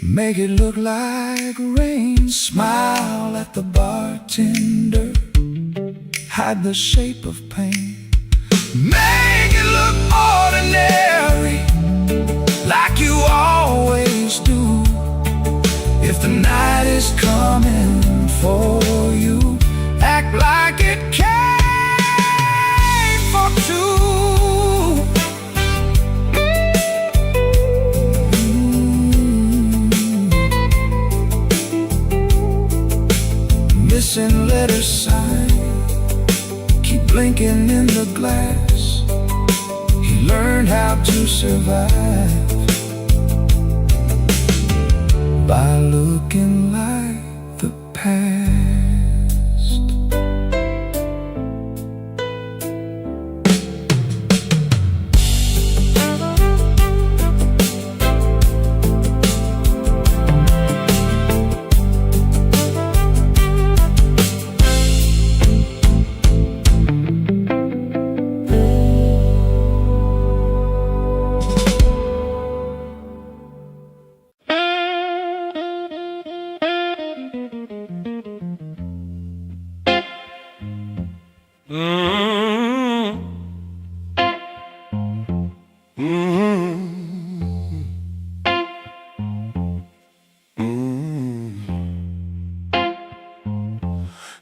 make it look like rain. Smile at the bartender, hide the shape of pain. Make it look ordinary, like you always do. If the night is coming for you, act like it came for two. Missing letter sign, keep blinking. blinking in the glass. He learned how to survive by looking like the past.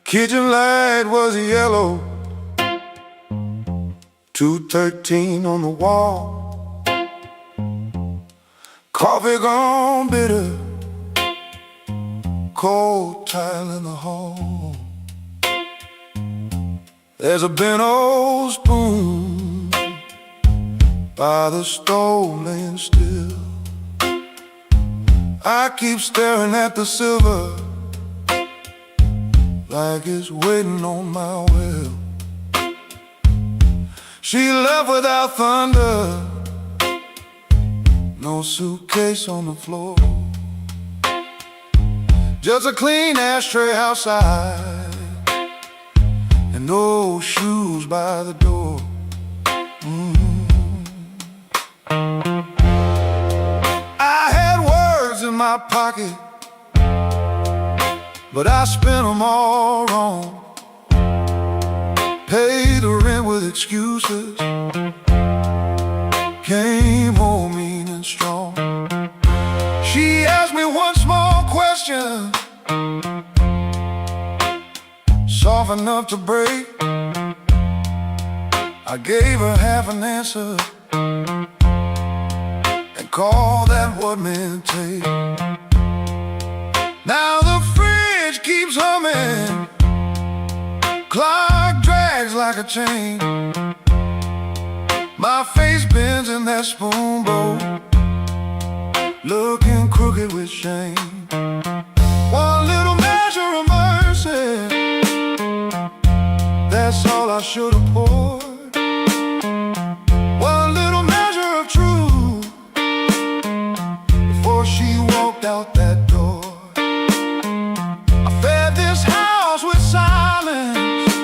Kitchen light was yellow, 213 on the wall. Coffee gone bitter, cold tile in the hall. There's a bent old spoon by the stove laying still. I keep staring at the silver like it's waiting on my will. She left without thunder, no suitcase on the floor, just a clean ashtray outside and no shoes by the door. I had words in my pocket, but I spent them all wrong. Paid the rent with excuses, came home mean and strong. She asked me one small question, soft enough to break. I gave her half an answer and called that what men take. Now the fridge keeps humming, clock drags like a chain. My face bends in that spoon bowl, looking crooked with shame. One little measure of mercy, that's all I should have poured. One little measure of truth before she walked out that door. I fed this house with silence,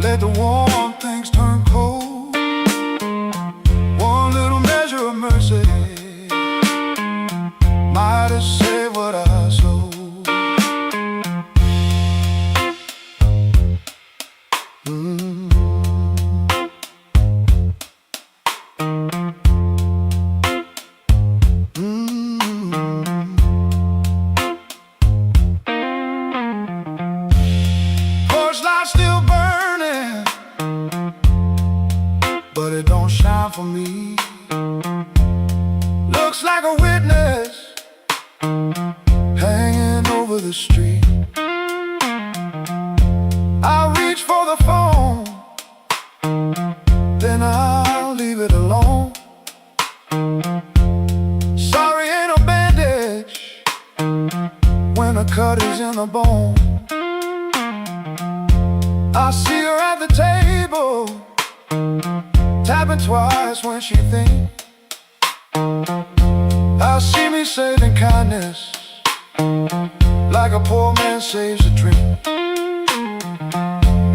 let the warm things turn cold. One little measure of mercy might have saved what I sold. Porch light still burning, but it don't shine for me. Looks like a witness hanging over the street. I reach for the phone, then I'll leave it alone. Sorry ain't a bandage when a cut is in the bone. I see her at the table, tapping twice when she thinks. I see me saving kindness like a poor man saves a drink.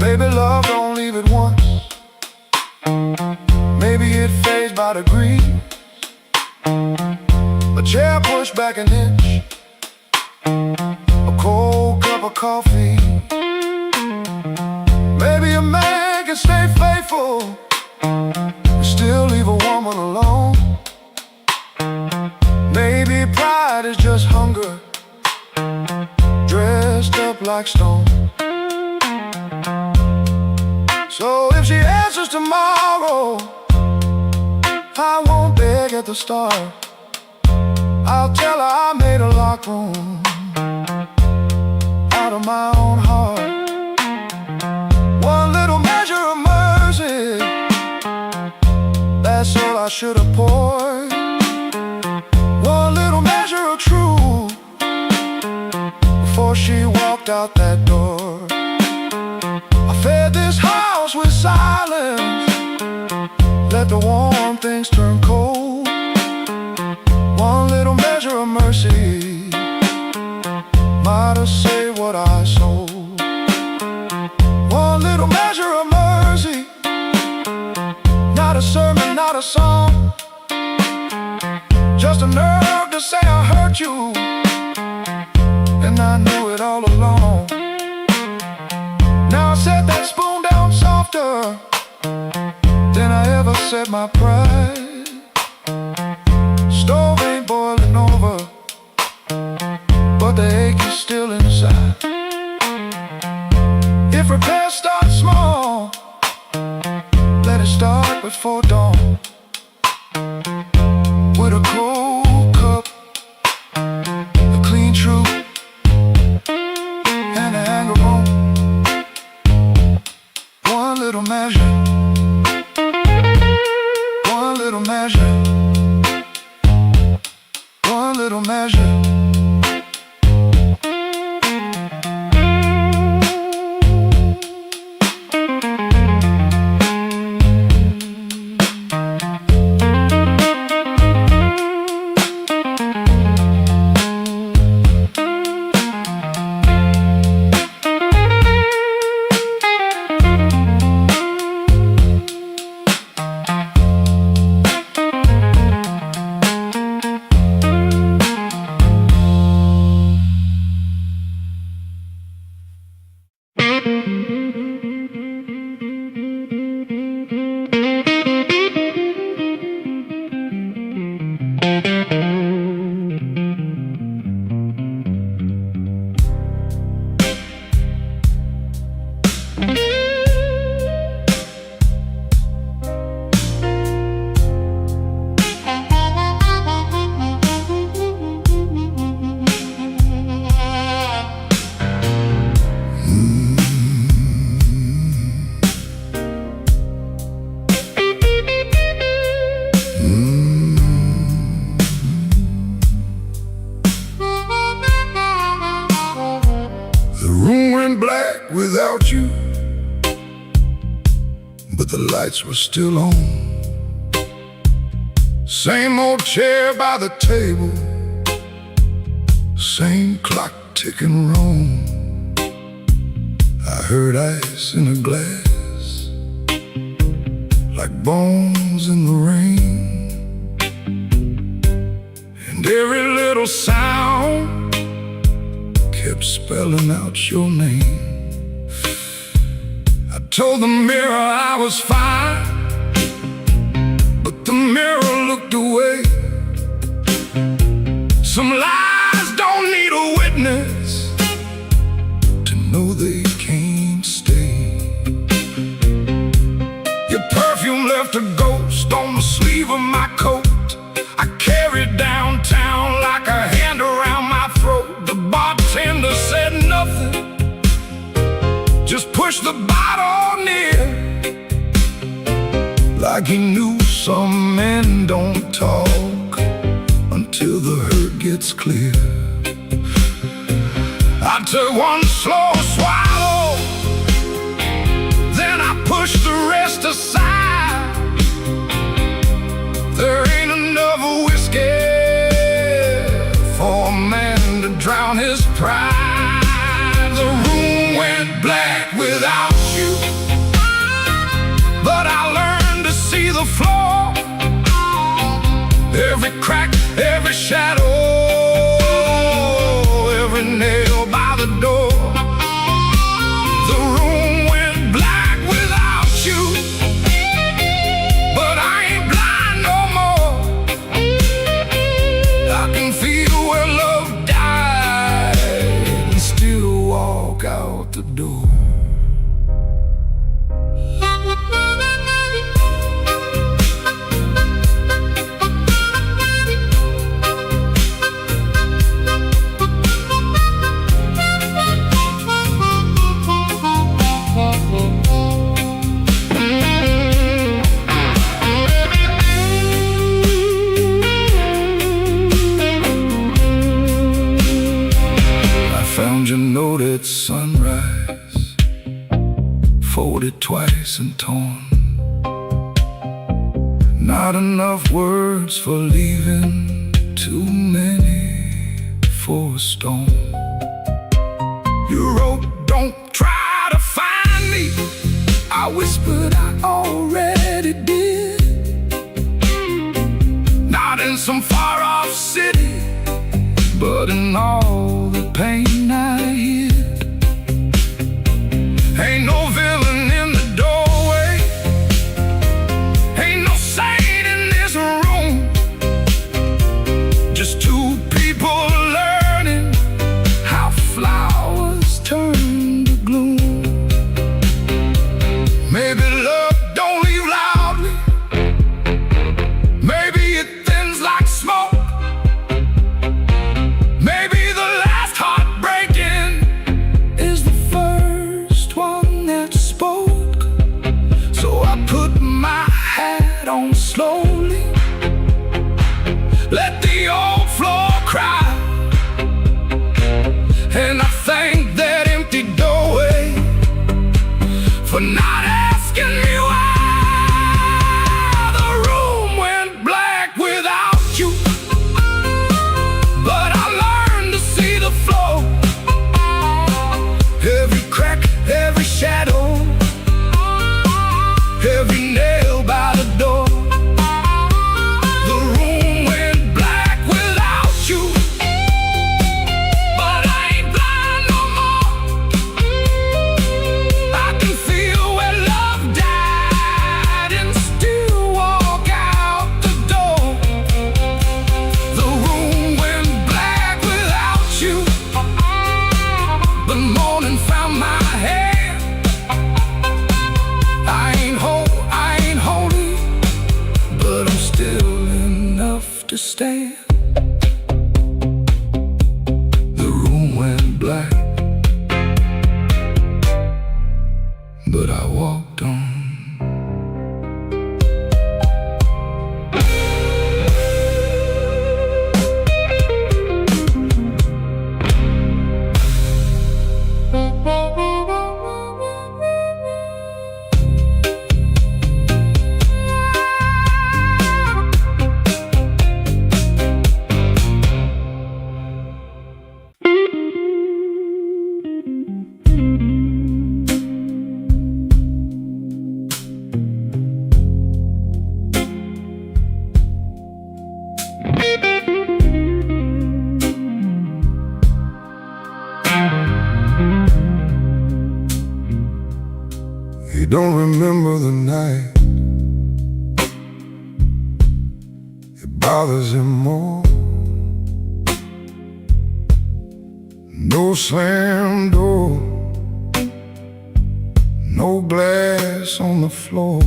Maybe love don't leave it once, maybe it fades by degrees. A chair pushed back an inch, a cold cup of coffee. Maybe a man can stay faithful and still leave a woman alone. Maybe pride is just hunger dressed up like stone. So if she answers tomorrow, I won't beg at the start. I'll tell her I made a locked room out of my own heart. One little measure of out that door. I fed this house with silence, let the warm things turn cold. One little measure of mercy might have saved what I sold. One little measure of mercy, not a sermon, not a song, just a nerve to say I hurt you, and I knew it all along. Now I set that spoon down softer than I ever set my pride. Stove ain't boiling over, but the ache is still inside. If repairs start small, let it start before dawn. With a cold cup, a clean truth, and an anger bone. One little measure, one little measure, one little measure. Black without you, but the lights were still on. Same old chair by the table, same clock ticking wrong. I heard ice in a glass, like bones in the rain, and every little sound kept spelling out your name. I told the mirror I was fine, but the mirror looked away. Some lies don't need a witness to know they can't stay. Your perfume left a ghost on the sleeve of my coat. I carried downtown like a hand around my throat. The bartender said nothing, just pushed the bottle near, like he knew some men don't talk until the hurt gets clear. I took one slow swallow, then I pushed the rest aside. There ain't enough whiskey for a man to drown his pride. The room went black without you, but I learned to see the floor, every crack, every shadow, every nail by the door. nice and torn. Not enough words for leaving, too many for a storm. You wrote, don't try to find me. I whispered, I already did. Not in some far-off city, but in all the pain I hid. Ain't no villain in the doorway, ain't no saint in this room. Just two people learning how flowers turn to gloom. Maybe love don't leave loudly, maybe it thins like smoke. Maybe the last heartbreaking is the first one that spoke. So I put my hat on slowly, let the old floor cry, and I thank that empty doorway for not asking me why. The room went black without you, but I learned to see the flow. Every crack, every shadow, every nail by the door. The room went black without you, but I ain't blind no more. I can feel where love died and still walk out the door. The room went black without you. The morning found my hand. I ain't holy, but I'm still enough to stand. The room went black, but I walked on. He don't remember the night, it bothers him more. No slam door, no glass on the floor.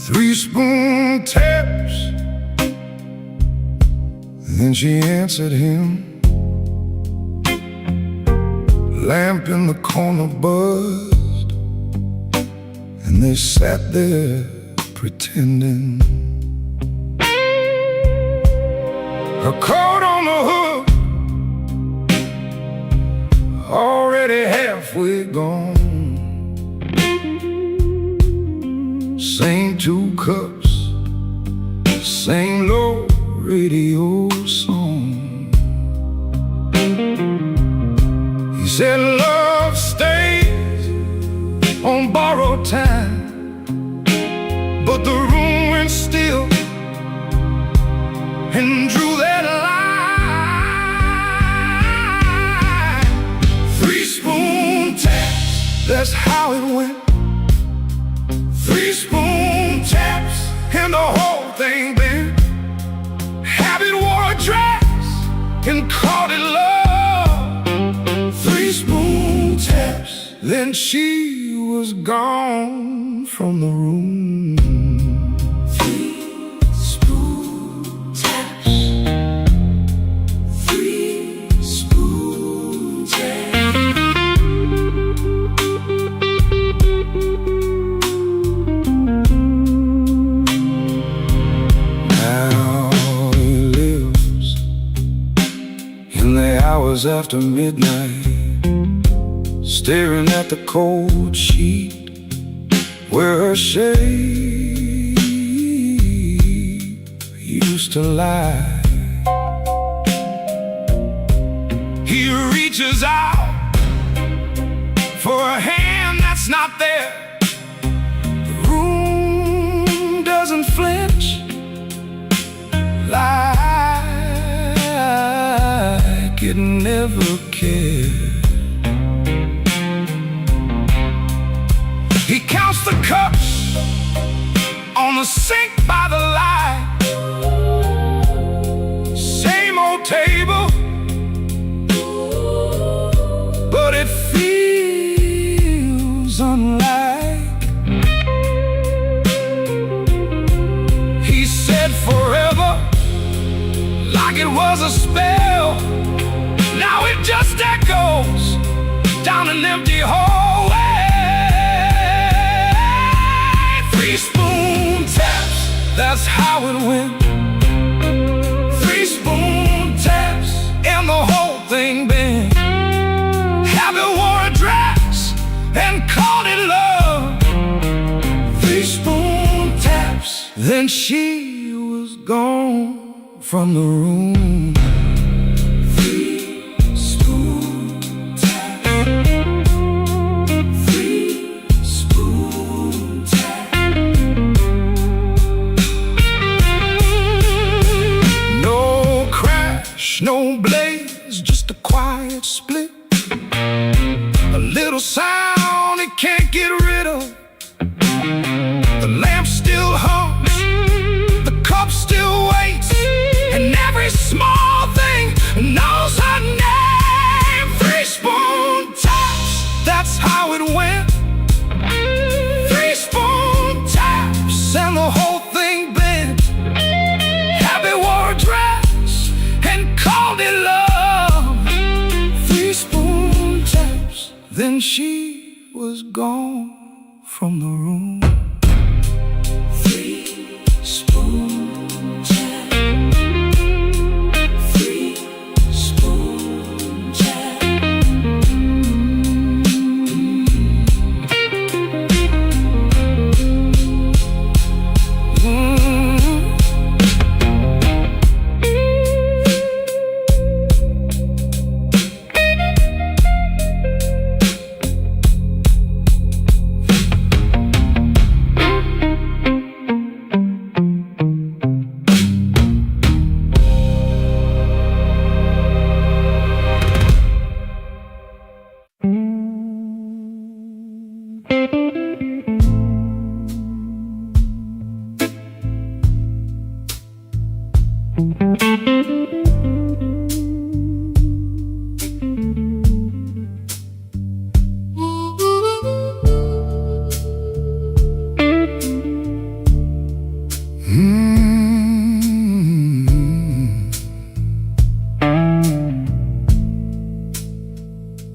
3 spoon taps, then she answered him. Lamp in the corner buzzed, and they sat there pretending. Her coat on the hook, already halfway gone. Same 2 cups, same low radio song. He said love stays on borrowed time, but the room went still and drew that line. 3 spoon taps, that's how it went. 3 spoon taps and the whole thing bent. Habit wore a dress and called it love. 3 spoon taps, then she was gone from the room. 3 spoon taps, 3 spoon taps. Now he lives in the hours after midnight, staring at the cold sheet where her shape used to lie. He reaches out for a hand that's not there. The room doesn't flinch like it never cared. He counts the cups on the sink by the light. Same old table, but it feels unlike. He said forever, like it was a spell. Now it just echoes down an empty hallway. 3 spoon taps, that's how it went. 3 spoon taps, and the whole thing bent. Habit wore a dress and called it love. 3 spoon taps, then she was gone from the room. 3 spoon taps. 3 spoon taps. No crash, no blaze, just a quiet split. A little sound it can't get rid of. The lamp still hums, the cup still waits, and every small thing knows her name. 3 spoon taps, that's how it went. 3 spoon taps, and the whole thing bent. Habit wore a dress and called it love. 3 spoon taps, then she was gone from the room. 3 spoon taps. 3 spoon taps.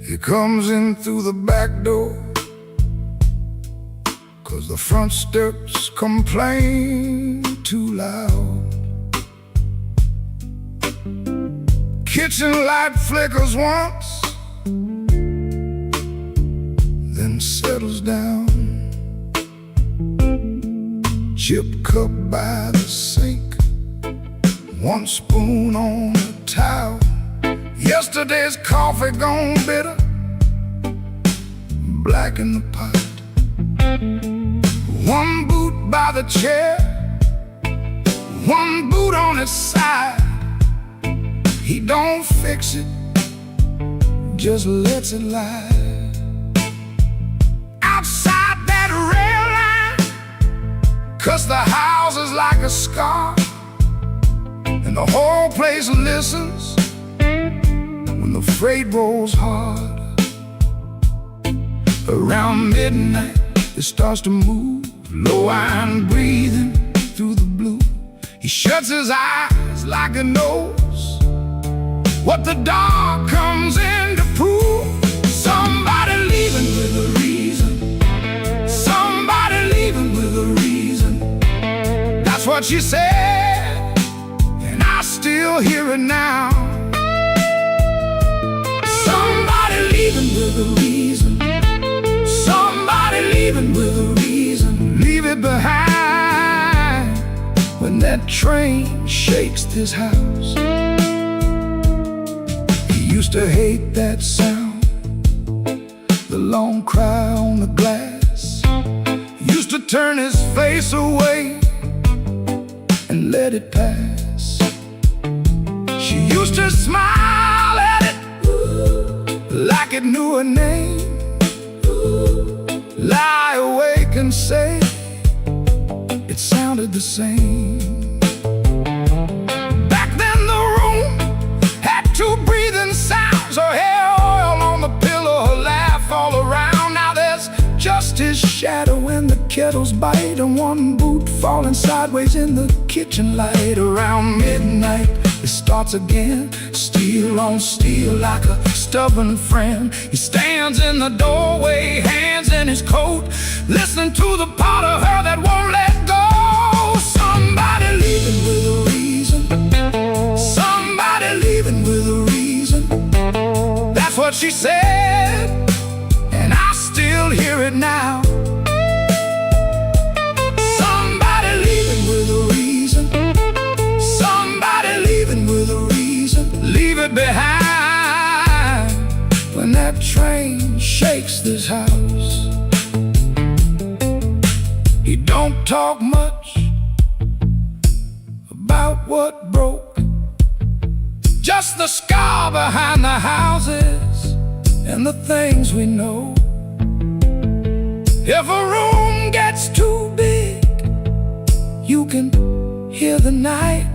He comes in through the back door, 'cause the front steps complain too loud. Kitchen light flickers once, then settles down. Chip cup by the sink, 1 spoon on the towel. Yesterday's coffee gone bitter, black in the pot. 1 boot by the chair, 1 boot on his side. He don't fix it, just lets it lie. Outside that rail line, 'cause the house is like a scar, and the whole place listens when the freight rolls hard. Around midnight, it starts to move, low iron breathing through the blue. He shuts his eyes like he knows what the dark comes in to prove. Somebody leaving with a reason. Somebody leaving with a reason. That's what she said, and I still hear it now. Somebody leaving with a reason. that train shakes this house. He used to hate that sound, the long cry on the glass. Used to turn his face away and let it pass. She used to smile at it like it knew her name, lie awake and say it sounded the same. Back then the room had two breathing sounds, her hair oil on the pillow, her laugh all around. Now there's just his shadow and the kettle's bite, and one boot falling sideways in the kitchen light. Around midnight it starts again, steel on steel like a stubborn friend. He stands in the doorway, hands in his coat, listening to the part of her that won't let go. Somebody leaving with a reason, somebody leaving with a reason. That's what she said, and I still hear it now. Somebody leaving with a reason, somebody leaving with a reason. Leave it behind when that train shakes this house. He don't talk much about what broke, just the scar behind the houses and the things we know. If a room gets too big, you can hear the night,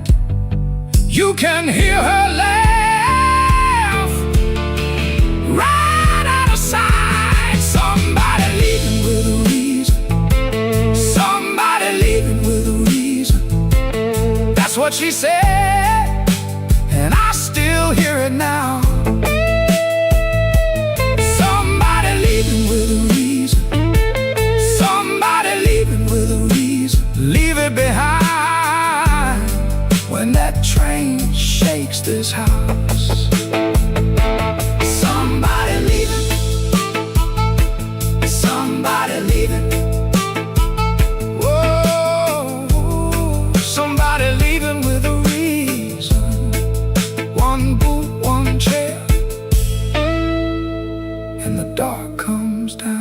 you can hear her laugh right out of sight. Somebody leaving with a reason, somebody leaving with a reason. That's what she said, and I still hear it now. Somebody leaving with a reason, somebody leaving with a reason. Leave it behind when that train shakes this house. Somebody leaving, somebody leaving. Whoa, somebody leaving with a reason. One boot, one chair, and the dark comes down.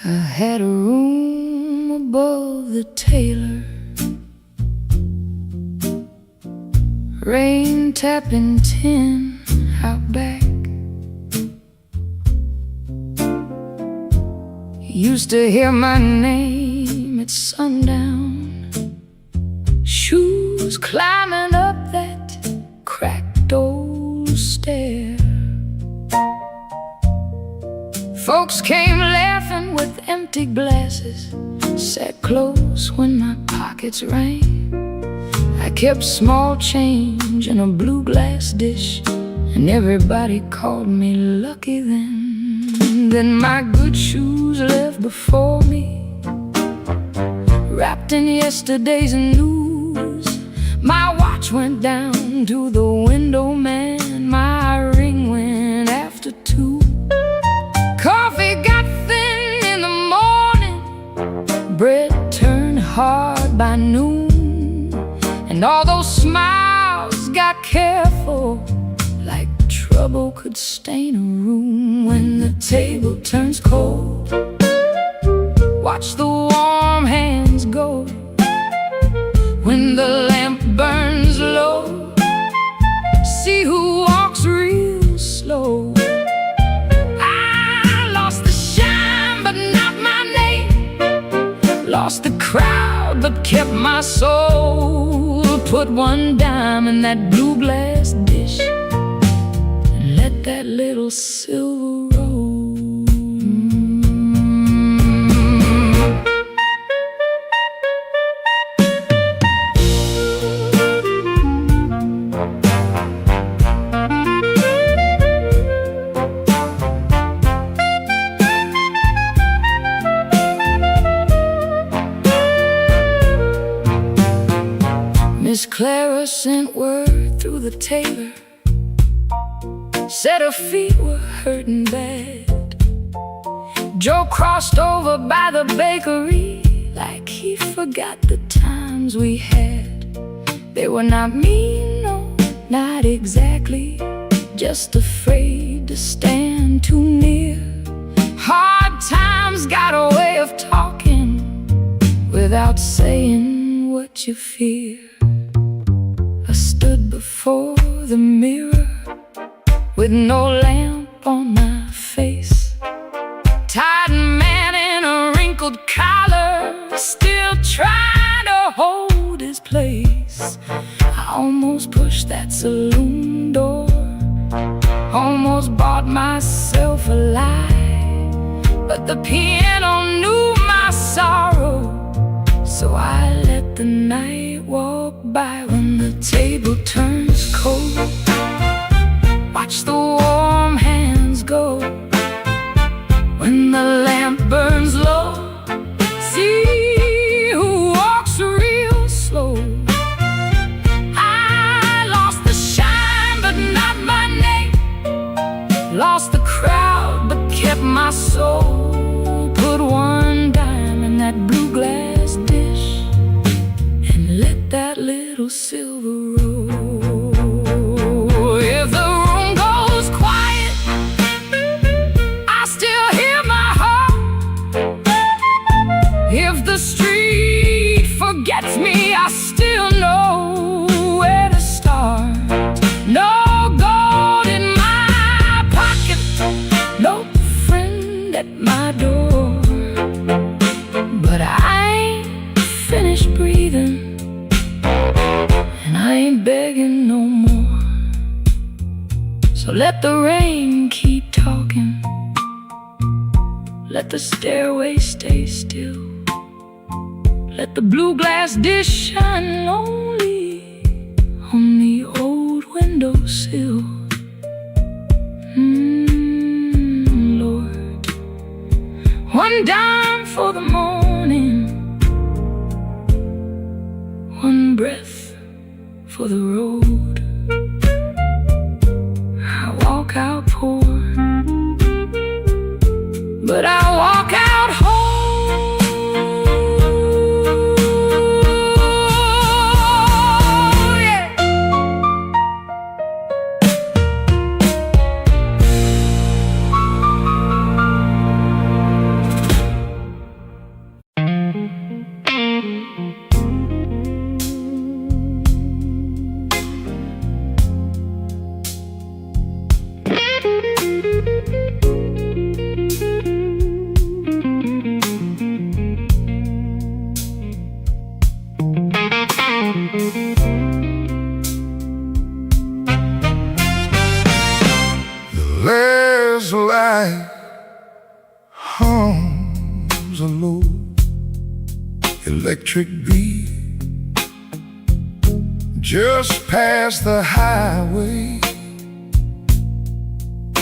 I had a room above the tailor, rain tapping tin out back. Used to hear my name at sundown, shoes climbing up that cracked old stair. Folks came laughing with empty glasses, sat close when my pockets rang. I kept small change in a blue glass dish, and everybody called me lucky then. Then my good shoes left before me, wrapped in yesterday's news. My watch went down to the window man, my ring went after 2. Coffee got thin in the morning, bread turned hard by noon, and all those smiles got careful, like trouble could stain a room. When the table turns cold, watch the warm hands go. When the lamp burns low, see who walks real slow. Lost the crowd but kept my soul. Put one dime in that blue glass dish and let that little silver roll. through the tailor. Said her feet were hurting bad. Joe crossed over by the bakery like he forgot the times we had. They were not mean, no, not exactly, just afraid to stand too near. Hard times got a way of talking without saying what you fear. I stood before the mirror with no lamp on my face. Tired man in a wrinkled collar, still trying to hold his place. I almost pushed that saloon door, almost bought myself a lie, but the piano knew my sorrow, so I let the night walk by. When the table turns cold, watch the warm hands go. When the lamp burns low, see who walks real slow. I lost the shine, but not my name. Lost the crowd, but kept my soul. Put one dime in that blue glass dish and let that little silver roll. If the room goes quiet, I still hear my heart. If the street forgets me, I still know where to start. No gold in my pocket, no friend at my door, but I ain't finished breathing, and I ain't begging no more. So let the rain keep talking, let the stairway stay still, let the blue glass dish shine lonely on the old windowsill. Lord, one dime for the morning, one breath for the road. I walk out poor, but I walk out whole. Yeah. Last light hums a low electric beat just past the highway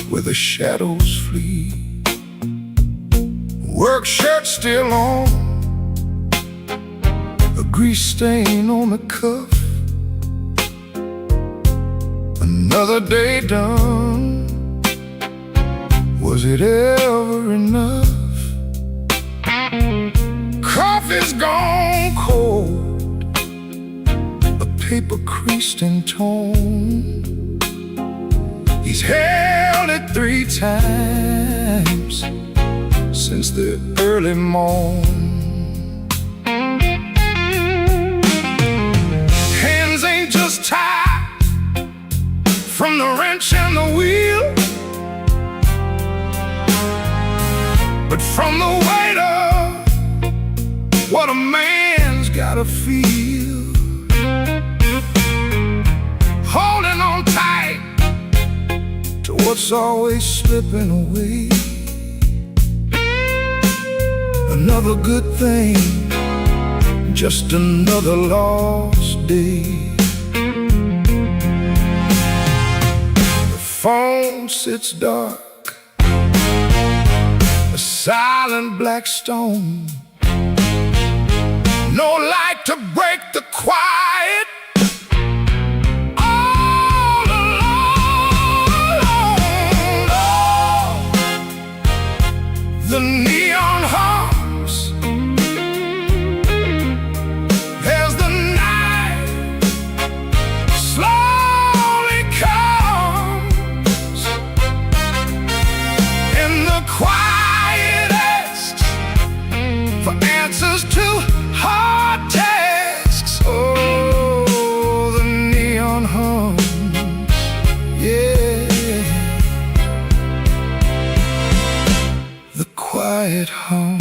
where the shadows flee. Work shirt still on, a grease stain on the cuff. Another day done. Was it ever enough? Coffee's gone cold, a paper creased in tone. He's held it 3 times since the early morn. Hands ain't just tied from the wrench and the wheel, but from the weight of what a man's gotta feel. Holding on tight to what's always slipping away. Another good thing, just another lost day. The phone sits dark, a silent black stone. No light to break the quiet. All quiet hums.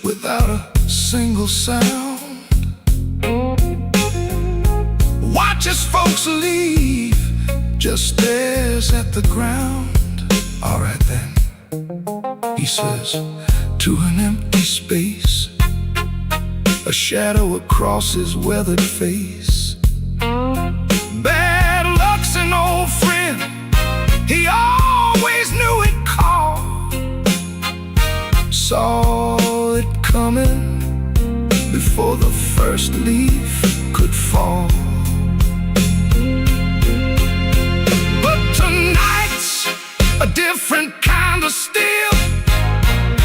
Without a single sound, watches folks leave, just stares at the ground. All right then, he says, to an empty space, a shadow across his weathered face. Bad luck's an old friend, he always knew it called. Saw it coming before the first leaf could fall. But tonight's a different kind of steel,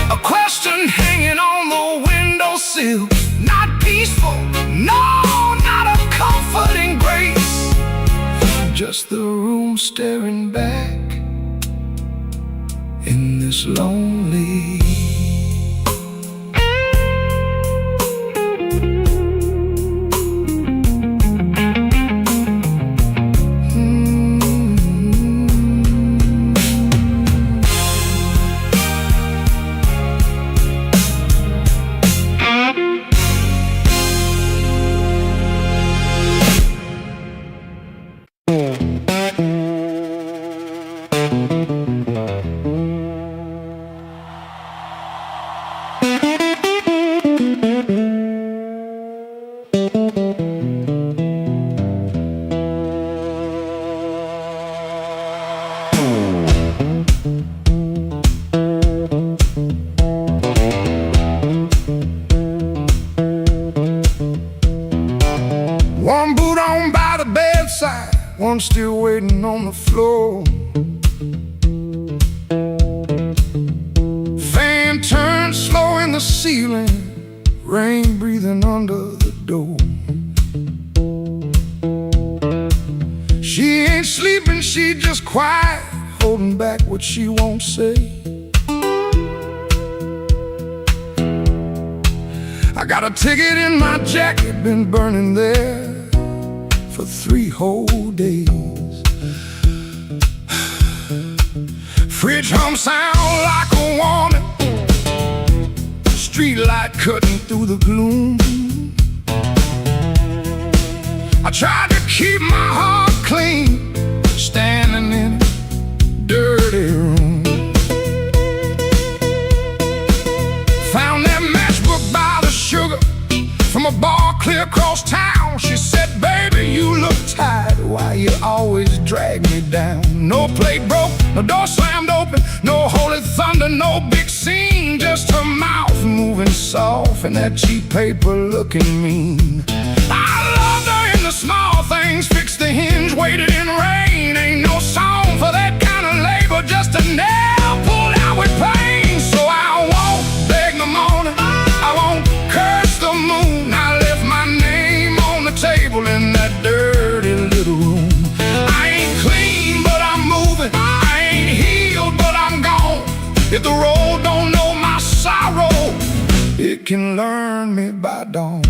a question hanging on the windowsill. Not peaceful, no, not a comforting grace, just the room staring back in this lonely. One boot on by the bedside, one still waiting on the floor. Fan turned slow in the ceiling, rain breathing under the door. She ain't sleeping, she just quiet, holding back what she won't say. I got a ticket in my jacket, been burning there for 3 whole days. Fridge hum sound like a warning, street light cutting through the gloom. I tried to keep my heart clean, standing in a dirty room. Found that matchbook by the sugar from a bar clear across town. She said, baby, you look tired, why you always drag me down? No plate broke, no door slammed open, no holy thunder, no big scene, just her mouth moving soft and that cheap paper looking mean. I loved her in the small things, fixed the hinge, waited in rain. Ain't no song for that kind of labor, just a nail pulled out with pain. So I won't beg the morning, I won't curse the moon. I left my name on the table in that dirty little room. I ain't clean, but I'm moving. I ain't healed, but I'm gone. If the road don't know my sorrow, it can learn me by dawn.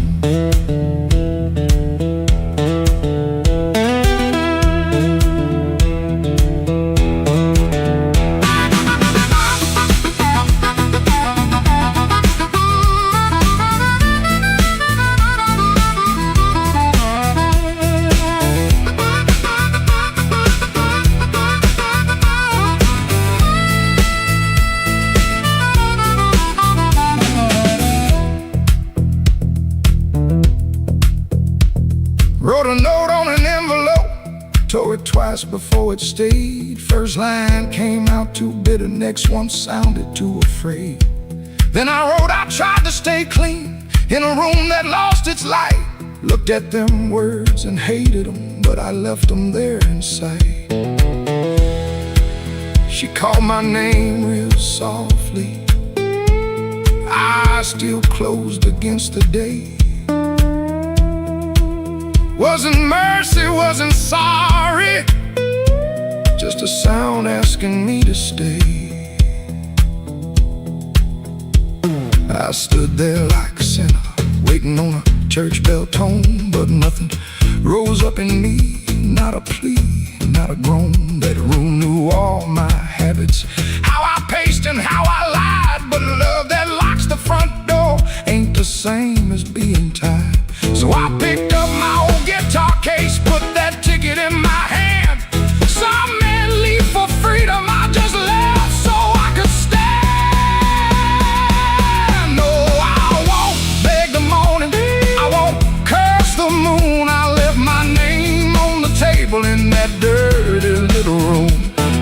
Wrote a note on an envelope, tore it twice before it stayed. First line came out too bitter, next one sounded too afraid. Then I wrote, I tried to stay clean in a room that lost its light. Looked at them words and hated them, but I left them there inside. She called my name real softly. eyes still closed against the day. Wasn't mercy, wasn't sorry, just a sound asking me to stay. I stood there like a sinner, waiting on a church bell tone, but nothing rose up in me, not a plea, not a groan. That room knew all my habits, how I paced and how I lied, but love that locks the front door ain't the same as being tied. So I picked up my old guitar case, put that ticket in my hand. Some men leave for freedom, I just left so I could stand. No, I won't beg the morning, I won't curse the moon. I left my name on the table in that dirty little room.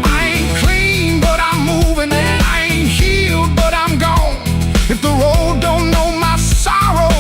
I ain't clean, but I'm moving, and I ain't healed, but I'm gone. If the road don't know my sorrow,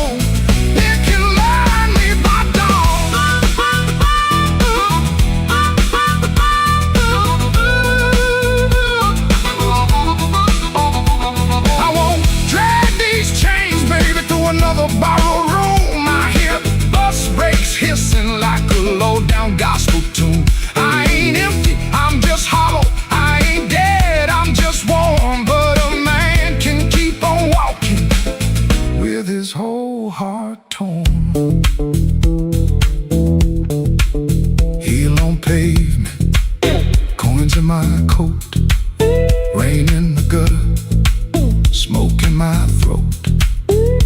another borrowed room. I hear bus brakes hissing like a low-down gospel tune. I ain't empty, I'm just hollow. I ain't dead, I'm just warm. But a man can keep on walking with his whole heart torn. Heel on pavement, coins in my coat, rain in the gutter, smoke in my throat.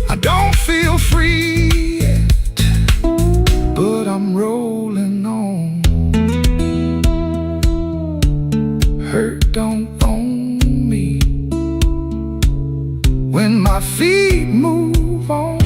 I don't feel free yet, but I'm rolling on. Hurt don't own me when my feet move on.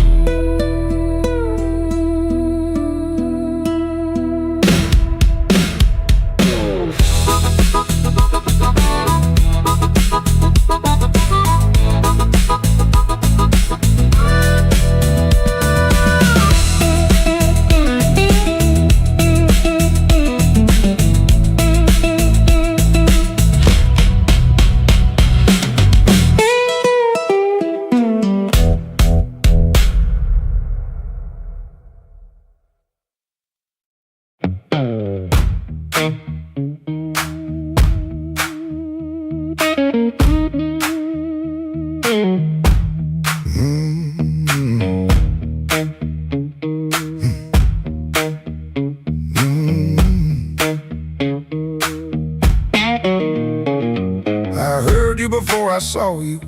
Before I saw you,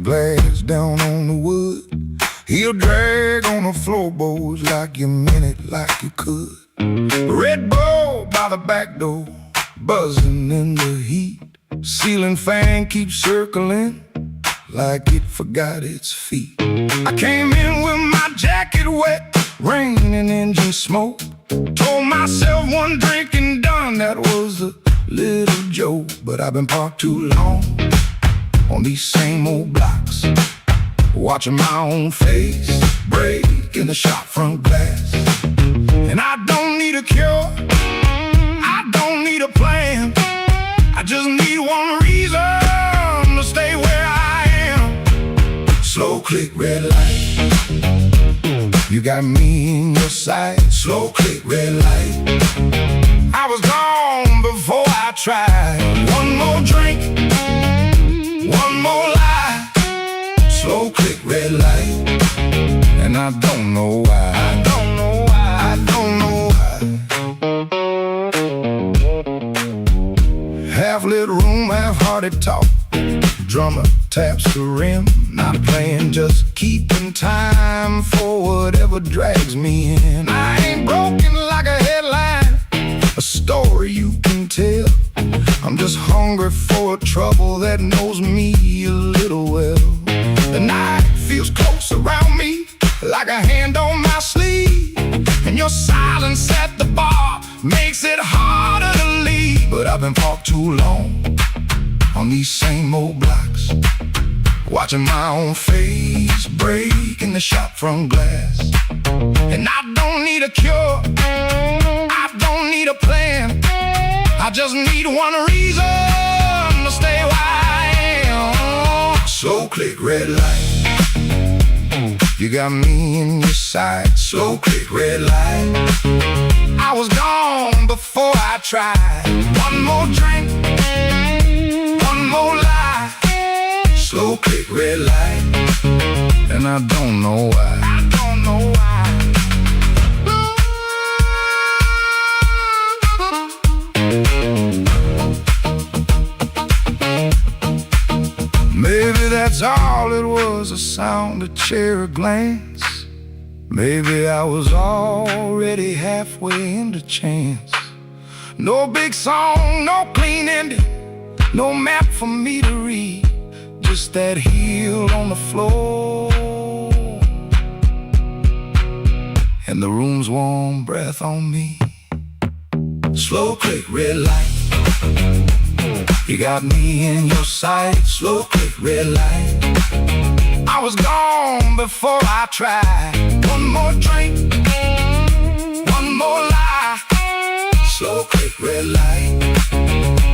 glass down on the wood, heel drag on the floorboards like you meant it, like you could. Red Bull by the back door, buzzing in the heat. Ceiling fan keeps circling like it forgot its feet. I came in with my jacket wet, rain and engine smoke. Told myself one drink and done, that was a little joke. But I've been parked too long on these same old blocks, watching my own face break in the shop front glass. And I don't need a cure, I don't need a plan, I just need one reason to stay where I am. Slow click, red light, you got me in your sight. Slow click, red light, I was gone before I tried. One more drink, one more lie. Slow click, red light, and I don't know why. I don't know why. I don't know why. Half lit room, half-hearted talk. Drummer taps the rim, not playing, just keeping time for whatever drags me in. I ain't broken like a headline, a story you can tell. I'm just hungry for trouble that knows me a little well. The night feels close around me, like a hand on my sleeve, and your silence at the bar makes it harder to leave. But I've been parked too long on these same old blocks, watching my own face break in the shop front glass. And I don't need a cure, I don't need a plan, I just need one reason to stay where I am. Slow click, red light, You got me in your sight. Slow click, red light. I was gone before I tried. One more drink, one more lie. Slow click, red light. And I don't know why. I don't know why. Maybe that's all it was, a sound, a chair, a glance. Maybe I was already halfway into chance. No big song, no clean ending, no map for me to read. Just that heel on the floor and the room's warm breath on me. Slow click, red light. You got me in your sight. Slow click, red light. I was gone before I tried. One more drink, one more lie. Slow click, red light.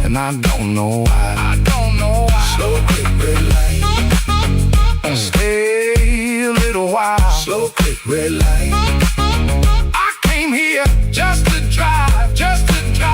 And I don't know why. I don't know why. Slow click, red light. Stay a little while. Slow click, red light. I came here just to drive, just to drive.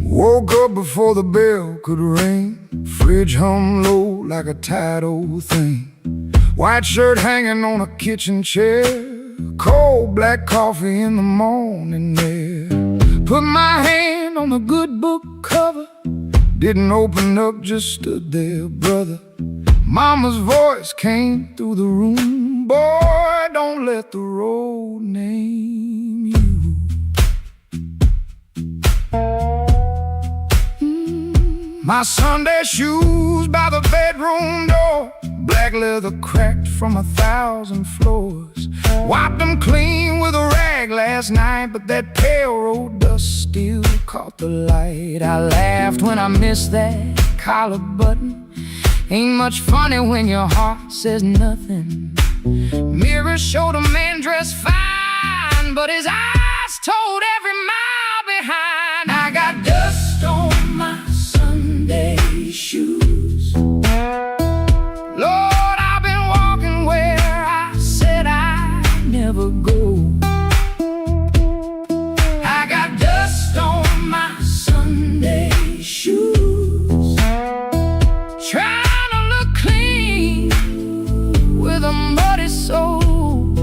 Woke up before the bell could ring. Fridge hum low like a tired old thing. White shirt hanging on a kitchen chair. Cold black coffee in the morning air. Put my hand on the good book cover. Didn't open up, just stood there, brother. Mama's voice came through the room. Boy, don't let the road name you. My Sunday shoes by the bedroom door. Black leather cracked from 1,000 floors. Wiped them clean with a rag last night, but that pale road dust still caught the light. I laughed when I missed that collar button. Ain't much funny when your heart says nothing. Mirror showed a man dressed fine, but his eyes told every mile behind. I got dust on my Sunday shoes. Lord, I've been walking where I said I'd never go. I got dust on my Sunday shoes. Trying to look clean with a muddy soul.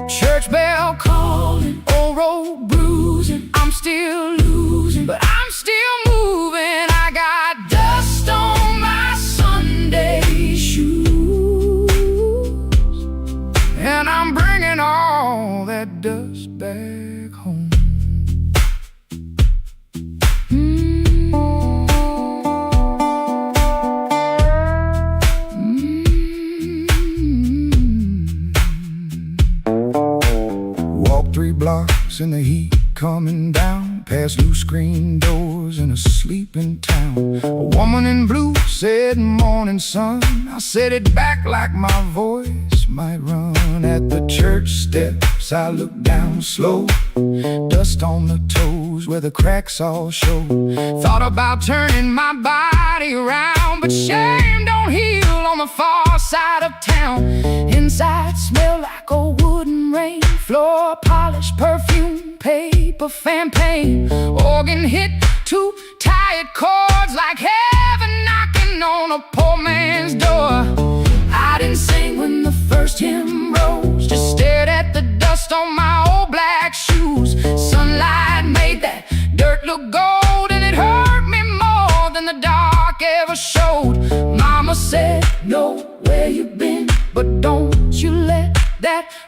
Church bell calling, old road bruising. I'm still losing, but I'm still moving. I got dust on my Sunday shoes, and I'm bringing all that dust back home. Walk 3 blocks in the heat coming down, past loose screen doors in a sleeping town. A woman in blue said, "Morning, sun." I said it back like my voice might run. At the church steps I looked down slow. Dust on the toes where the cracks all show. Thought about turning my body around, but shame don't heal on the far side of town. Inside smell like a wooden rain. Floor polish, perfume, paper, fan paint. Organ hit 2 tired chords like heaven knocking on a poor man's door. I didn't sing when the first hymn rose, just stared at the dust on my old black shoes. Sunlight made that dirt look gold, and it hurt me more than the dark ever showed.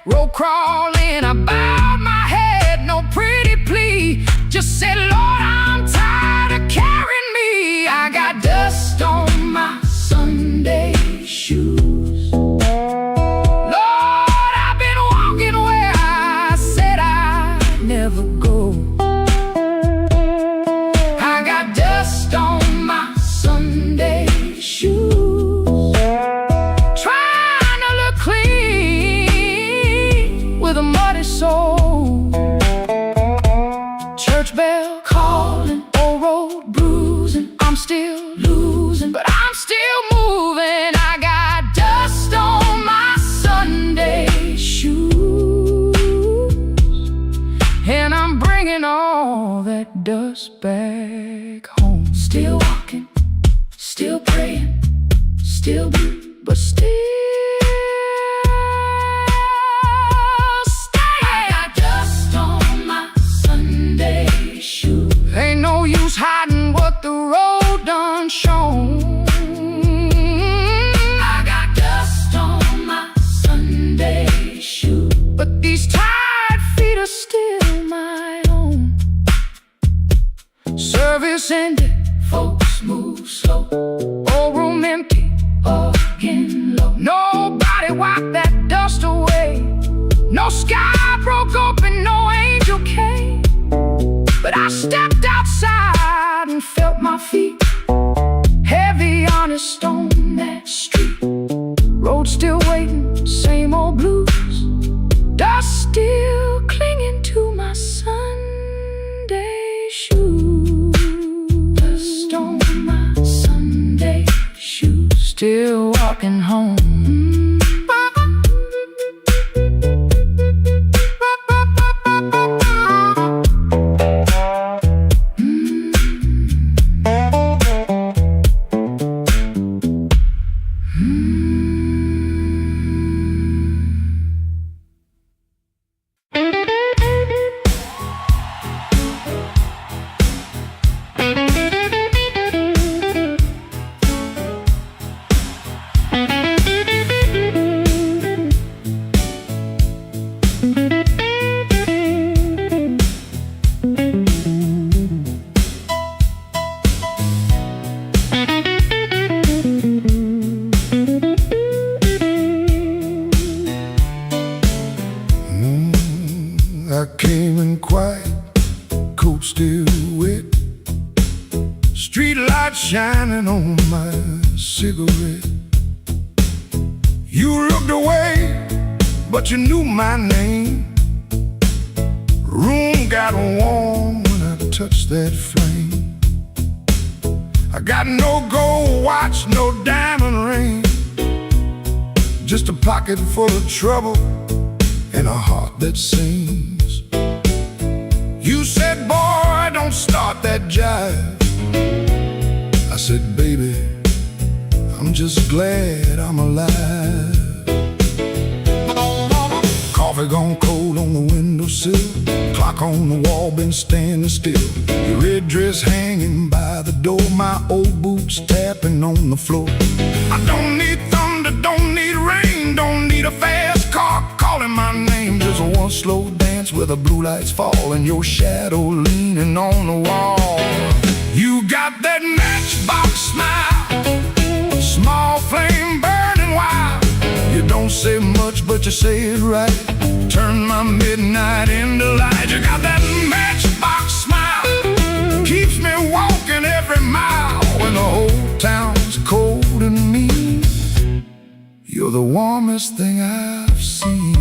road crawling. I bowed my head, no pretty plea, just said, Lord, I'm tired of carrying me. I got dust on my Sunday shoes. Lord, I've been walking where I said I'd never go. I got dust on my Sunday shoes, trying to look clean with a muddy soul. Church bell calling, old road bruising. I'm still losing, but I'm still moving. I got dust on my Sunday shoes, and I'm bringing all that dust back home. Still walking, still praying, still blue, but still staying. I got dust on my Sunday shoes. Ain't no use hiding what the road done shown. I got dust on my Sunday shoes, but these tired feet are still my own. Service ended, folks move slow. Old room empty, again low. Nobody wiped that dust away. No sky broke open, no angel came. But I stepped outside and felt my feet heavy, honest on that street. Road still waiting, same old blues. Dust still clinging to my Sunday shoes. Dust on my Sunday shoes. Still walking home. I came in quiet, coat still wet, street light shining on my cigarette. You looked away, but you knew my name. Room got warm when I touched that flame. I got no gold watch, no diamond ring, just a pocket full of trouble and a heart that sings. You said, boy, don't start that jive. I said, baby, I'm just glad I'm alive. Coffee gone cold on the windowsill, clock on the wall been standing still. Your red dress hanging by the door, my old boots tapping on the floor. I don't need thunder, don't need rain, don't need a fast car calling my name. Just one slow dance where the blue lights fall and your shadow leaning on the wall. You got that matchbox smile, small flame burning wild. You don't say much, but you say it right. Turn my midnight into light. You got that matchbox smile, keeps me walking every mile. When the whole town's cold and mean, you're the warmest thing I've seen.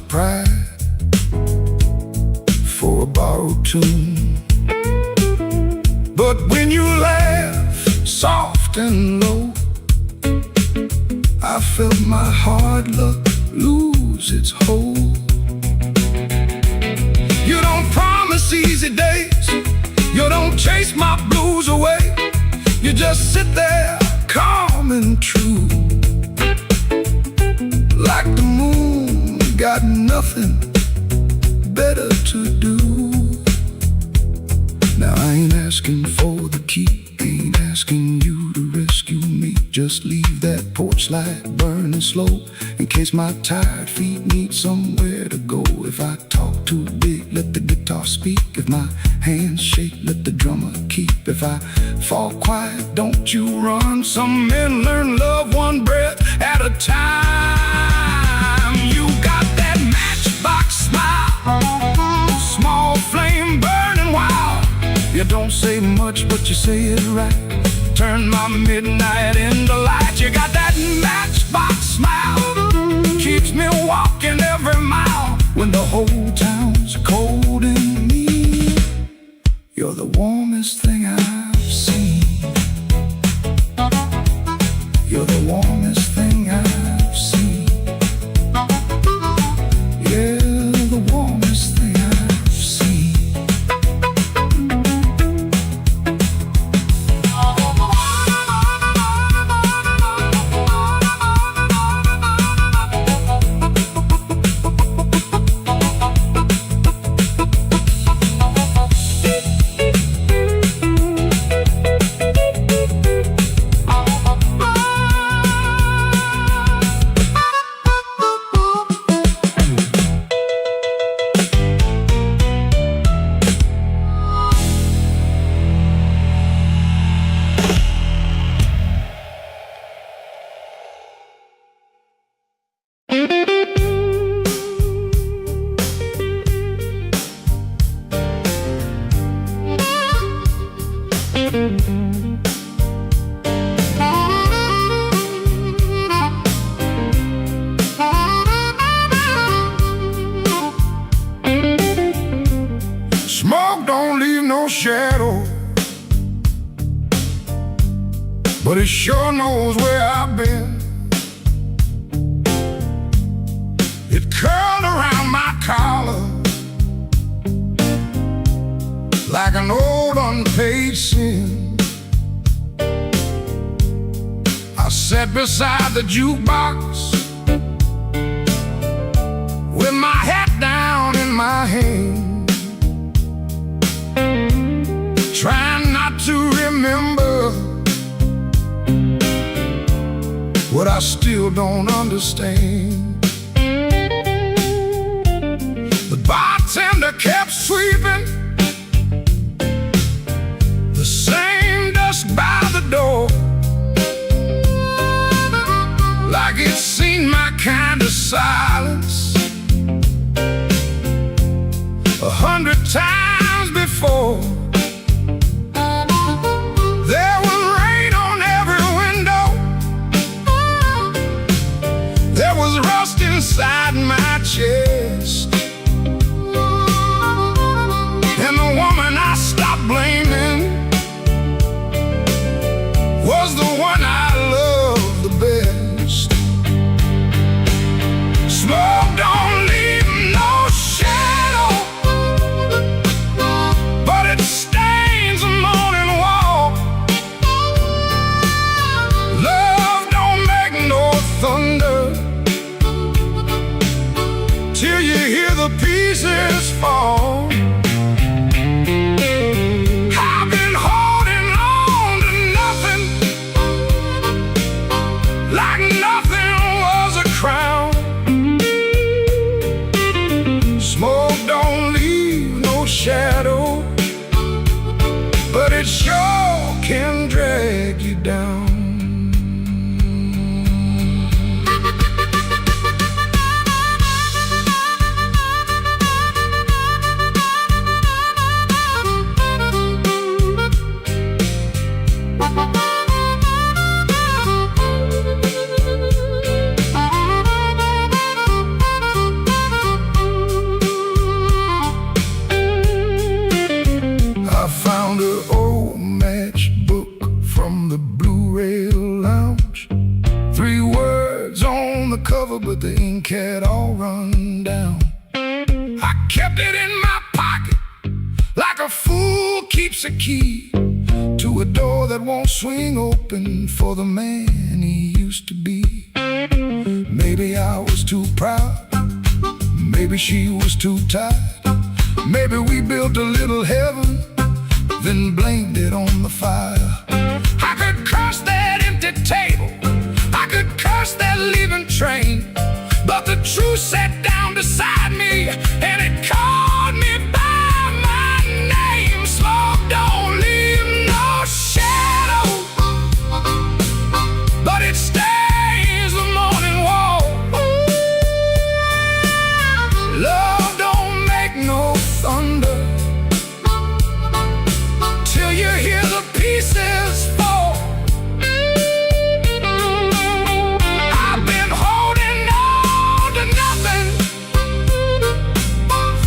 pride for a borrowed tune. But when you laugh soft and low, I felt my hard luck lose its hold. You don't promise easy days, you don't chase my blues away. You just sit there calm and true, like the moon got nothing better to do. Now I ain't asking for the key, ain't asking you to rescue me. Just leave that porch light burning slow, in case my tired feet need somewhere to go. If I talk too big, let the guitar speak. If my hands shake, let the drummer keep. If I fall quiet, don't you run. Some men learn love one breath at a time. You got that matchbox smile, small flame burning wild. You don't say much, but you say it right. Turn my midnight into light. You got that matchbox smile, keeps me walking every mile. When the whole town's cold and mean, you're the warmest thing I've seen. You're the warmest thing I've seen. Yeah, the warmest thing I've seen. Smoke don't leave no shadow, but it sure knows where I've been. It curled around my collar like an old unpaid sin. I sat beside the jukebox with my hat down in my hand, trying not to remember what I still don't understand. The bartender kept sweeping the same dust by the door, like it's seen my kind of silence 100 times before. There was rain on every window, there was rust inside my chest, and the woman I stopped blaming was the one I loved the best. Smoke don't leave no shadow, but it stains a morning walk. Love don't make no thunder till you hear the pieces fall. I've been holding on to nothing, like nothing was a crown. Smoke don't leave no shadow, but it sure can drag you down. cover, but the ink had all run down. I kept it in my pocket, like a fool keeps a key to a door that won't swing open for the man he used to be. Maybe I was too proud, maybe she was too tired. Maybe we built a little heaven, then blamed it on the fire. I could curse that empty table, I could curse that leaving train, but the truth sat down beside me and it called me by my name. Smoke don't leave no shadow, but it stays the morning wall. Love don't make no thunder till you hear the pieces fall. I've been holding on to nothing,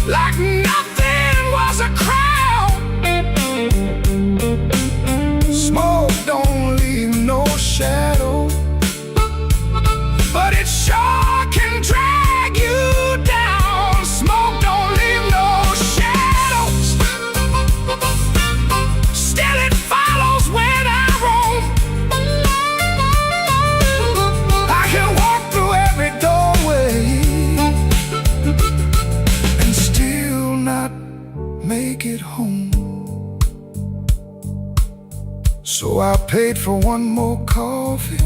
like nothing was a crown. Smoke don't leave no shadow, but it sure can drag you down. Smoke don't leave no shadows, still it follows when I roam. I can walk through every doorway and still not make it home. So I paid for one more coffee,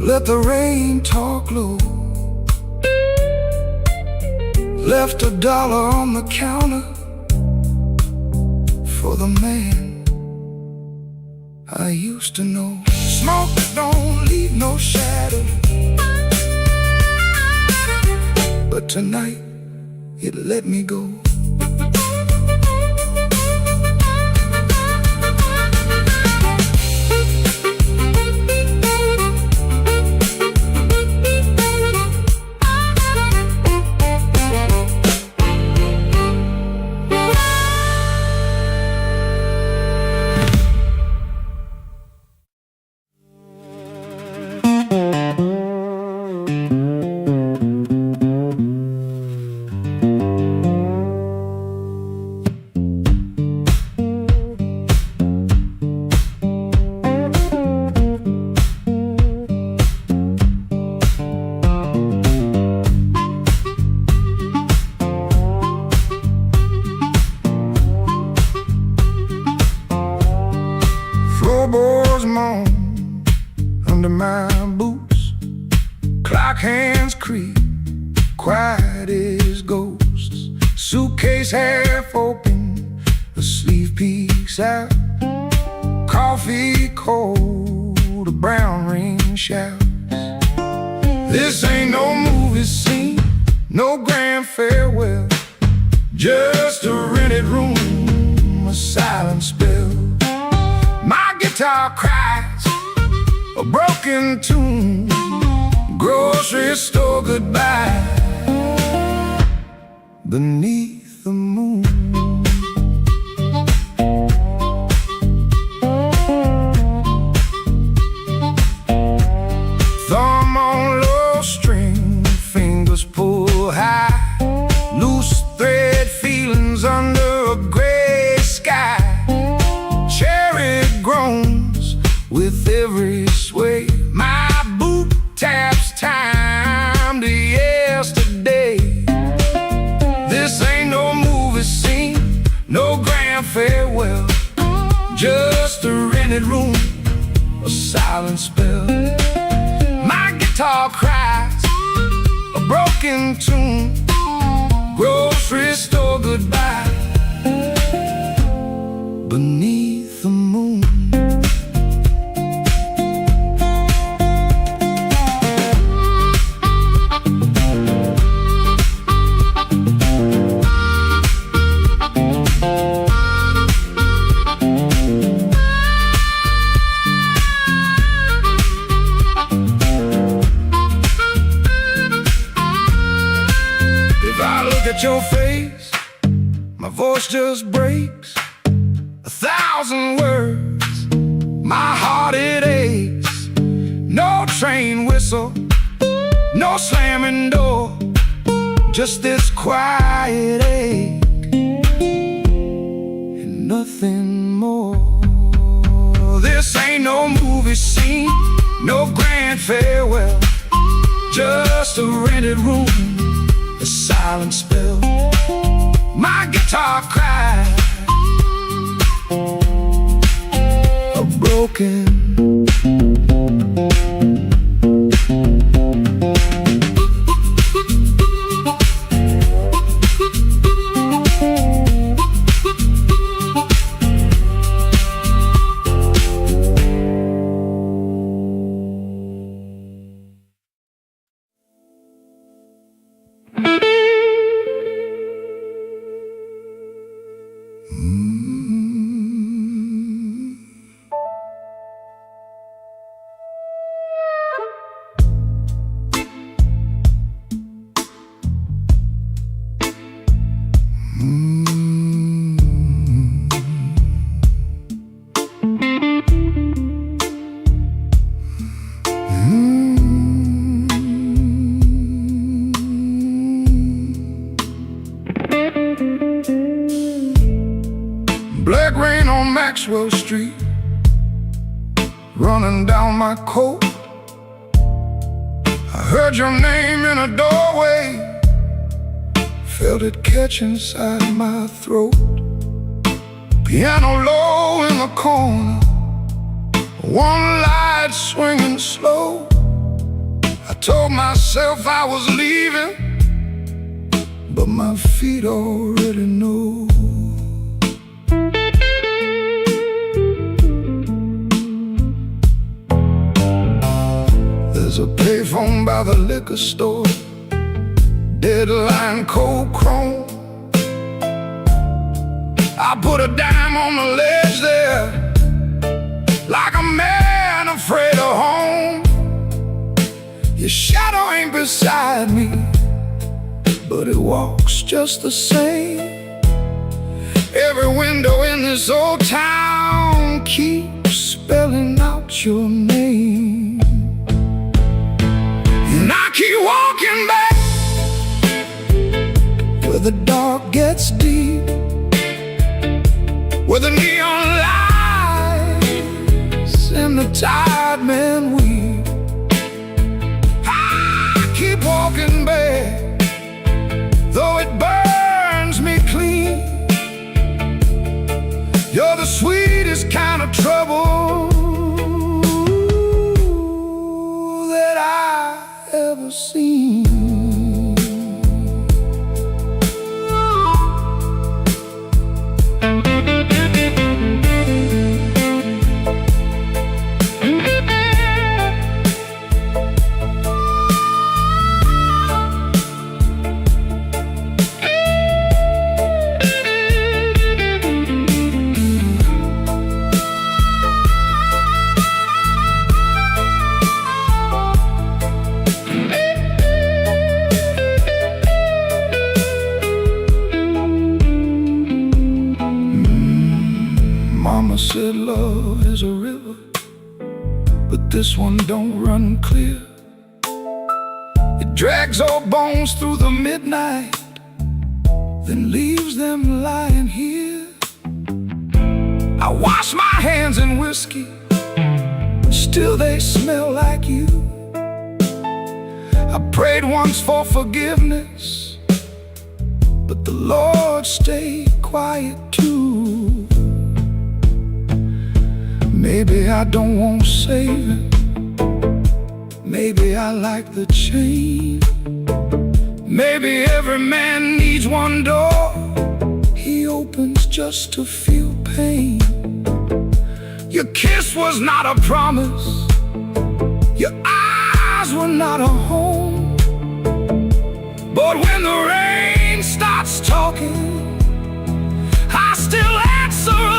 let the rain talk low, left $1 on the counter for the man I used to know. Smoke don't leave no shadow, but tonight it let me go. Floorboards moan under my boots, clock hands creak, quiet as ghosts. Suitcase half open, the sleeve peeks out. Coffee cold, a brown ring shouts. This ain't no movie scene, no grand farewell, just a rented room, a silent spell. My guitar cries a broken tune, grocery store goodbye beneath the moon. Thumb on low string, fingers pull high, loose thread feelings under a gray sky. Cherry groans with every sway, my boot taps time to yesterday. This ain't no movie scene, no grand farewell, just a rented room, a silent spell. My guitar cries a broken tune, grocery store goodbye beneath the moon. If I look at your face, my voice just breaks. 1,000 words, my heart it aches. No train whistle, no slamming door, just this quiet ache and nothing more. This ain't no movie scene, no grand farewell, just a rented room, a silent spell. My guitar cries, a broken black rain on Maxwell Street, running down my coat. I heard your name in a doorway, felt it catch inside my throat. Piano low in the corner, one light swinging slow. I told myself I was leaving, but my feet already know. There's a payphone by the liquor store, deadline cold chrome. I put a dime on the ledge there, like a man afraid of home. Your shadow ain't beside me, but it walks just the same. Every window in this old town keeps spelling out your name. And I keep walking back where the dark gets deep, where the neon lights and the tired men weep. I keep walking back, though it burns me clean. You're the sweetest kind of trouble that I ever seen. Mama said love is a river, but this one don't run clear. It drags old bones through the midnight, then leaves them lying here. I wash my hands in whiskey, still they smell like you. I prayed once for forgiveness, but the Lord stayed quiet too. Maybe I don't want saving, maybe I like the chain. Maybe every man needs one door he opens just to feel pain. Your kiss was not a promise, your eyes were not a home. But when the rain starts talking, I still answer